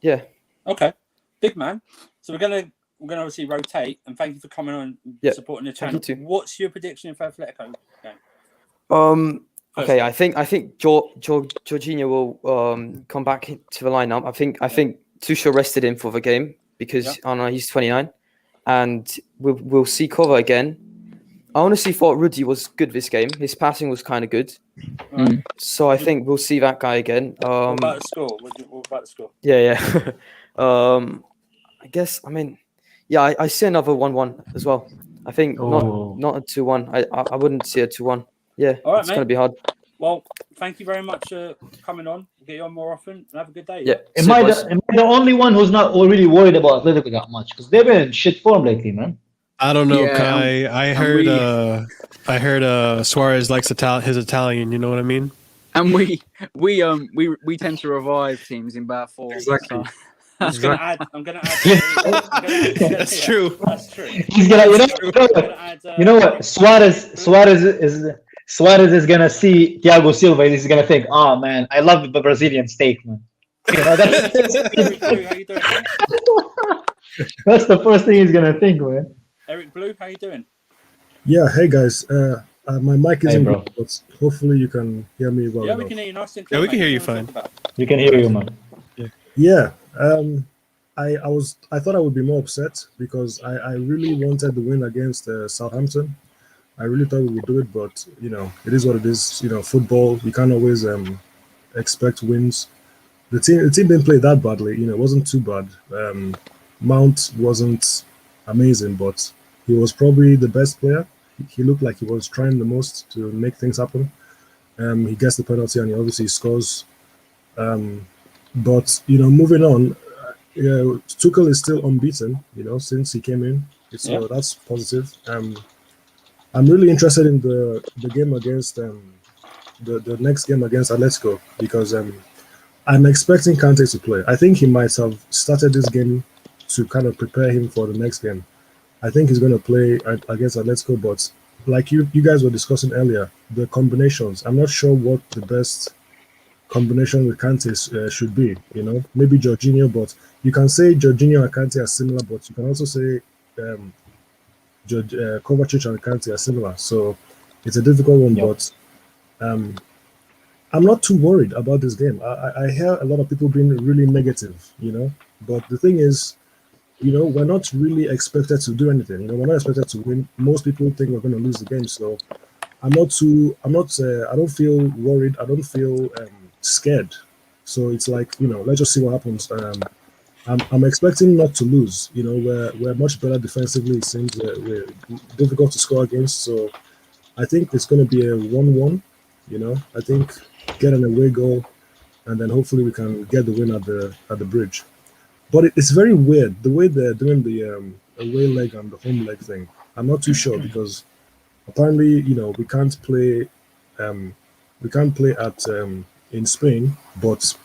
yeah, Okay, big man. So we're gonna obviously rotate, and thank you for coming on and Yeah, supporting the thank channel. you too. What's your prediction for Atletico game? Okay, I think Jorginho will come back to the lineup. I think Tuchel rested him for the game because I don't know, he's 29, and we'll see Cover again. I honestly thought Rudy was good this game. His passing was kind of good, so I think we'll see that guy again. What about the score? What about the score? Yeah. I guess I mean, yeah, I see another 1-1 as well. I think Oh. not a 2-1. I wouldn't see a 2-1. Yeah, All right, it's mate. gonna be hard. Well, thank you very much for coming on. We'll get you on more often, and have a good day. Yeah. Am I the only one who's not really worried about Atletico that much? Because they've been in shit form lately, man. I don't know, Yeah, Kai. I heard Suarez likes his Italian. You know what I mean? And we tend to revive teams in bad form. Exactly. So. I'm gonna add. That's true. That's true. He's gonna, you know what? Suarez is gonna see Thiago Silva and he's gonna think, "Oh man, I love the Brazilian steak, man." You know, Eric Blue, how you doing, man? that's the first thing he's gonna think, man. Eric Blue, how you doing? Yeah, hey guys. My mic Hey, isn't bro. good, but hopefully you can hear me well Yeah, we enough. can hear you nice and clear. Yeah, we can mate. hear you What do wanna fine. talk about? We can hear you, man. Yeah. I thought I would be more upset because I really wanted the win against Southampton. I really thought we would do it, but you know, it is what it is. You know, football, you can't always expect wins. The team didn't play that badly, you know, it wasn't too bad. Mount wasn't amazing, but he was probably the best player. He looked like he was trying the most to make things happen. He gets the penalty and he obviously scores. But you know, moving on, Tuchel is still unbeaten. You know, since he came in, so that's positive. I'm really interested in the game against the next game against Atletico because I'm expecting Kante to play. I think he might have started this game to kind of prepare him for the next game. I think he's going to play against Atletico, but like you guys were discussing earlier, the combinations. I'm not sure what the best combination with Kante should be. You know, maybe Jorginho, but you can say Jorginho and Kante are similar, but you can also say Kovacic and Kante are similar. So it's a difficult one, but I'm not too worried about this game. I hear a lot of people being really negative, you know, but the thing is, you know, we're not really expected to do anything. You know, we're not expected to win. Most people think we're going to lose the game, so I don't feel worried. I don't feel scared. So it's like, you know, let's just see what happens. I'm expecting not to lose. You know, we're much better defensively. It seems we're difficult to score against. So I think it's going to be a 1-1. You know, I think get an away goal, and then hopefully we can get the win at the bridge. But it's very weird the way they're doing the away leg and the home leg thing. I'm not too sure because apparently, you know, we can't play at in Spain, but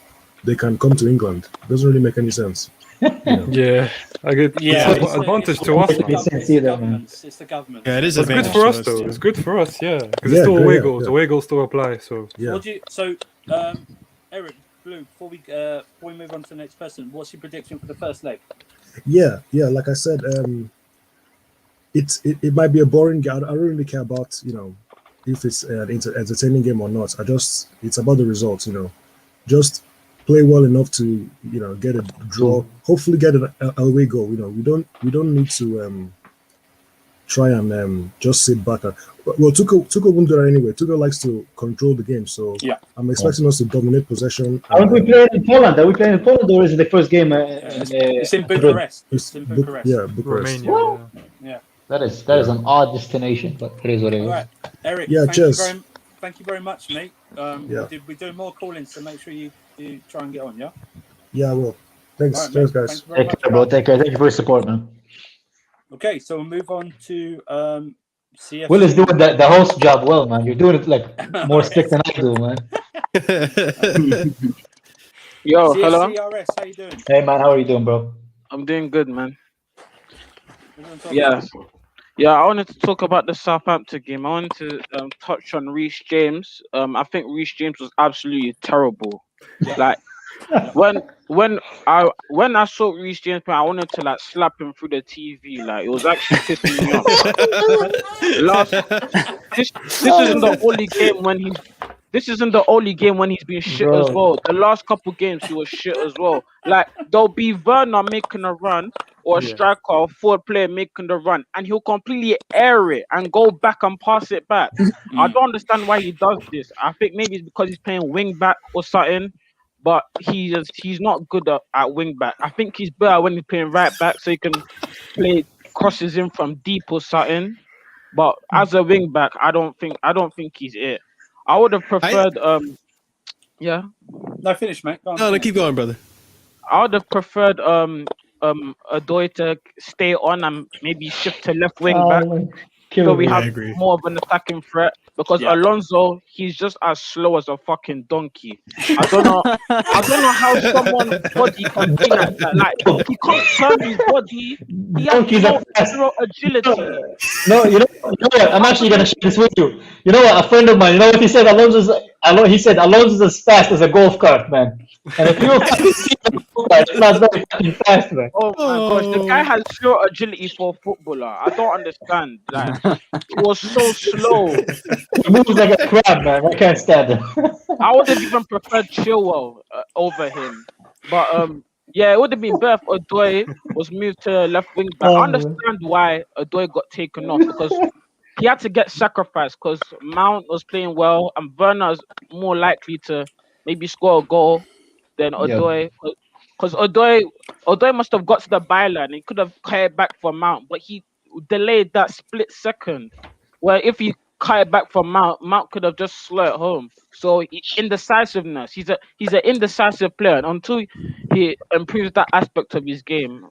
they can come to England. Doesn't really make any sense. You know? Yeah, I get it's advantage the to us. government. Man. Sense either, man. It's the government. Yeah, it is It's good advantage for to us though. too. It's good for us, yeah, because Yeah, it's still good, away yeah, goals. yeah. Away goals still apply. So Yeah. Eric Blue, before we move on to the next person, what's your prediction for the first leg? Yeah. Like I said, it might be a boring game. I don't really care about, you know, if it's an entertaining game or not. It's about the results. You know, just play well enough to, you know, get a draw. Hopefully, get an away goal. You know, we don't need to try and just sit back. Well, Tuchel won't do that anyway. Tuchel likes to control the game, so I'm expecting us to dominate possession. Aren't we playing in Poland? Are we playing in Poland or is it the first game? It's in Bucharest. It's in Bucharest. Yeah, Bucharest. Romania. Yeah. That is an odd destination, but it is what it is. All right, Eric. Yeah, cheers. Thank you very much, mate. Yeah. We're doing more call-ins, so make sure you try and get on. Yeah. Yeah, well, thanks, All right, cheers, mate. guys. Thank you very Take much. care, bro. Take care. Thank you for your support, man. Okay, so we'll move on to CFC. Will is doing the host job well, man. You're doing it like more stick than I do, man. Yo, hello. CFCRS, how you doing? Hey, man, how are you doing, bro? I'm doing good, man. We're gonna talk Yeah. about- Yeah, I wanted to talk about the Southampton game. I wanted to touch on Reece James. I think Reece James was absolutely terrible. Like when I saw Reece James play, I wanted to like slap him through the TV. Like it was actually pissing me off. This isn't the only game when he's. This isn't the only game when he's been shit as Bro. well. The last couple games he was shit as well. Like there'll be Werner making a run or a striker or forward player making the run, and he'll completely air it and go back and pass it back. I don't understand why he does this. I think maybe it's because he's playing wing back or something, but he's not good at wing back. I think he's better when he's playing right back, so he can play crosses in from deep or something. But as a wing back, I don't think he's it. I would have preferred yeah. No, finish, mate. Go on, No, finish. keep going, brother. I would have preferred Odoi to stay on and maybe shift to left wing back, so we I have agree. more of an attacking threat. Because Yeah. Alonso, he's just as slow as a fucking donkey. I don't know how someone's body can be like that. Like he can't turn his body. He has Donkeys are fast. zero agility. No, you know what? I'm actually gonna share this with you. You know what? A friend of mine, you know what he said? He said Alonso's as fast as a golf cart, man. And if you fucking see the golf cart, it's not very fucking fast, man. Oh my gosh, the guy has zero agility for a footballer. I don't understand. Like he was so slow. He moves like a crab, man. I can't stand it. I would have even preferred Chilwell over him. But yeah, it would have been better if Odoi was moved to left wing back. I understand why Odoi got taken off, because he had to get sacrificed because Mount was playing well and Werner is more likely to maybe score a goal than Odoi. Because Odoi must have got to the byline. He could have cut it back for Mount, but he delayed that split second. Where if he cut it back from Mount could have just slid home. So indecisiveness. He's an indecisive player, and until he improves that aspect of his game,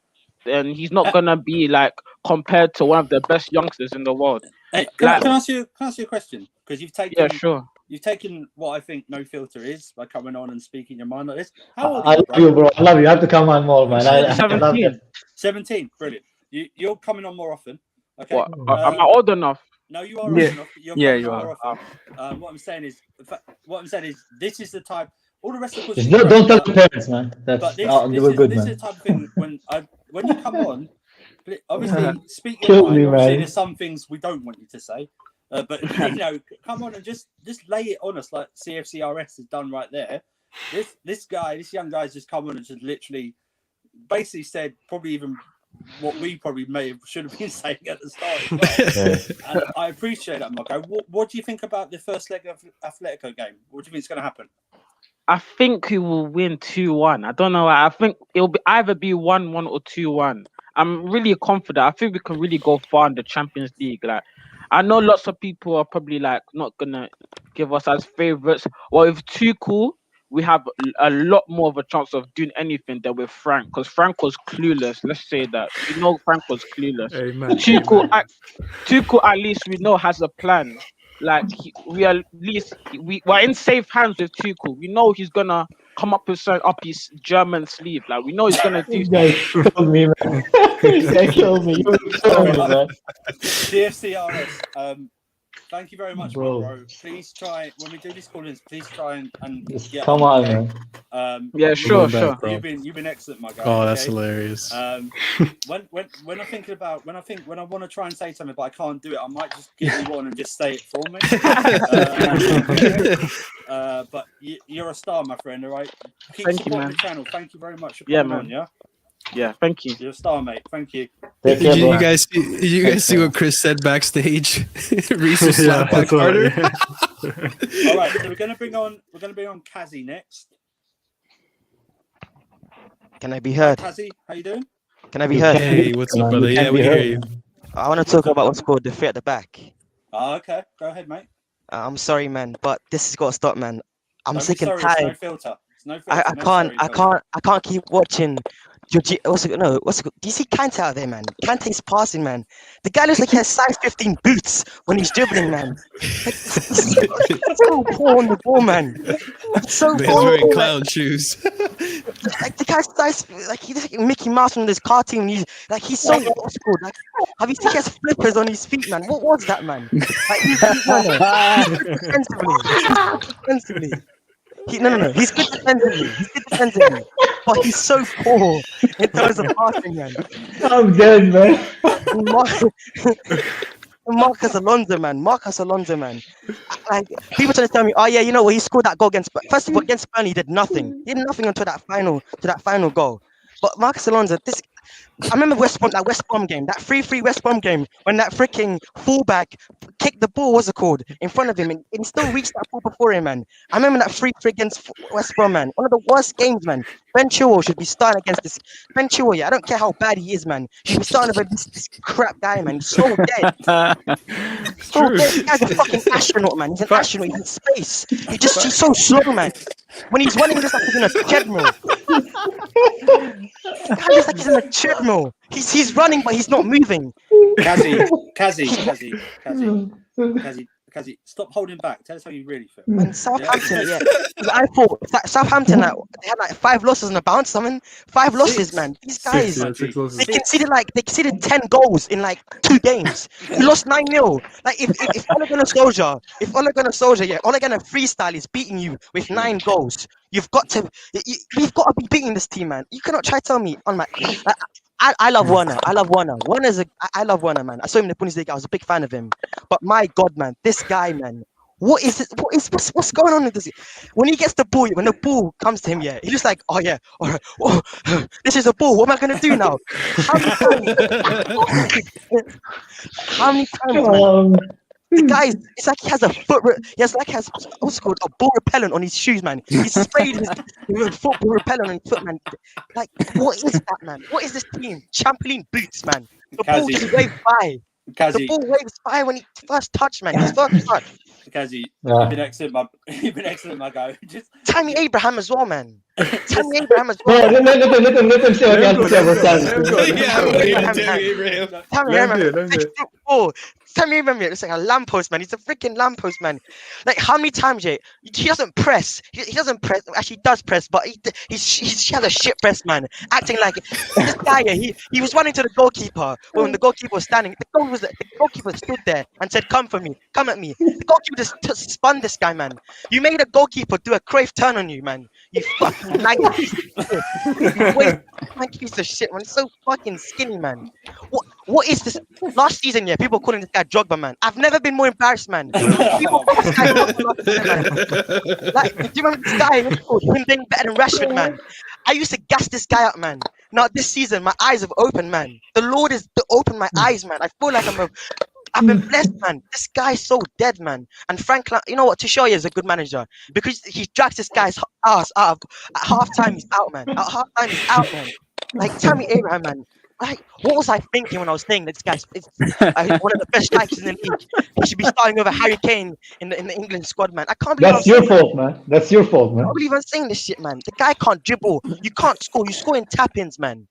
then he's not gonna be like compared to one of the best youngsters in the world. Hey, can I ask you a question? Because you've taken you've taken what I think No Filter is by coming on and speaking your mind like this. How old I are you, love you, bro. I love you. You have to come on more, man. I love you. 17. Brilliant. You're coming on more often. Okay. What? Am I old enough? No, you are old enough. You're Yeah, coming you on are. more often. What I'm saying is this is the type. All the rest of the Just don't tell your parents, man. But That's this we're good, is man. the type of thing when you come on, obviously speak Kill your mind. me, Obviously, man. there's some things we don't want you to say, but you know, come on and just lay it on us like CFCRS has done right there. This young guy's just come on and just literally, basically said probably even what we probably should have been saying at the start as well. And I appreciate that, Marco. What do you think about the first leg of Atletico game? What do you think is going to happen? I think he will win 2-1. I don't know. I think it'll either be 1-1 or 2-1. I'm really confident. I think we can really go far in the Champions League. Like, I know lots of people are probably like not gonna give us as favorites. Well, with Tuchel, we have a lot more of a chance of doing anything than with Frank, because Frank was clueless. Let's say that. We know Frank was clueless. Amen. Tuchel at least we know has a plan. Like we're in safe hands with Tuchel. We know he's gonna come up with something up his German sleeve. Like we know he's gonna do. You guys killed me, man. You guys killed me. You killed me, man. CFCRS, thank you very much, Bro. bro. Please try, when we do these call-ins, please try and Just get come on, okay? man. Yeah, sure. bro. You've been excellent, my guy. Oh, that's okay? hilarious. When I'm thinking about when I want to try and say something but I can't do it, I might just get you on and just say it for me. But you're a star, my friend. All right. Keep Thank you, supporting man. the channel. Thank you very much for Yeah, coming man. on. Yeah. Yeah, thank you. You're a star, mate. Thank you. Take Did care, you, bro. you guys see what Chris said backstage? Reese was slapped back harder. All right. So we're gonna bring on Kazi next. Can I be heard? Kazi, how you doing? Can I be heard? Hey, what's up, brother? You Yeah, can't we be hear heard, you. man. I want to talk about what's called the three at the back. Oh, okay. Go ahead, mate. I'm sorry, man, but this has got to stop, man. I'm Don't be sick and sorry. It's no tired. filter. It's no filter. I no can't, sorry I filter. can't, I can't keep watching. What's it? No, what's it? Do you see Kante out there, man? Kante's passing, man. The guy looks like he has size 15 boots when he's dribbling, man. He's so poor on the ball, man. He's so He's poor. wearing clown shoes. Like the guy's size, like he's like Mickey Mouse from this cartoon. He's so what's it called? Like, have you seen he has flippers on his feet, man? What was that, man? Like he's good defensively. No. He's good defensively. But he's so poor in terms of passing, man. I'm dead, man. Marcus Alonso, man. Like people trying to tell me, oh yeah, you know what? He scored that goal against. First of all, against Burnley, he did nothing. He did nothing until that final goal. But Marcus Alonso, I remember that West Brom game, that 3-3 West Brom game, when that freaking fullback kicked the ball, what's it called, in front of him, and he still reached that ball before him, man. I remember that 3-3 against West Brom, man. One of the worst games, man. Ben Chilwell should be starting against this. Ben Chilwell, yeah, I don't care how bad he is, man. He should be starting over this crap guy, man. He's so dead. So dead. This guy's a fucking astronaut, man. He's an astronaut. He's in space. He's so slow, man. When he's running, he looks like he's in a treadmill. The guy looks like he's in a treadmill. He's running, but he's not moving. Kazi, stop holding back. Tell us how you really feel. And Southampton, yeah. I thought that Southampton, they had like 5 losses on the bounce. I mean, 5 losses, man. These guys, Six losses. they conceded 10 goals in like 2 games. We lost 9-0. Like if Ole Gunnar Solskjaer, yeah, Ole Gunnar freestyle is beating you with 9 goals. We've got to be beating this team, man. You cannot try to tell me on my. I love Werner. I love Werner, man. I saw him in the Bundesliga. I was a big fan of him. But my God, man, this guy, man. What's going on with this? When he gets the ball, when the ball comes to him, yeah, he just like, oh yeah, all right, oh, this is a ball. What am I gonna do now? How many times, man? The guy, it's like he has what's it called, a ball repellent on his shoes, man. He's sprayed his football repellent on his foot, man. Like, what is that, man? What is this team? Trampoline boots, man. The ball just waved by. The ball waves by when he first touched, man. His first touch. Kazi, you've been excellent, my guy. Tammy Abraham as well, man. Tammy Abraham as well. No, let him say what he has to say about Tammy Abraham. Tammy Abraham, it's like a lamppost, man. He's a freaking lamppost, man. Like, how many times, Jay? He doesn't press. He doesn't press. Actually, he does press, but he has a shit press, man. Acting like this guy. He was running to the goalkeeper when the goalkeeper was standing. The goalkeeper stood there and said, "Come for me, come at me." The goalkeeper just spun this guy, man. You made a goalkeeper do a Cruyff turn on you, man. You fucking naggy piece of shit, man. It's so fucking skinny, man. What is this? Last season, yeah, people calling this guy Drogba, man. I've never been more embarrassed, man. People call this guy Drogba, man. Like, do you remember this guy? Him being better than Rashford, man. I used to gas this guy up, man. Now this season, my eyes have opened, man. The Lord has opened my eyes, man. I feel like I've been blessed, man. This guy's so dead, man. And Frank, you know what? Tuchel is a good manager because he drags this guy's ass out. At halftime, he's out, man. At halftime, he's out, man. Like Tammy Abraham, man. Like, what was I thinking when I was saying that this guy's one of the best strikers in the league? He should be starting over Harry Kane in the England squad, man. I can't believe That's your fault, man. That's your fault, man. I can't believe I'm saying this shit, man. The guy can't dribble. You can't score. You score in tap-ins, man.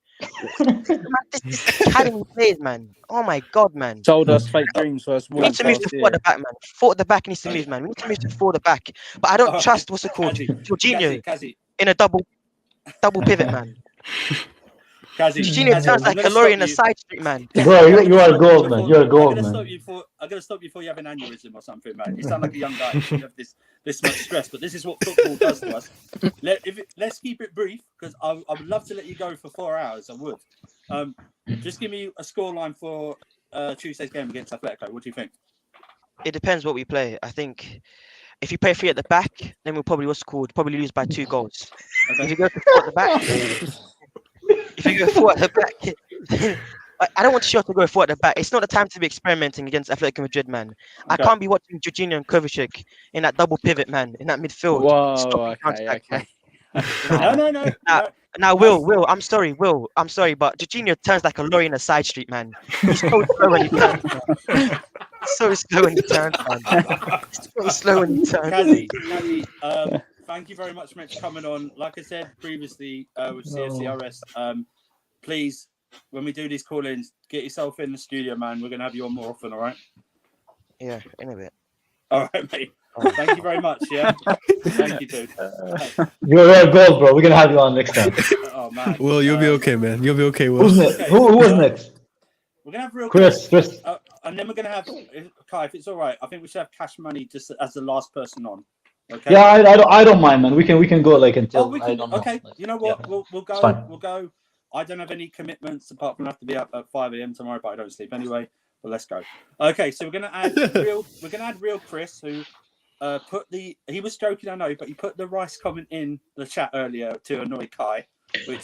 This academy plays, man. Oh my God, man. Told us fake dreams first. We need to move to 4 at the back, man. 4 at the back needs to move, man. We need to move to 4 at the back. But I don't trust what's it called, Jorginho in a double pivot, man. Jorginho sounds like a lorry in a side street, man. Bro, you are gold, man. You're gold, man. I'm gonna stop you before you have an aneurysm or something, man. You sound like a young guy. You have this much stress, but this is what football does to us. Let's keep it brief because I would love to let you go for 4 hours. I would. Just give me a scoreline for Tuesday's game against Atletico. What do you think? It depends what we play. I think if you play 3 at the back, then we'll probably lose by 2 goals. Okay. If you go for 4 at the back. If you go 4 at the back, I don't want Tuchel to go 4 at the back. It's not the time to be experimenting against Atletico Madrid, man. Okay. I can't be watching Jorginho and Kovacic in that double pivot, man, in that midfield. Whoa, okay. No. Now, Will, I'm sorry, but Jorginho turns like a lorry in a side street, man. He's so slow when he turns. So slow when he turns, man. So slow when he turns. Kazi, thank you very much, Mitch, for coming on. Like I said previously with CFCRS, please, when we do these call-ins, get yourself in the studio, man. We're going to have you on more often, all right? Yeah, in a bit. All right, mate. Thank you very much, yeah? Thank you, dude. You're a gold, bro. We're gonna have you on next time. Oh, man. Will, you'll be okay, man. You'll be okay, Will. Who's next? Okay. Who was next? We're going to have real Chris. and then we're going to have, Kai, if it's all right, I think we should have Cash Money just as the last person on. Okay? Yeah, I don't mind, man. We can go like until Oh, we I can, don't know. okay, you know what? Yeah. We'll It's fine. go. I don't have any commitments apart from have to be up at 5 a.m. tomorrow, but I don't sleep anyway. But let's go. Okay, so we're gonna add real Chris, who he was joking, I know, but he put the rice comment in the chat earlier to annoy Kai.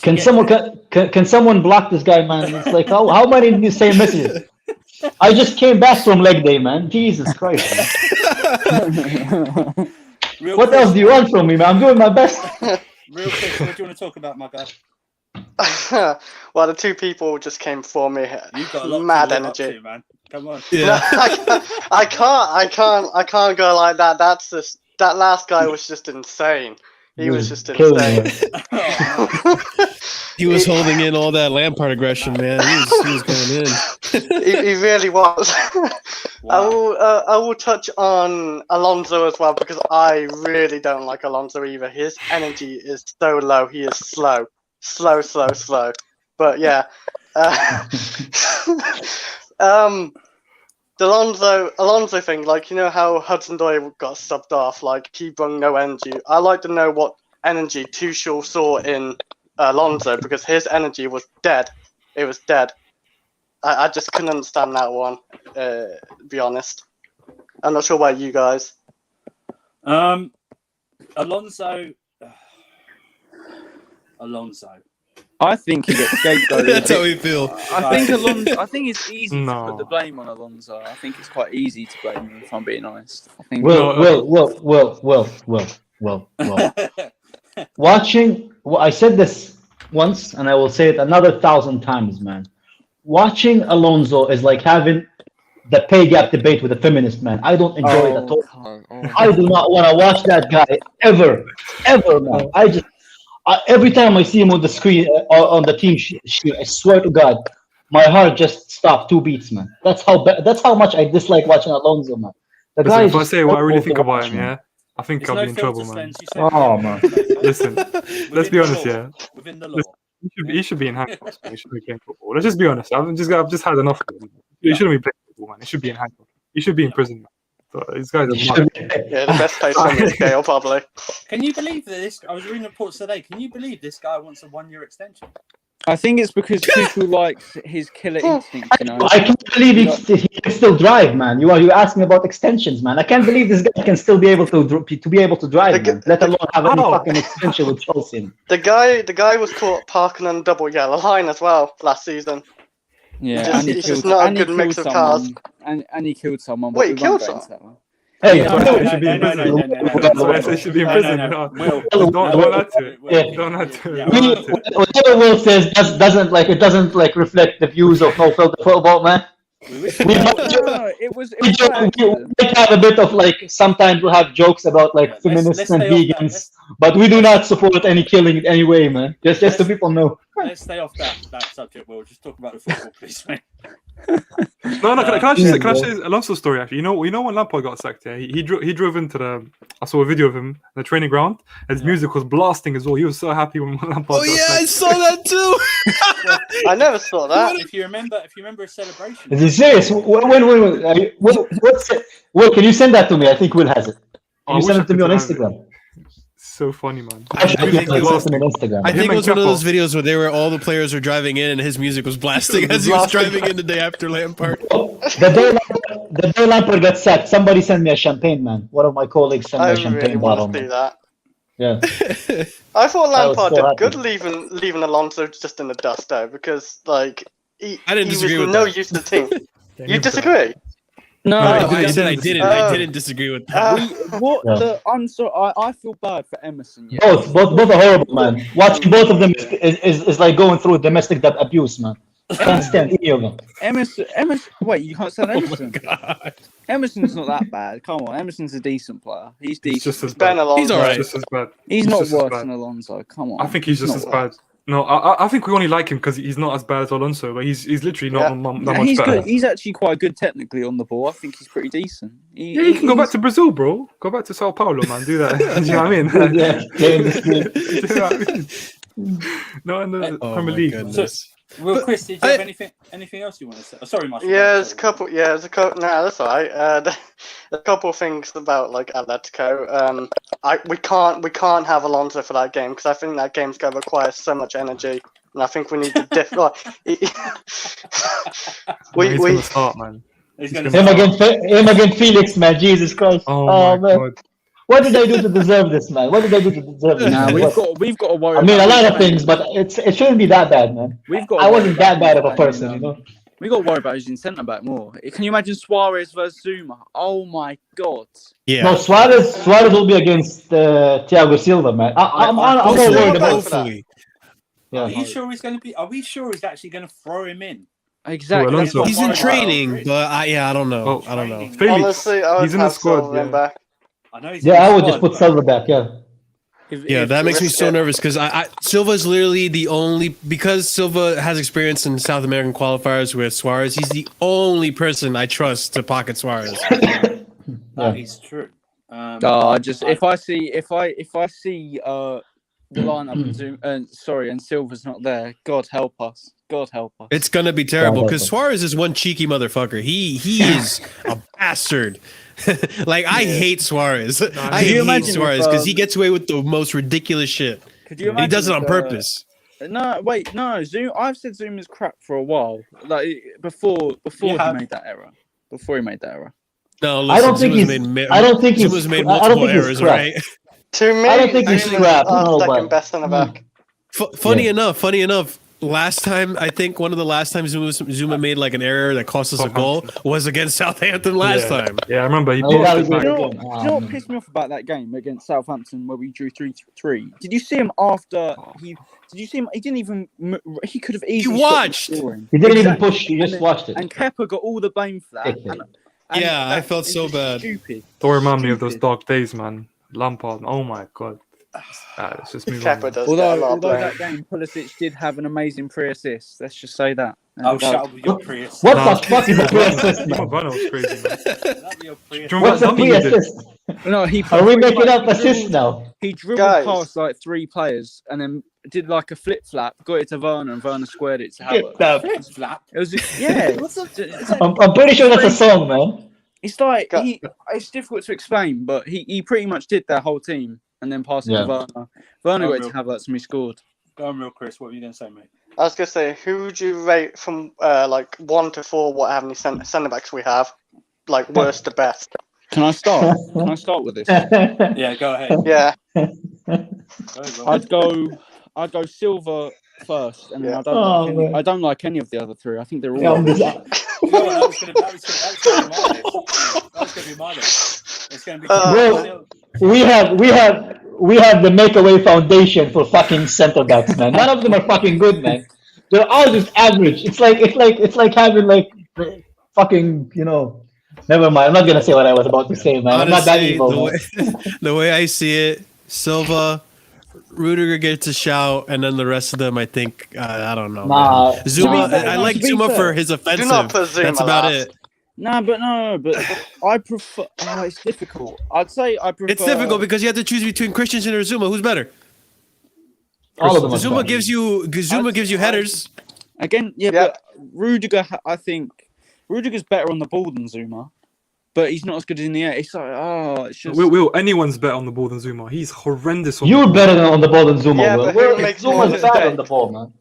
Can someone block this guy, man? It's like how many of these same messages? I just came back from leg day, man. Jesus Christ. Man. What else do you want from me, man? I'm doing my best. Real Chris, what do you want to talk about, my guy? Well, the two people just came for me. You've got a lot mad to live up energy, to, man. Come on. Yeah. I can't go like that. That's just that last guy was just insane. He was just killing insane. He was holding in all that Lampard aggression, man. He was going in. He really was. Wow. I will touch on Alonso as well because I really don't like Alonso either. His energy is so low. He is slow. But yeah, the Alonso thing, like, you know how Hudson-Odoi got subbed off, like he brung no energy. I like to know what energy Tuchel saw in Alonso because his energy was dead. It was dead. I just couldn't understand that one. To be honest, I'm not sure about you guys. Alonso. I think he gets scapegoated. That's how we feel. I think it's easy to No. put the blame on Alonso. I think it's quite easy to blame him, if I'm being honest. I think Well. Watching, I said this once, and I will say it another 1,000 times, man. Watching Alonso is like having the pay gap debate with a feminist, man. I don't enjoy it at all. I do not want to watch that guy ever, man. Every time I see him on the screen on the team sheet, I swear to God, my heart just stopped 2 beats, man. That's how much I dislike watching Alonso, man. The guy Listen, is if I just say what I really awful think to about watch, him, man. yeah, I think It's I'll no be in trouble, filter, man. Spence. You said Oh, man. Listen, let's be honest, yeah. Within the law. He should be in handcuffs. Man. He should be playing football. Let's just be honest. I've just had enough of him. He shouldn't be playing football, man. He should be in handcuffs. He should be in prison, man. So these guys are mad. Yeah, the best place for me is Gale, probably. Can you believe this? I was reading reports today. Can you believe this guy wants a 1-year extension? I think it's because Tuchel likes his killer instinct, you know. I can't believe he can still drive, man. You asked me about extensions, man. I can't believe this guy can still be able to drive, man. Let alone have any fucking extension with Chelsea. The guy was caught parking on double yellow line as well last season. Yeah, He's just not a good mix of cars. And he killed someone. Wait, he but we won't killed go into that one. Hey, He should be in prison. That's why I say he should be in prison. Don't add to it. Don't add to it. Whatever Will says doesn't reflect the views of No Filter Football, man. It was We have a bit of sometimes we'll have jokes about feminists and vegans, but we do not support any killing in any way, man. Just so people know. Let's stay off that subject. We'll just talk about the football, please, mate. No, can I say Alonso's story actually? You know when Lampard got sacked, yeah, he drove into the. I saw a video of him in the training ground. His music was blasting as well. He was so happy when Lampard. Oh yeah, I saw that too. I never saw that. If you remember a celebration. Is he serious? Will, can you send that to me? I think Will has it. Can you send it to me on Instagram? So funny, man. I think it was one of those videos where all the players were driving in and his music was blasting as he was driving in the day after Lampard. The day Lampard got sacked, somebody sent me a champagne, man. One of my colleagues sent me a champagne really bottle. want to do that. Yeah. I thought Lampard so did good happy. leaving Alonso just in the dust though, because he I didn't disagree was with no that. use to the team. You disagree? No, I said I didn't. I Oh. didn't disagree with that. Yeah. I'm sorry. I feel bad for Emerson. Yeah. Both are horrible, man. Watching both of them is like going through domestic abuse, man. Can't stand any of them. Emerson. Wait, you can't stand Oh my Emerson. god. Emerson's not that bad. Come on, Emerson's a decent player. He's He's decent. just as Ben bad. Alonso. He's all right. Just as bad. He's he's not just as worse bad. than Alonso. Come on. I think he's just not as worse. bad. No, I think we only like him because he's not as bad as Alonso. But he's literally not Yeah. that No, much he's better. good. He's actually quite good technically on the ball. I think he's pretty decent. Yeah, you can go back he's- to Brazil, bro. Go back to Sao Paulo, man. Do that. Do you know what I mean? Yeah, stay in this league. Do you know what I mean? No, in the Oh Premier my League. goodness. Well, But Chris, did you have I- anything else you want to say? Oh, sorry, Marshall. Yeah, there's a couple. Yeah, there's a couple. No, that's all right. A couple of things about like Atletico. We can't have Alonso for that game because I think that game's going to require so much energy, and I think we need to He's gonna start, man. He's gonna Him against Felix, man. Jesus Christ. Oh, Oh, my man. god. What did I do to deserve this, man? What did I do to deserve this? Nah, man? we've got to worry. I mean, a about lot of using- things, but it shouldn't be that bad, man. We've got. to I worry wasn't about that bad of a using person, you know. We got to worry about using centre back more. Can you imagine Suarez versus Zuma? Oh my god. Yeah. No, Suarez will be against Thiago Silva, man. I'm more Hopefully, worried about. hopefully. Are Yeah. you sure he's going to be? Are we sure he's actually going to throw him in? Exactly. Alonso. That's He's what in I'm worried about. training, but I don't know. Oh, I don't know. training. Felix, Honestly, I would he's in the have squad. Silva in Yeah. back. I know he's. Yeah, in the I would squad, just put but- Silva back. Yeah. Yeah, that makes me risk so it. nervous because I Silva's literally the only, because Silva has experience in South American qualifiers with Suarez. He's the only person I trust to pocket Suarez. That is true. If I see the lineup and Zoom, and Silva's not there, God help us. God help us. It's gonna be terrible because Suarez is one cheeky motherfucker. He is a bastard. Like I hate Suarez. I Could you hate imagine Suarez if, because he gets away with the most ridiculous shit. Could you And he imagine does it on if, purpose. No, wait, no. Zoom. I've said Zoom is crap for a while. Like before he have. made that error. Before he made that error. No, listen, I don't think Zuma's he's. made, I don't think he's. Zuma's made I don't multiple think he's errors, crap. right? To me, I don't think he's Zuma's crap, our no, second but- best centre back. Funny enough, last time I think one of the last times Zuma made like an error that cost us a goal was against Southampton last Yeah. time. Yeah, I remember he Oh, yeah, posted we like, did. Do you Again. know what pissed me off about that game against Southampton where we drew 3-3? Did you see him after he? Did you see him? He didn't even. He could have easily. stopped watched. scoring. He didn't even Exactly. push. He just And- watched it. And Kepa got all the blame for that. Exactly. And Yeah, I that felt is so just bad. Stupid. don't remind me of those Stupid. dark days, man. Lampard, oh my god. Let's just move Kepa on. does get a Although lot of blame. that game, Pulisic did have an amazing 3 assists. Let's just say that. Oh, shut up with your Prius. What Nah, the fuck is a free assist, man? Moreno was crazy, man. Shut up with your Prius. Do you remember What's that a dummy free he did? assist? No, he Are we pretty making much up assists dribbled- now? He dribbled Guys. past like 3 players and then did like a flip flap, got it to Werner, and Werner squared it to Get Havertz. that. Flip flap. It was yeah. I'm pretty sure that's a song, man. It's like Go- it's difficult to explain, but he pretty much did their whole team and then passed it Yeah. to Werner. Werner Oh, got it to real- Havertz and we scored. Go on, real Chris. What were you going to say, mate? I was gonna say, who would you rate from like 1 to 4? What how many centre backs we have? Like worst to best. Can I start? Can I start with this? Yeah, go ahead. Yeah. Go ahead, Rob. I'd go Silva first, and then Yeah. I don't like any of the other 3. I think they're all. Yeah, I'm just- You know what, that was going to be my list. It's going to be. Bro, we have the Makeaway Foundation for fucking centre backs, man. None of them are fucking good, man. They're all just average. It's like having like fucking, you know. Never mind. I'm not gonna say what I was about to say, man. I'm not that Honestly, evil. the man. way, the way I see it, Silva, Rudiger gets a shout, and then the rest of them, I think, I don't know. Nah, man. Zuma, nah, I like to be Zuma fair, for his offensive. not put Zuma That's about last. it. No, but I prefer. It's difficult. I'd say I prefer. It's difficult because you have to choose between Christensen or Zuma. Who's better? all of them are Zuma fine. gives you headers. Again, yeah, Yeah. but Rudiger. I think Rudiger's better on the ball than Zuma, but he's not as good in the air. It's like it's just. Will, anyone's better on the ball than Zuma. He's horrendous on the You're ball. better than on the ball than Zuma. Yeah, Will. but who Will, makes Zuma's more bad on mistakes? the ball, man.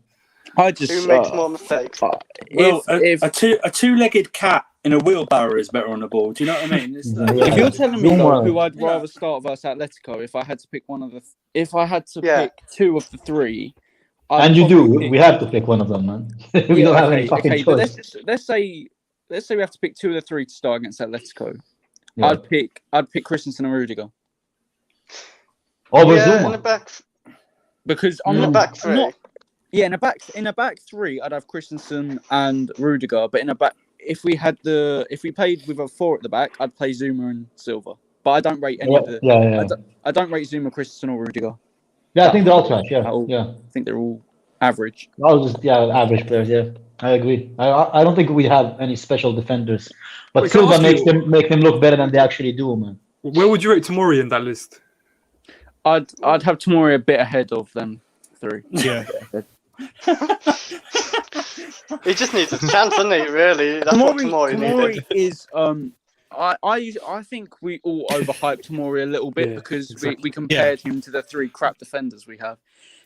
I just. Who makes more mistakes? Well, if a two-legged cat in a wheelbarrow is better on the ball. Do you know what I mean? It's like, Yeah. If you're telling me though, Zuma. who I'd Yeah. rather start versus Atletico, if I had to pick one of the, if I had to Yeah. pick 2 of the 3, I'd And you probably do. pick- We have to pick one of them, man. We don't have any fucking but choice. let's let's say we have to pick 2 of the 3 to start against Atletico. Yeah. I'd pick Christensen and Rudiger Over Yeah, in Zuma. the back, because I'm in the not. back I'm three. not- yeah, in a back 3, I'd have Christensen and Rudiger. But if we played with a 4 at the back, I'd play Zuma and Silva. But I don't rate any of the. Yeah. I don't rate Zuma, Christensen, or Rudiger. Yeah, I think they're all trash. Yeah, At all. yeah. I think they're all average. I'll just average players. Yeah, I agree. I don't think we have any special defenders, but Wait, can I Silva ask you- make them look better than they actually do, man. Where would you rate Tomori in that list? I'd have Tomori a bit ahead of them 3. Yeah. He just needs a chance, doesn't he? Really, that's what Tomori needed. Tomori is I think we all overhyped Tomori a little bit Yeah, because exactly. we compared him to the 3 crap defenders we have.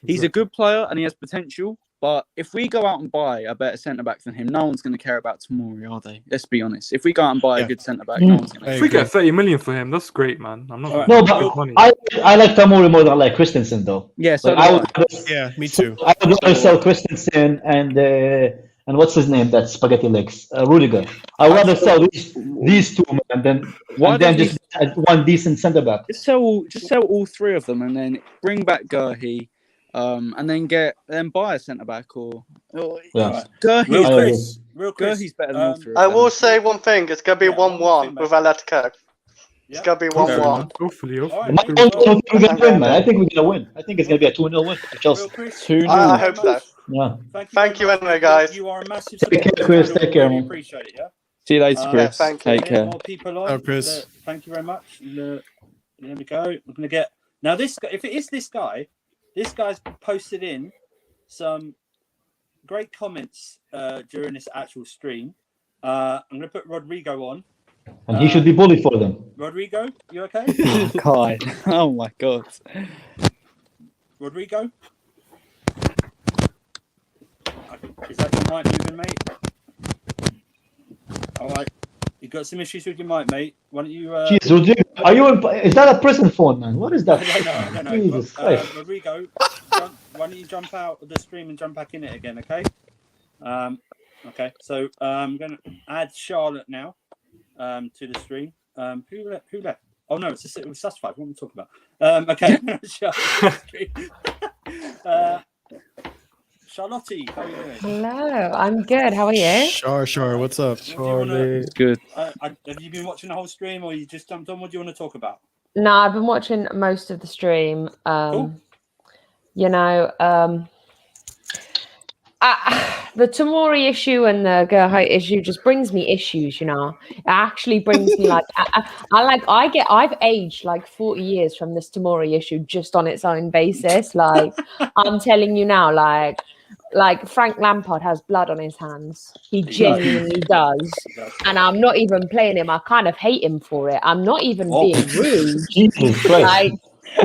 He's a good player and he has potential, but if we go out and buy a better centre back than him, no one's going to care about Tomori, are they? Let's be honest. If we go out and buy a good centre back, no one's going to. If we get 30 million for him, that's great, man. I'm not. No, good but money. I like Tamori more than I like Christensen, though. Yeah, so Like, do I I. would, Yeah, me too. I would rather sell Christensen and what's his name? That spaghetti legs, Rudiger. I would rather sell these 2, man, and then don't just add one decent centre back. Just sell all 3 of them and then bring back Gurhi, and then buy a centre back or Yeah. Gurhi. Real Chris. Gurhi's better than all 3. I will say one thing. It's gonna be Yeah, one 1-1 thing, with Atletico. It's Yeah. gonna be Hopefully, 1-1. man. Hopefully. All right, My mate, own well, we're gonna win, man. I think we're gonna win. I think it's gonna be a 2-0 win for Chelsea. Real Chris, 2-0. I hope so. Yeah. Thank you very anyway, much. guys. You are a massive Take care, supporter. Chris. Channel. Take care, Really man. appreciate it. Yeah. See you later, Chris. thank you. Take Get care. more people on. Oh, Chris. Thank you very much. There we go. We're gonna get now. This guy, if it is this guy's posted in some great comments during this actual stream. I'm gonna put Rodrigo on. And he should be bullied for them. Rodrigo, you okay? God. Oh my God. Rodrigo? Is that your mic moving, mate? All right. You got some issues with your mic, mate. Why don't you... Jeez, Rodrigo, are you is that a prison phone, man? What is that? I don't know. Jesus Christ. Rodrigo, why don't you jump out of the stream and jump back in it again, okay? Okay, so I'm going to add Charlotte now to the stream. Who left? Oh, no, it was Sus5. What am I talking about? Okay, Charlotte, how are you doing? Hello, I'm good. How are you? Sure. What's up? It's good. Have you been watching the whole stream or you just jumped on? What do you want to talk about? No, I've been watching most of the stream. Cool. You know, the Tomori issue and the Gerhard issue just brings me issues. You know, it actually brings me like I've aged like 40 years from this Tomori issue just on its own basis. Like I'm telling you now, like Frank Lampard has blood on his hands. He genuinely does. And I'm not even playing him. I kind of hate him for it. I'm not even being rude. Jesus Christ. Like,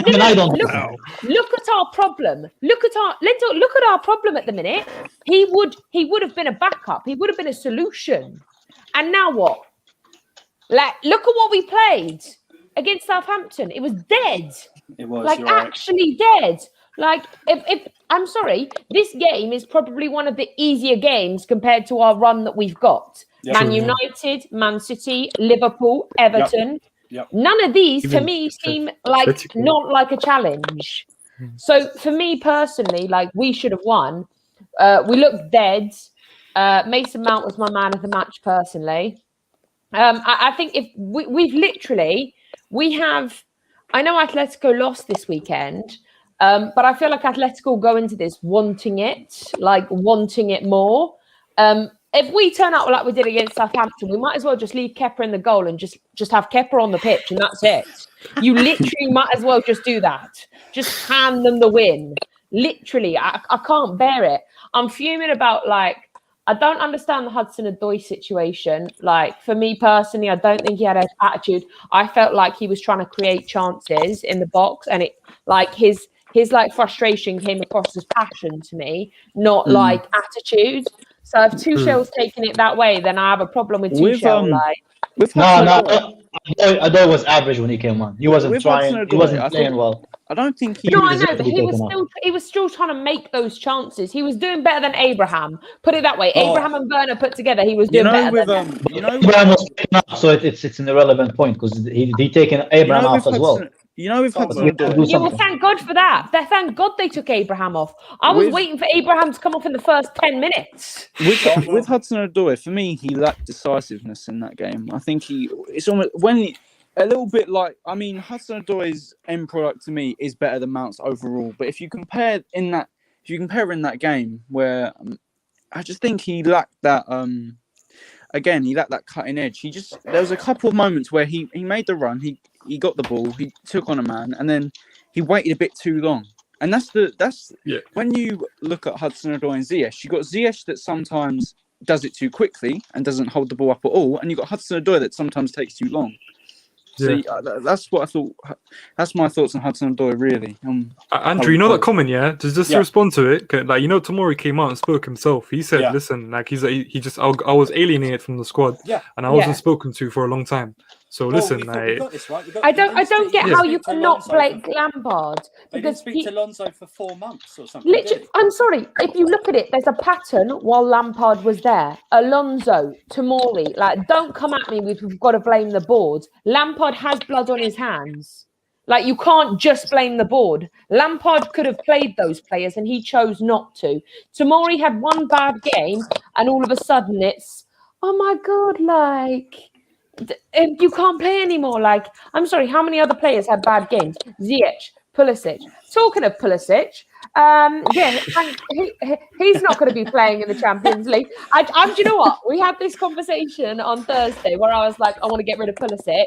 look at our problem. Look at our problem at the minute. He would have been a backup. He would have been a solution. And now what? Like, look at what we played against Southampton. It was dead. It was Like, you're right. actually dead. Like, if I'm sorry, this game is probably one of the easier games compared to our run that we've got. Yep. Man United, Man City, Liverpool, Everton. Yep. None of these, to Even me, seem like Atletico. not like a challenge. So for me personally, like we should have won. We looked dead. Mason Mount was my man of the match personally. I think if we have. I know Atletico lost this weekend, but I feel like Atletico go into this wanting it more. If we turn out like we did against Southampton, we might as well just leave Kepa in the goal and just have Kepa on the pitch, and that's it. You literally might as well just do that. Just hand them the win. Literally, I can't bear it. I'm fuming about I don't understand the Hudson-Odoi situation. Like, for me personally, I don't think he had an attitude. I felt like he was trying to create chances in the box, and it his frustration came across as passion to me, not like attitude. So if Tuchel's taking it that way, then I have a problem with Tuchel. Adoi was average when he came on. He wasn't trying. He wasn't playing well. I don't think he. No, I was- know, but be he was taken off. still trying to make those chances. He was doing better than Abraham. Put it that way. Oh. Abraham and Werner put together, he was You doing know, better with than them. you know, Abraham was taken off, so it's an irrelevant point because he taken Abraham off with as well. Hudson, you know, with Someone- Hudson We have to Odoi. do Yeah, well, something. thank God for that. Thank God they took Abraham off. I was With- waiting for Abraham to come off in the first 10 minutes. With Hudson Odoi, for me, he lacked decisiveness in that game. I think it's almost a little bit like, I mean, Hudson Odoi's end product to me is better than Mount's overall. But if you compare in that game, where I just think he lacked that. Again, he lacked that cutting edge. There was a couple of moments where he made the run, he got the ball, he took on a man, and then he waited a bit too long. And that's when you look at Hudson Odoi and Ziyech, you got Ziyech that sometimes does it too quickly and doesn't hold the ball up at all, and you got Hudson Odoi that sometimes takes too long. Yeah. So that's what I thought. That's my thoughts on Hudson Odoi, really. Andrew, you know that comment, yeah? Just to Yeah. respond to it, 'cause, like, you know, Tomori came out and spoke himself. He said, Yeah. "Listen, like, I was alienated from the squad, Yeah. and I wasn't Yeah. spoken to for a long time. So Well, listen, we like, got this, right? We got- I we don't didn't get speak- how we you didn't speak to cannot Alonso blame for- Lampard They didn't because speak to Alonso for 4 months or something. did literally, they? I'm sorry. If you look at it, there's a pattern while Lampard was there. Alonso, Tomori, like, don't come at me with we've got to blame the board. Lampard has blood on his hands. Like, you can't just blame the board. Lampard could have played those players and he chose not to. Tomori had one bad game and all of a sudden it's, oh my God, like, you can't play anymore. Like, I'm sorry, how many other players had bad games? Ziyech, Pulisic. Talking of Pulisic, he's not going to be playing in the Champions League. Do you know what? We had this conversation on Thursday where I was like, I want to get rid of Pulisic.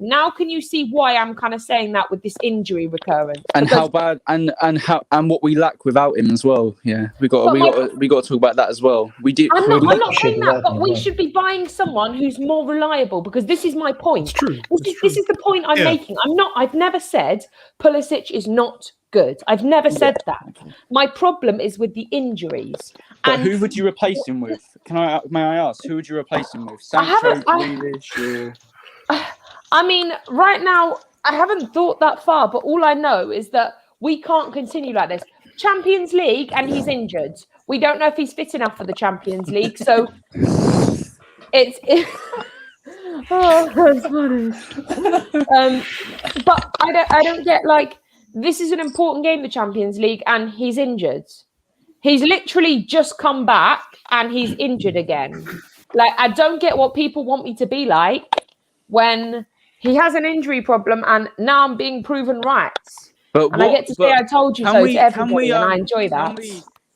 Now can you see why I'm kind of saying that with this injury recurrence? And Because- how bad and what we lack without him as well. Yeah, we got But to talk about that as well. We do. I'm not should saying do that, that but as we well. should be buying someone who's more reliable because this is my point. it's true. This is the point I'm making. I've never said Pulisic is not good. I've never said that. My problem is with the injuries. But And who would you replace him with? May I ask? Who would you replace him with? I Sancho, haven't- Grealish, or... I mean, right now, I haven't thought that far, but all I know is that we can't continue like this. Champions League, and he's injured. We don't know if he's fit enough for the Champions League, so oh, that's funny. But I don't get, like, this is an important game, the Champions League, and he's injured. He's literally just come back and he's injured again. Like, I don't get what people want me to be like when he has an injury problem and now I'm being proven right. But And I get to say I told you so to everybody, and I enjoy that.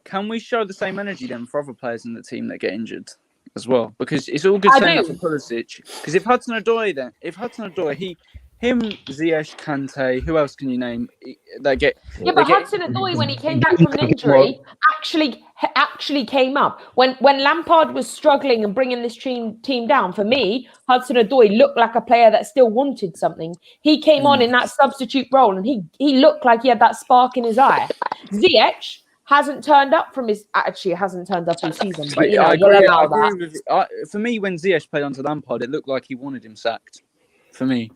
Can we show the same energy then for other players in the team that get injured as well? Because it's all good I saying that do. for Pulisic. Because if Hudson Odoi, Ziyech, Kante, who else can you name? They get. Yeah, but Hudson Odoi, when he came back from an injury, actually came up. When Lampard was struggling and bringing this team down, for me, Hudson Odoi looked like a player that still wanted something. He came on in that substitute role, and he looked like he had that spark in his eye. Ziyech hasn't turned up all season. But you know, I we'll agree, allow I agree that. with you. For me, when Ziyech played under Lampard, it looked like he wanted him sacked. For me.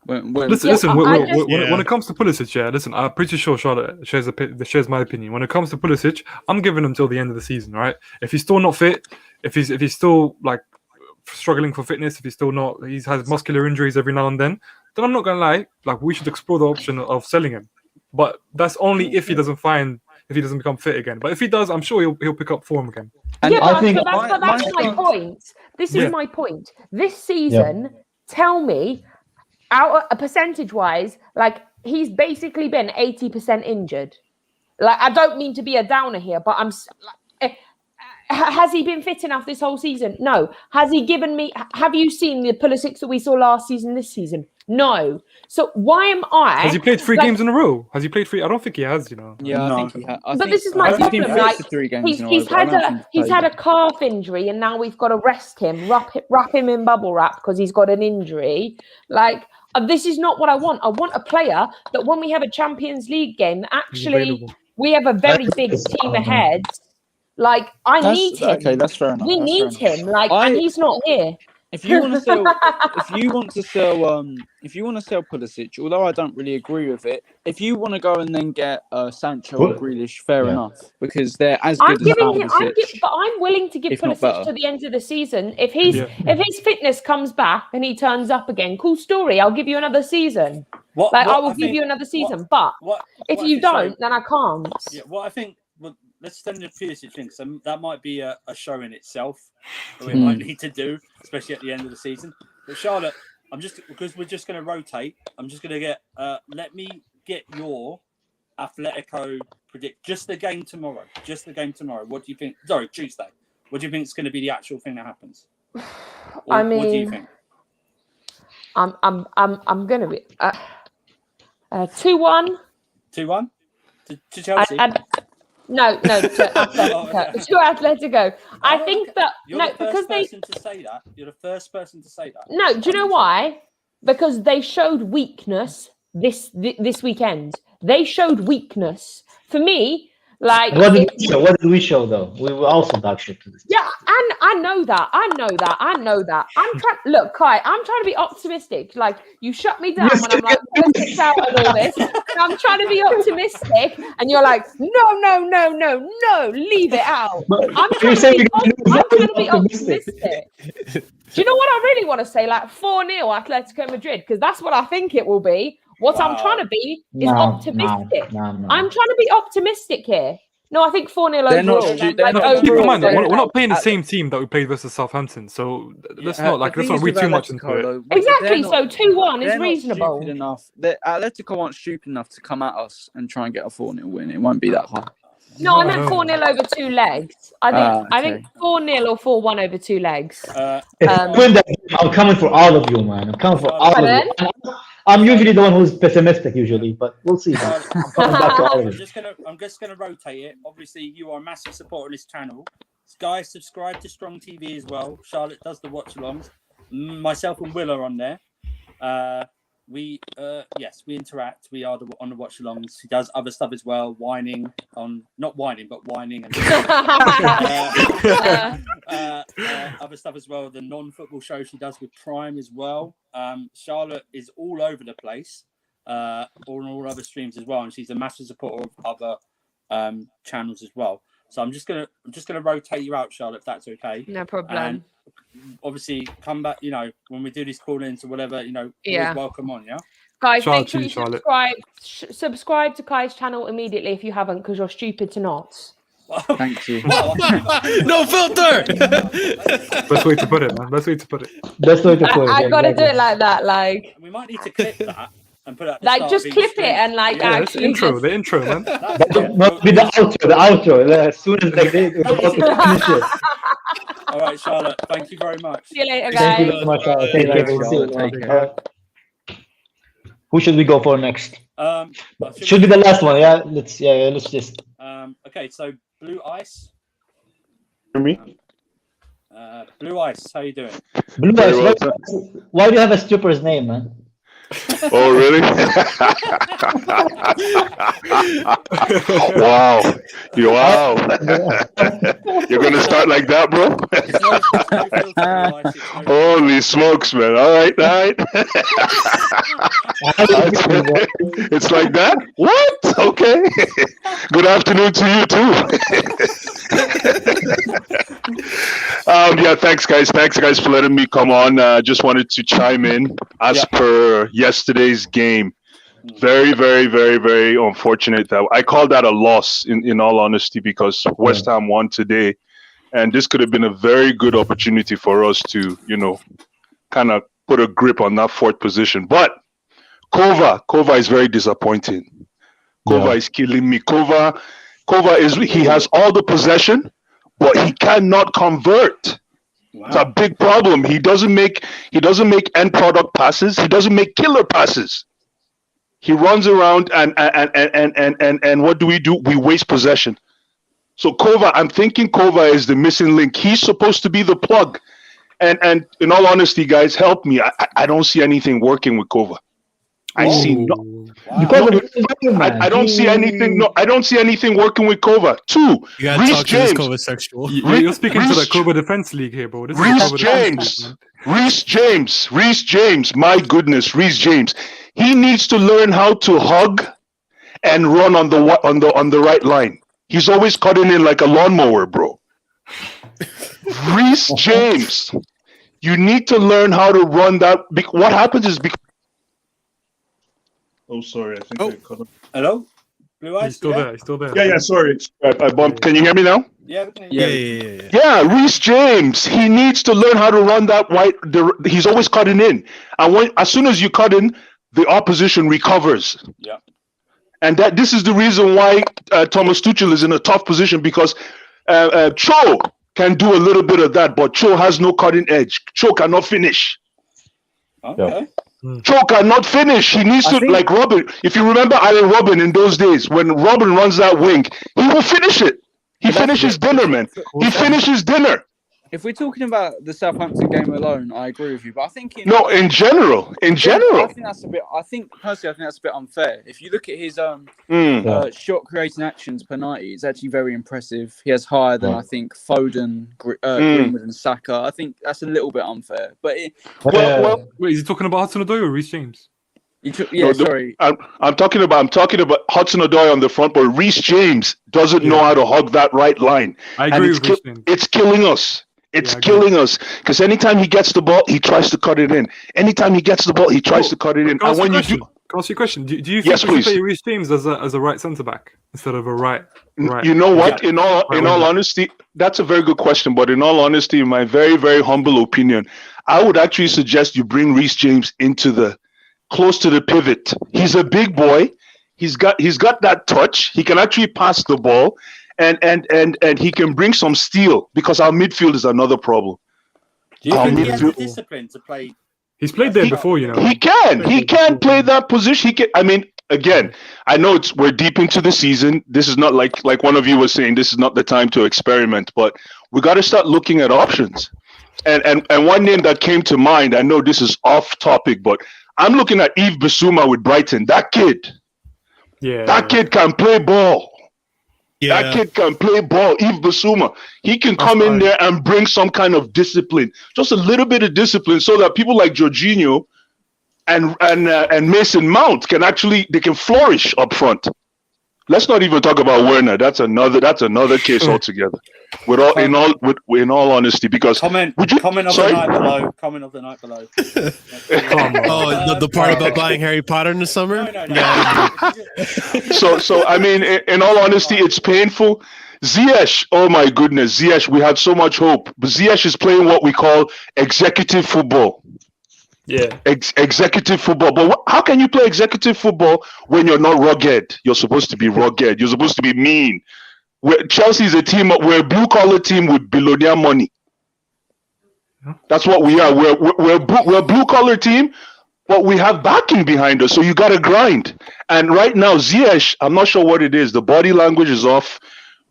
Listen. Yeah, When it comes to Pulisic, yeah, listen, I'm pretty sure Charlotte shares my opinion. When it comes to Pulisic, I'm giving him till the end of the season, right? If he's still not fit, if he's still like struggling for fitness, if he's still not, he has muscular injuries every now and then I'm not gonna lie, like, we should explore the option of selling him. But that's only if he doesn't become fit again. But if he does, I'm sure he'll pick up form again. And yeah, I think- but that's my point. This is my point. This season, tell me, percentage-wise, like, he's basically been 80% injured. Like, I don't mean to be a downer here, but has he been fit enough this whole season? No. Have you seen the Pulisic that we saw last season, this season? No. So why am I... Has he played three games in a row? Has he played three? I don't think he has, you know. Yeah, I think he has. But this is my problem. Like, he's had a a calf injury, and now we've got to rest him, wrap him in bubble wrap because he's got an injury. Like, this is not what I want. I want a player that when we have a Champions League game, actually we have a very big team ahead. Like, I need him. Okay, that's fair enough. We need him. Like, and he's not here. if you want to sell, if you want to sell Pulisic, although I don't really agree with it, if you want to go and then get Sancho or Grealish, fair enough, because they're as I'm good as giving him, Pulisic. but I'm willing to give if not Pulisic better. to the end of the season. If his fitness comes back and he turns up again, cool story. I'll give you another season. I will give you another season. But if you don't, then I can't. Yeah, well, I think let's send the Pulisic thing. So that might be a show in itself that we might need to do, especially at the end of the season. But Charlotte, because we're just going to rotate. I'm just going to get. Let me get your Atletico predict just the game tomorrow. Just the game tomorrow. What do you think? Sorry, Tuesday. What do you think is going to be the actual thing that happens? I mean, what do you think? I'm going to be 2-1. 2-1 to Chelsea. No, to Atletico. To Atletico. I think that You're the first person to say that. You're the first person to say that. No, do you know why? Because they showed weakness this weekend. They showed weakness. For me, like What did we show though? We were also dog shit to this. yeah, and I know that. I'm trying. Look, Kai, I'm trying to be optimistic. Like you shut me down when I'm like politics out and all this. And I'm trying to be optimistic, and you're like, no, leave it out. I'm trying to be optimistic. Do you know what I really want to say? Like 4-0 Atletico Madrid, because that's what I think it will be. What I'm trying to be is optimistic. I'm trying to be optimistic here. No, I think 4-0 overall. Keep in mind, we're not playing the same team that we played versus Southampton, so let's not read too much into it. Exactly. So 2-1 is reasonable. Atletico aren't stupid enough to come at us and try and get a 4-0 win. It won't be that high. No, I meant 4-0 over 2 legs. I think 4-0 or 4-1 over 2 legs. If we win that game, I'm coming for all of you, man. I'm coming for all of you. I'm usually the one who's pessimistic, but we'll see. I'm coming back to all of you. I'm just gonna rotate it. Obviously, you are a massive supporter of this channel. Guys, subscribe to Strong TV as well. Charlotte does the watch-alongs. Myself and Will are on there. We interact. We are on the watch-alongs. He does other stuff as well, whining and other stuff as well. The non-football show she does with Prime as well. Charlotte is all over the place, on all other streams as well, and she's a massive supporter of other channels as well. So I'm just gonna rotate you out, Charlotte, if that's okay. No problem. And obviously, come back. When we do these call-ins or whatever, always welcome on. Yeah. Guys, make sure you subscribe to Kai's channel immediately if you haven't, because you're stupid to not. Thank you. No filter. Best way to put it, man. I gotta do it like that. Like we might need to clip that and put it at the like start just of each clip it stream. and like actually the intro, man. Not be the outro. As soon as they finish it. All right, Charlotte. Thank you very much. See you later, guys. Thank you very much. Thank you. Who should we go for next? Should be the last one. Yeah. Let's just. Okay. So Blue Ice. For me. Blue Ice. How you doing? Blue Ice. Why do you have a stripper's name, man? Oh, really? Wow. You're going to start like that, bro? Holy smokes, man. All right. It's like that? What? Okay. Good afternoon to you, too. Thanks, guys. Thanks, guys, for letting me come on. Just wanted to chime in as per yesterday's game. Very, very, very, very unfortunate that I call that a loss in all honesty, because West Ham won today, and this could have been a very good opportunity for us to, kind of put a grip on that fourth position. But Kova is very disappointing. Kova is killing me. Kova he has all the possession, but he cannot convert. Wow. It's a big problem. He doesn't make end product passes. He doesn't make killer passes. He runs around and what do? We waste possession. So Kova, I'm thinking Kova is the missing link. He's supposed to be the plug. And in all honesty, guys, help me. I don't see anything working with Kova. I see no. Because of I don't see anything. No, I don't see anything working with Kova. Two, You gotta Reece talk to this James. Kova sexual. You're speaking to the Reece- Cobra Defense League here, bro. This is the Reece Cobra Defense James. League, man. Reece James. My goodness, Reece James. He needs to learn how to hug and run on the right line. He's always cutting in like a lawnmower, bro. Reece James, you need to learn how to run that. What happens is oh, sorry, I think I cut off. Hello, Blue Eyes. He's still there. He's still there. Yeah, sorry. I bumped. Can you hear me now? Yeah. Yeah, Reece James. He needs to learn how to run that he's always cutting in, and as soon as you cut in, the opposition recovers. Yeah. And this is the reason why Thomas Tuchel is in a tough position, because Cho can do a little bit of that, but Cho has no cutting edge. Cho cannot finish. Okay. Cho cannot finish. He needs to, like Robin. If you remember Allen Robin in those days, when Robin runs that wing, he will finish it. He finishes dinner, man. He finishes dinner. If we're talking about the Southampton game alone, I agree with you. But I think in general, I think that's a bit. Personally, I think that's a bit unfair. If you look at his shot creating actions per 90, it's actually very impressive. He has higher than I think Foden, Greenwood, and Saka. I think that's a little bit unfair. But wait, is he talking about Hudson-Odoi or Reece James? Sorry. I'm talking about Hudson-Odoi on the front, but Reece James doesn't know how to hug that right line. I agree with Reece James. It's killing us. It's killing us, because anytime he gets the ball, he tries to cut it in. Anytime he gets the ball, he tries to cut it in. Can I And when you do, Can I ask you a question? Do you think Yes, we should please. play Reece James as a right centre back instead of a right? you know what? In all honesty, that's a very good question. But in all honesty, in my very, very humble opinion, I would actually suggest you bring Reece James into close to the pivot. He's a big boy. He's got that touch. He can actually pass the ball. And he can bring some steel, because our midfield is another problem. Do you think he has the discipline to play? He's played there before, you know. He can play that position. He can. I mean, again, I know we're deep into the season. This is not like one of you was saying. This is not the time to experiment. But we got to start looking at options. And one name that came to mind. I know this is off topic, but I'm looking at Yves Bissouma with Brighton. That kid. Yeah. That kid can play ball. Yeah. That kid can play ball. Yves Bissouma, he can come in there and bring some kind of discipline, just a little bit of discipline, so that people like Jorginho and Mason Mount can flourish up front. Let's not even talk about Werner. That's another case altogether. In all honesty, because comment of the night below. Comment of the night below. The part about buying Harry Potter in the summer? No. So I mean, in all honesty, it's painful. Ziyech, oh my goodness, Ziyech, we had so much hope, but Ziyech is playing what we call executive football. Yeah. Executive football. But how can you play executive football when you're not rugged? You're supposed to be rugged. You're supposed to be mean. Chelsea is we're a blue-collar team with billionaire money. That's what we are. We're a blue-collar team, but we have backing behind us, so you got to grind. And right now, Ziyech, I'm not sure what it is. The body language is off.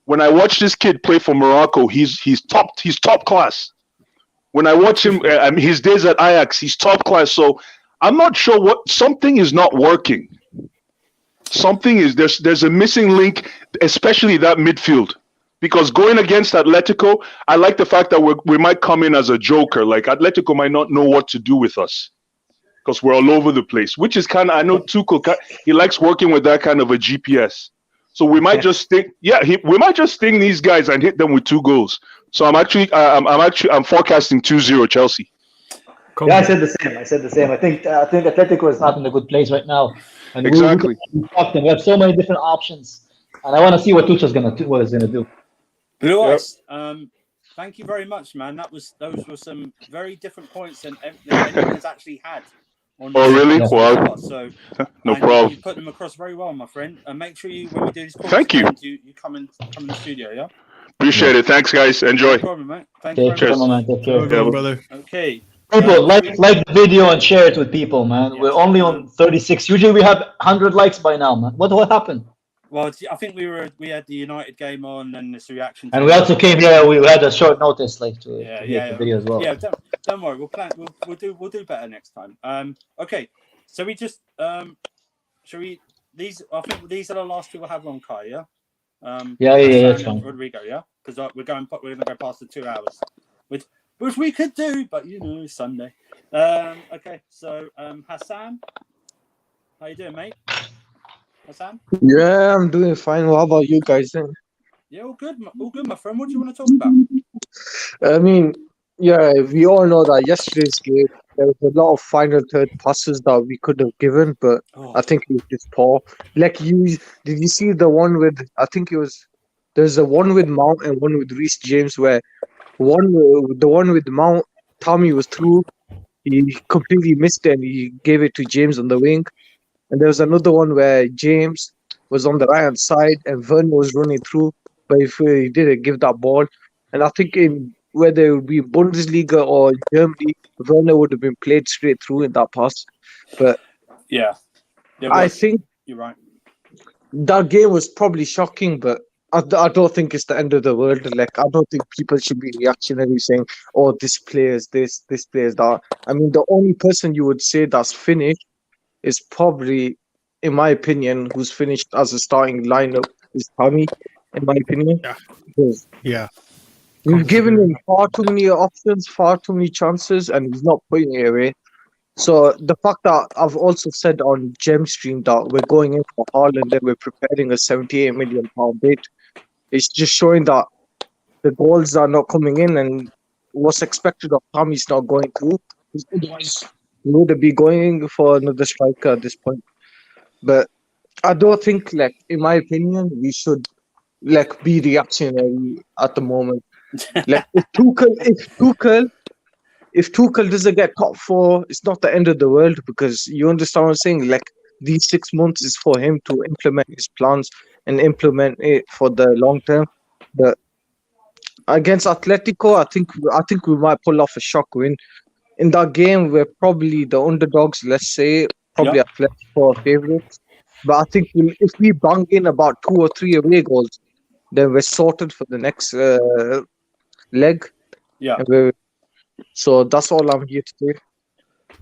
When I watch this kid play for Morocco, he's top class. When I watch him, his days at Ajax, he's top class. So I'm not sure something is not working. There's a missing link, especially that midfield. Because going against Atletico, I like the fact that we might come in as a joker. Like Atletico might not know what to do with us, because we're all over the place. Which is I know Tuchel, he likes working with that kind of a GPS. So we might just sting these guys and hit them with 2 goals. So I'm forecasting 2-0 Chelsea. Yeah, I said the same. I think Atletico is not in a good place right now. And exactly. We have so many different options, and I want to see what Tuchel's gonna do. Blue Eyes, thank you very much, man. Those were some very different points than anyone has actually had. Really? Well, so no problem. You put them across very well, my friend. And make sure when we do these calls, thank you. You come in the studio, yeah. Appreciate it. Thanks, guys. Enjoy. No problem, mate. Thank you Take very much. Take care. Brother. Okay. People like the video and share it with people, man. We're only on 36. Usually we have 100 likes by now, man. What happened? Well, I think we had the United game on and this reaction. And we also came here. We had a short notice, to make the video as well. Yeah, don't worry. We'll plan. We'll do better next time. Okay. So we just shall we? These I think these are the last two we'll have on, Kai. Yeah. Yeah, Hassan that's and fine. Rodrigo, yeah, because we're going to go past the 2 hours, which we could do, but it's Sunday. Okay, so Hassan, how you doing, mate? Hassan? Yeah, I'm doing fine. How about you guys then? Yeah, all good, my friend. What do you want to talk about? I mean, yeah, we all know that yesterday's game, there was a lot of final third passes that we could have given, but I think it was just poor. Like, did you see the one with, I think there's a one with Mount and one with Reece James where the one with Mount, Tommy was through, he completely missed it and he gave it to James on the wing. And there was another one where James was on the right hand side and Vern was running through, but if he didn't give that ball, and I think whether it would be Bundesliga or Germany, Werner would have been played straight through in that pass. But yeah, I think you're right. That game was probably shocking, but I don't think it's the end of the world. Like, I don't think people should be reactionary saying, "Oh, this player's this player's that." I mean, the only person you would say that's finished is probably, in my opinion, who's finished as a starting lineup is Tommy, in my opinion. Yeah. We've given him far too many options, far too many chances, and he's not putting it away. So the fact that I've also said on Gem Stream that we're going in for Haaland and we're preparing a £78 million bid, it's just showing that the goals are not coming in and what's expected of Tommy's not going through. Otherwise, we would be going for another striker at this point. But I don't think, like, in my opinion, we should be reactionary at the moment. Like, if Tuchel doesn't get top four, it's not the end of the world, because you understand what I'm saying. Like, these 6 months is for him to implement his plans and implement it for the long term. But against Atletico, I think we might pull off a shock win. In that game, we're probably the underdogs. Let's say probably Atletico are favourites. But I think if we bang in about 2 or 3 away goals, then we're sorted for the next leg. Yeah. So that's all I'm here to do.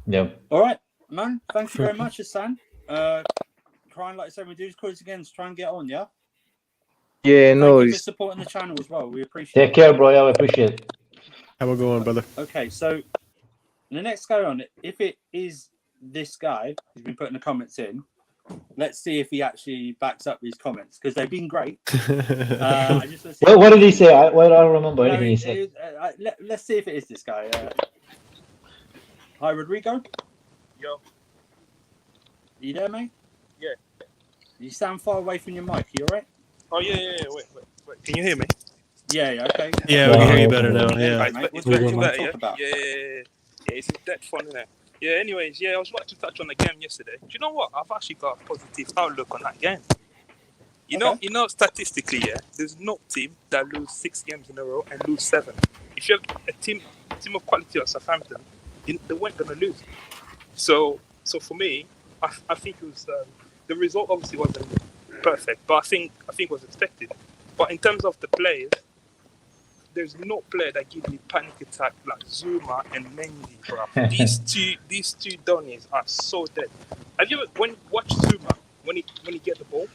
Yeah. All right, man. Thank you very much, Hassan. Trying, like I said, we do this quiz again to try and get on, yeah? Yeah, no. Thank you for supporting the channel as well. We appreciate it. Take care, bro. Yeah, we appreciate it. Have a good one, brother. Okay, so the next guy on it, if it is this guy who's been putting the comments in, let's see if he actually backs up his comments, because they've been great. What did he say? I don't remember anything he said. Let's see if it is this guy. Hi, Rodrigo. Yo. You there, mate? Yeah. You sound far away from your mic. You all right? Oh yeah. Wait. Can you hear me? Yeah. Okay. Yeah, we can hear you better now. Yeah. Right, mate. it's What do better, you want to yeah? talk about? Yeah. It's that fun, isn't it? Yeah. Anyways, I was about to touch on the game yesterday. Do you know what? I've actually got a positive outlook on that game. You know, statistically, there's no team that lose 6 games in a row and lose 7. If you have a team of quality like Southampton, they weren't gonna lose. So for me, I think it was the result obviously wasn't perfect, but I think it was expected. But in terms of the players, there's no player that gives me panic attack like Zuma and Mendy, bro. These two Donnies are so dead. Have you ever watch Zuma when he get the ball?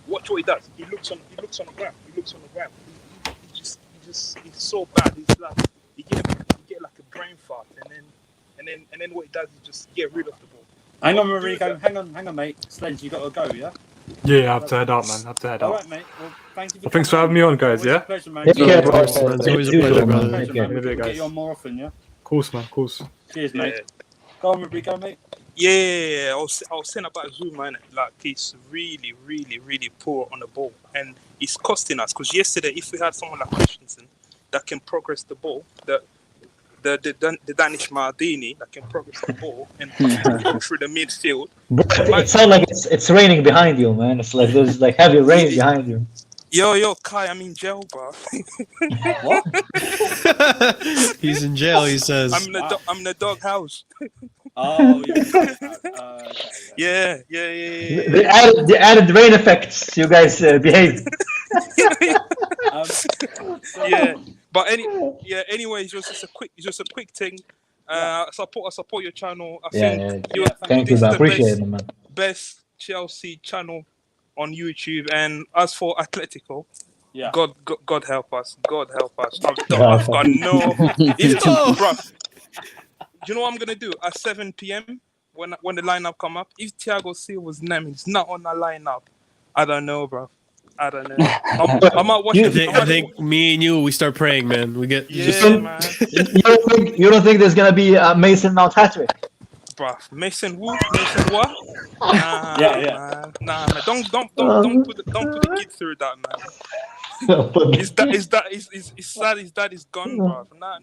Watch what he does. He looks on the ground. He's so bad. He's like he get like a brain fart, and then what he does is just get rid of the ball. Hang on, Rodrigo. Hang on, mate. Sledge, you got to go, yeah? Yeah, I have to head out, man. All right, mate. Well, thank you. Well, thanks for having me on, guys. Always Yeah. a pleasure, mate. Take care, bro. It's always a pleasure, brother. Pleasure, Yeah, man. We'll guys. get you on more often, yeah? Of course, man. Of course. Cheers, mate. Go on, Rodrigo, mate. Yeah. I was saying about Zuma, innit? Like, he's really, really, really poor on the ball, and it's costing us. Because yesterday, if we had someone like Christensen that can progress the ball, the Danish Maldini that can progress the ball and go through the midfield. It sounds like it's raining behind you, man. It's like there's like heavy rain behind you. Yo, Kai, I'm in jail, bro. What? He's in jail, he says. I'm in the dog house. Oh, yeah. The added rain effects. You guys behave. Yeah, but anyways, it was just a quick thing. I support your channel. I Yeah, think yeah. Thank you, this man. is the Appreciate it, man. best Chelsea channel on YouTube. And as for Atletico, Yeah. God help us. God help us. I've God. got no. If, Oh. bruv, do you know what I'm gonna do at 7 p.m. when the lineup come up? If Thiago Silva's name is not on the lineup, I don't know, bro. I don't know. I might watch I it. think, I think me and you, we start praying, man. We get Yeah, man. You don't think there's gonna be a Mason Mount hat trick? Bruv, Mason Wu, Mason what? Nah, Yeah, yeah. man. Nah, man. Don't put the kid through that, man. His dad is gone, bruv. Nah,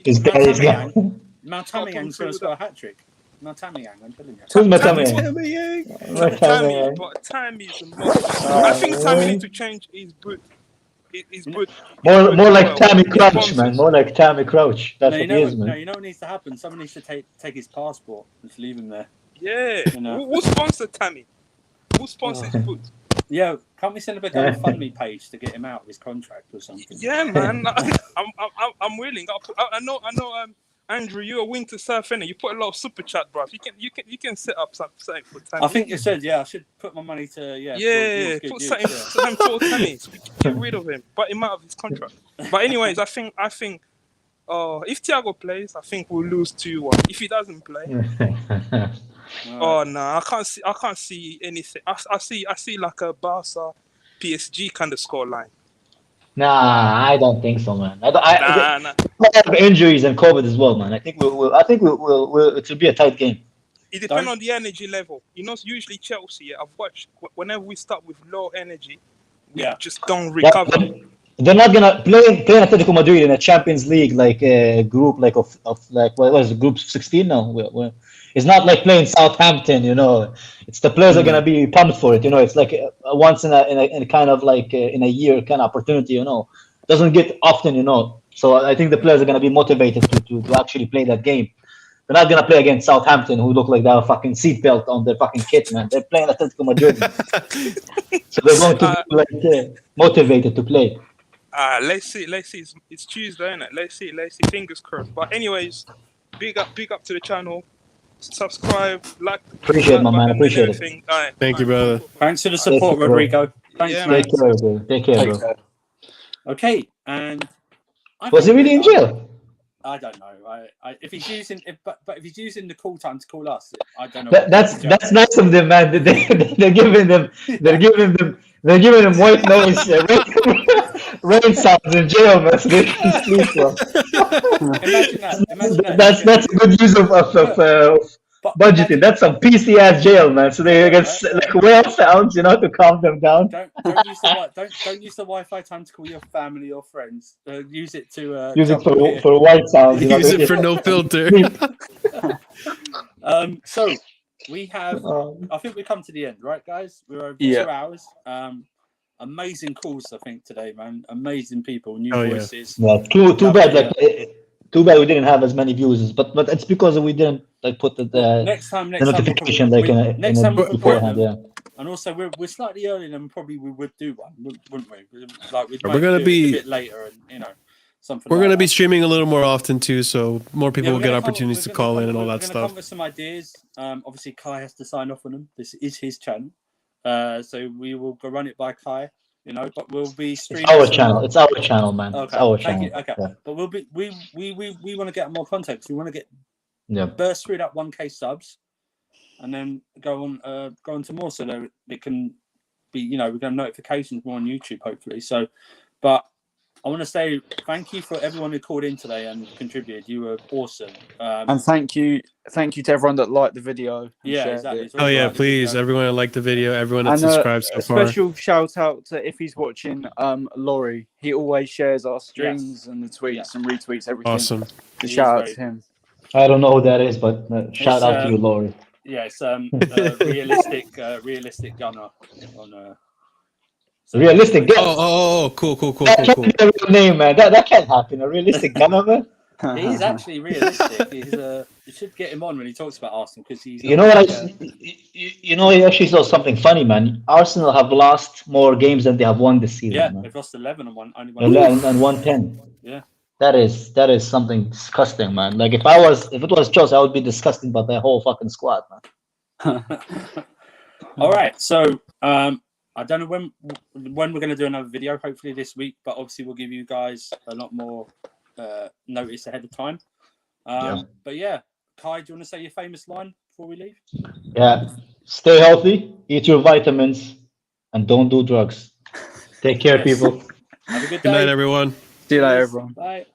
His dad is gone. Maltamiyang's going to score a hat trick. Maltamiyang, I'm telling you. Who's Maltamiyang? Tammy, but Tammy is a most. I think Tammy needs to change his boot. His boot. More like Tammy Crouch, man. More like Tammy Crouch. That's No, what he is, man. no, you know what needs to happen? Someone needs to take his passport and just leave him there. Yeah. You know? Who sponsored Tammy? Who sponsored his boot? Yeah, can't we send a bit of a GoFundMe page to get him out of his contract or something? Yeah, man. I'm willing. I know. Andrew, you're a wing to surf, innit? You put a lot of super chat, bruv. You can set up something for Tammy. I think you said, I should put my money to put towards something for Tammy. So we can get rid of him, but him out of his contract. But anyways, I think if Thiago plays, I think we'll lose 2-1. If he doesn't play, oh no, I can't see anything. I see like a Barca PSG kind of scoreline. Nah, I don't think so, man. Nah. A lot of injuries and COVID as well, man. I think we'll it will be a tight game. It depends on the energy level. You know, usually Chelsea, I've watched whenever we start with low energy, we just don't recover. They're not gonna play Atletico Madrid in a Champions League like a group like of like what was it, group 16 now. It's not like playing Southampton, you know. It's the players are gonna be pumped for it, you know. It's like a once in a kind of like in a year kind of opportunity, you know. Doesn't get often, you know. So I think the players are gonna be motivated to actually play that game. They're not gonna play against Southampton, who look like they have a fucking seatbelt on their fucking kit, man. They're playing Atletico Madrid, so they're going to be like motivated to play. Let's see. It's Tuesday, isn't it? Let's see. Fingers crossed. But anyways, big up to the channel. Subscribe, like. Appreciate it, my man. Appreciate it. Right. Thank you, brother. Thanks for the support, Rodrigo. Thanks, Yeah, man. Take care, bro. Take care, bro. Okay, and Was he really in jail? I don't know. If he's using the call time to call us, I don't know. That's nice of them, man. They're giving them white noise rain sounds in jail, man. So they can sleep, bro. Imagine that. That's a good use of budgeting. That's some PC ass jail, man. So they get like whale sounds, you know, to calm them down. Don't use the Wi-Fi time to call your family or friends. Use it to Use it for white sounds. You know? Use it for no filter. So we have. I think we come to the end, right, guys? We're over 2 hours. Amazing calls, I think, today, man. Amazing people, new voices. Yeah, too bad. Like, too bad we didn't have as many views, but it's because we didn't like put the notification like beforehand. Yeah. And also, we're slightly earlier than probably we would do one, wouldn't we? Like We're gonna be a bit later, and you know, something. We're like gonna be that. streaming a little more often too, so more people will get opportunities to call in and all that We're stuff. gonna come with some ideas. Obviously, Kai has to sign off on them. This is his channel, so we will go run it by Kai. You know, but we'll be streaming. It's our channel. It's our channel, man. Okay. It's our Thank channel. you. Okay, Yeah. but we want to get more context. We want to get Yeah. burst through that 1K subs, and then go on to more, so that it can be, you know, we get notifications more on YouTube, hopefully. So, but I want to say thank you for everyone who called in today and contributed. You were awesome. And thank you to everyone that liked the video. and Yeah, shared exactly. it. It's Oh really yeah, like the please, video. everyone that liked the video, everyone that And subscribed so a far. special shout out to, if he's watching, Laurie. He always shares our streams and the tweets and retweets everything. Awesome. So He is shout out great. to him. I don't know who that is, but shout out to you, Laurie. Yeah, it's realistic gunner on Realistic gun. Oh, cool. That can't be a real name, man. That can't happen. A realistic gunner, man. He is actually realistic. You should get him on when he talks about Arsenal, because he's. You know what? You know, I actually saw something funny, man. Arsenal have lost more games than they have won this season. Yeah, man. they've lost 11 and only won 11 and won 10. Yeah. That is something disgusting, man. Like if it was Chelsea, I would be disgusted about their whole fucking squad, man. All right, so I don't know when we're going to do another video. Hopefully this week, but obviously we'll give you guys a lot more notice ahead of time. But yeah, Kai, do you want to say your famous line before we leave? Yeah. Stay healthy, eat your vitamins, and don't do drugs. Take care, people. Have a good Good day. night, everyone. See you later, everyone. Bye.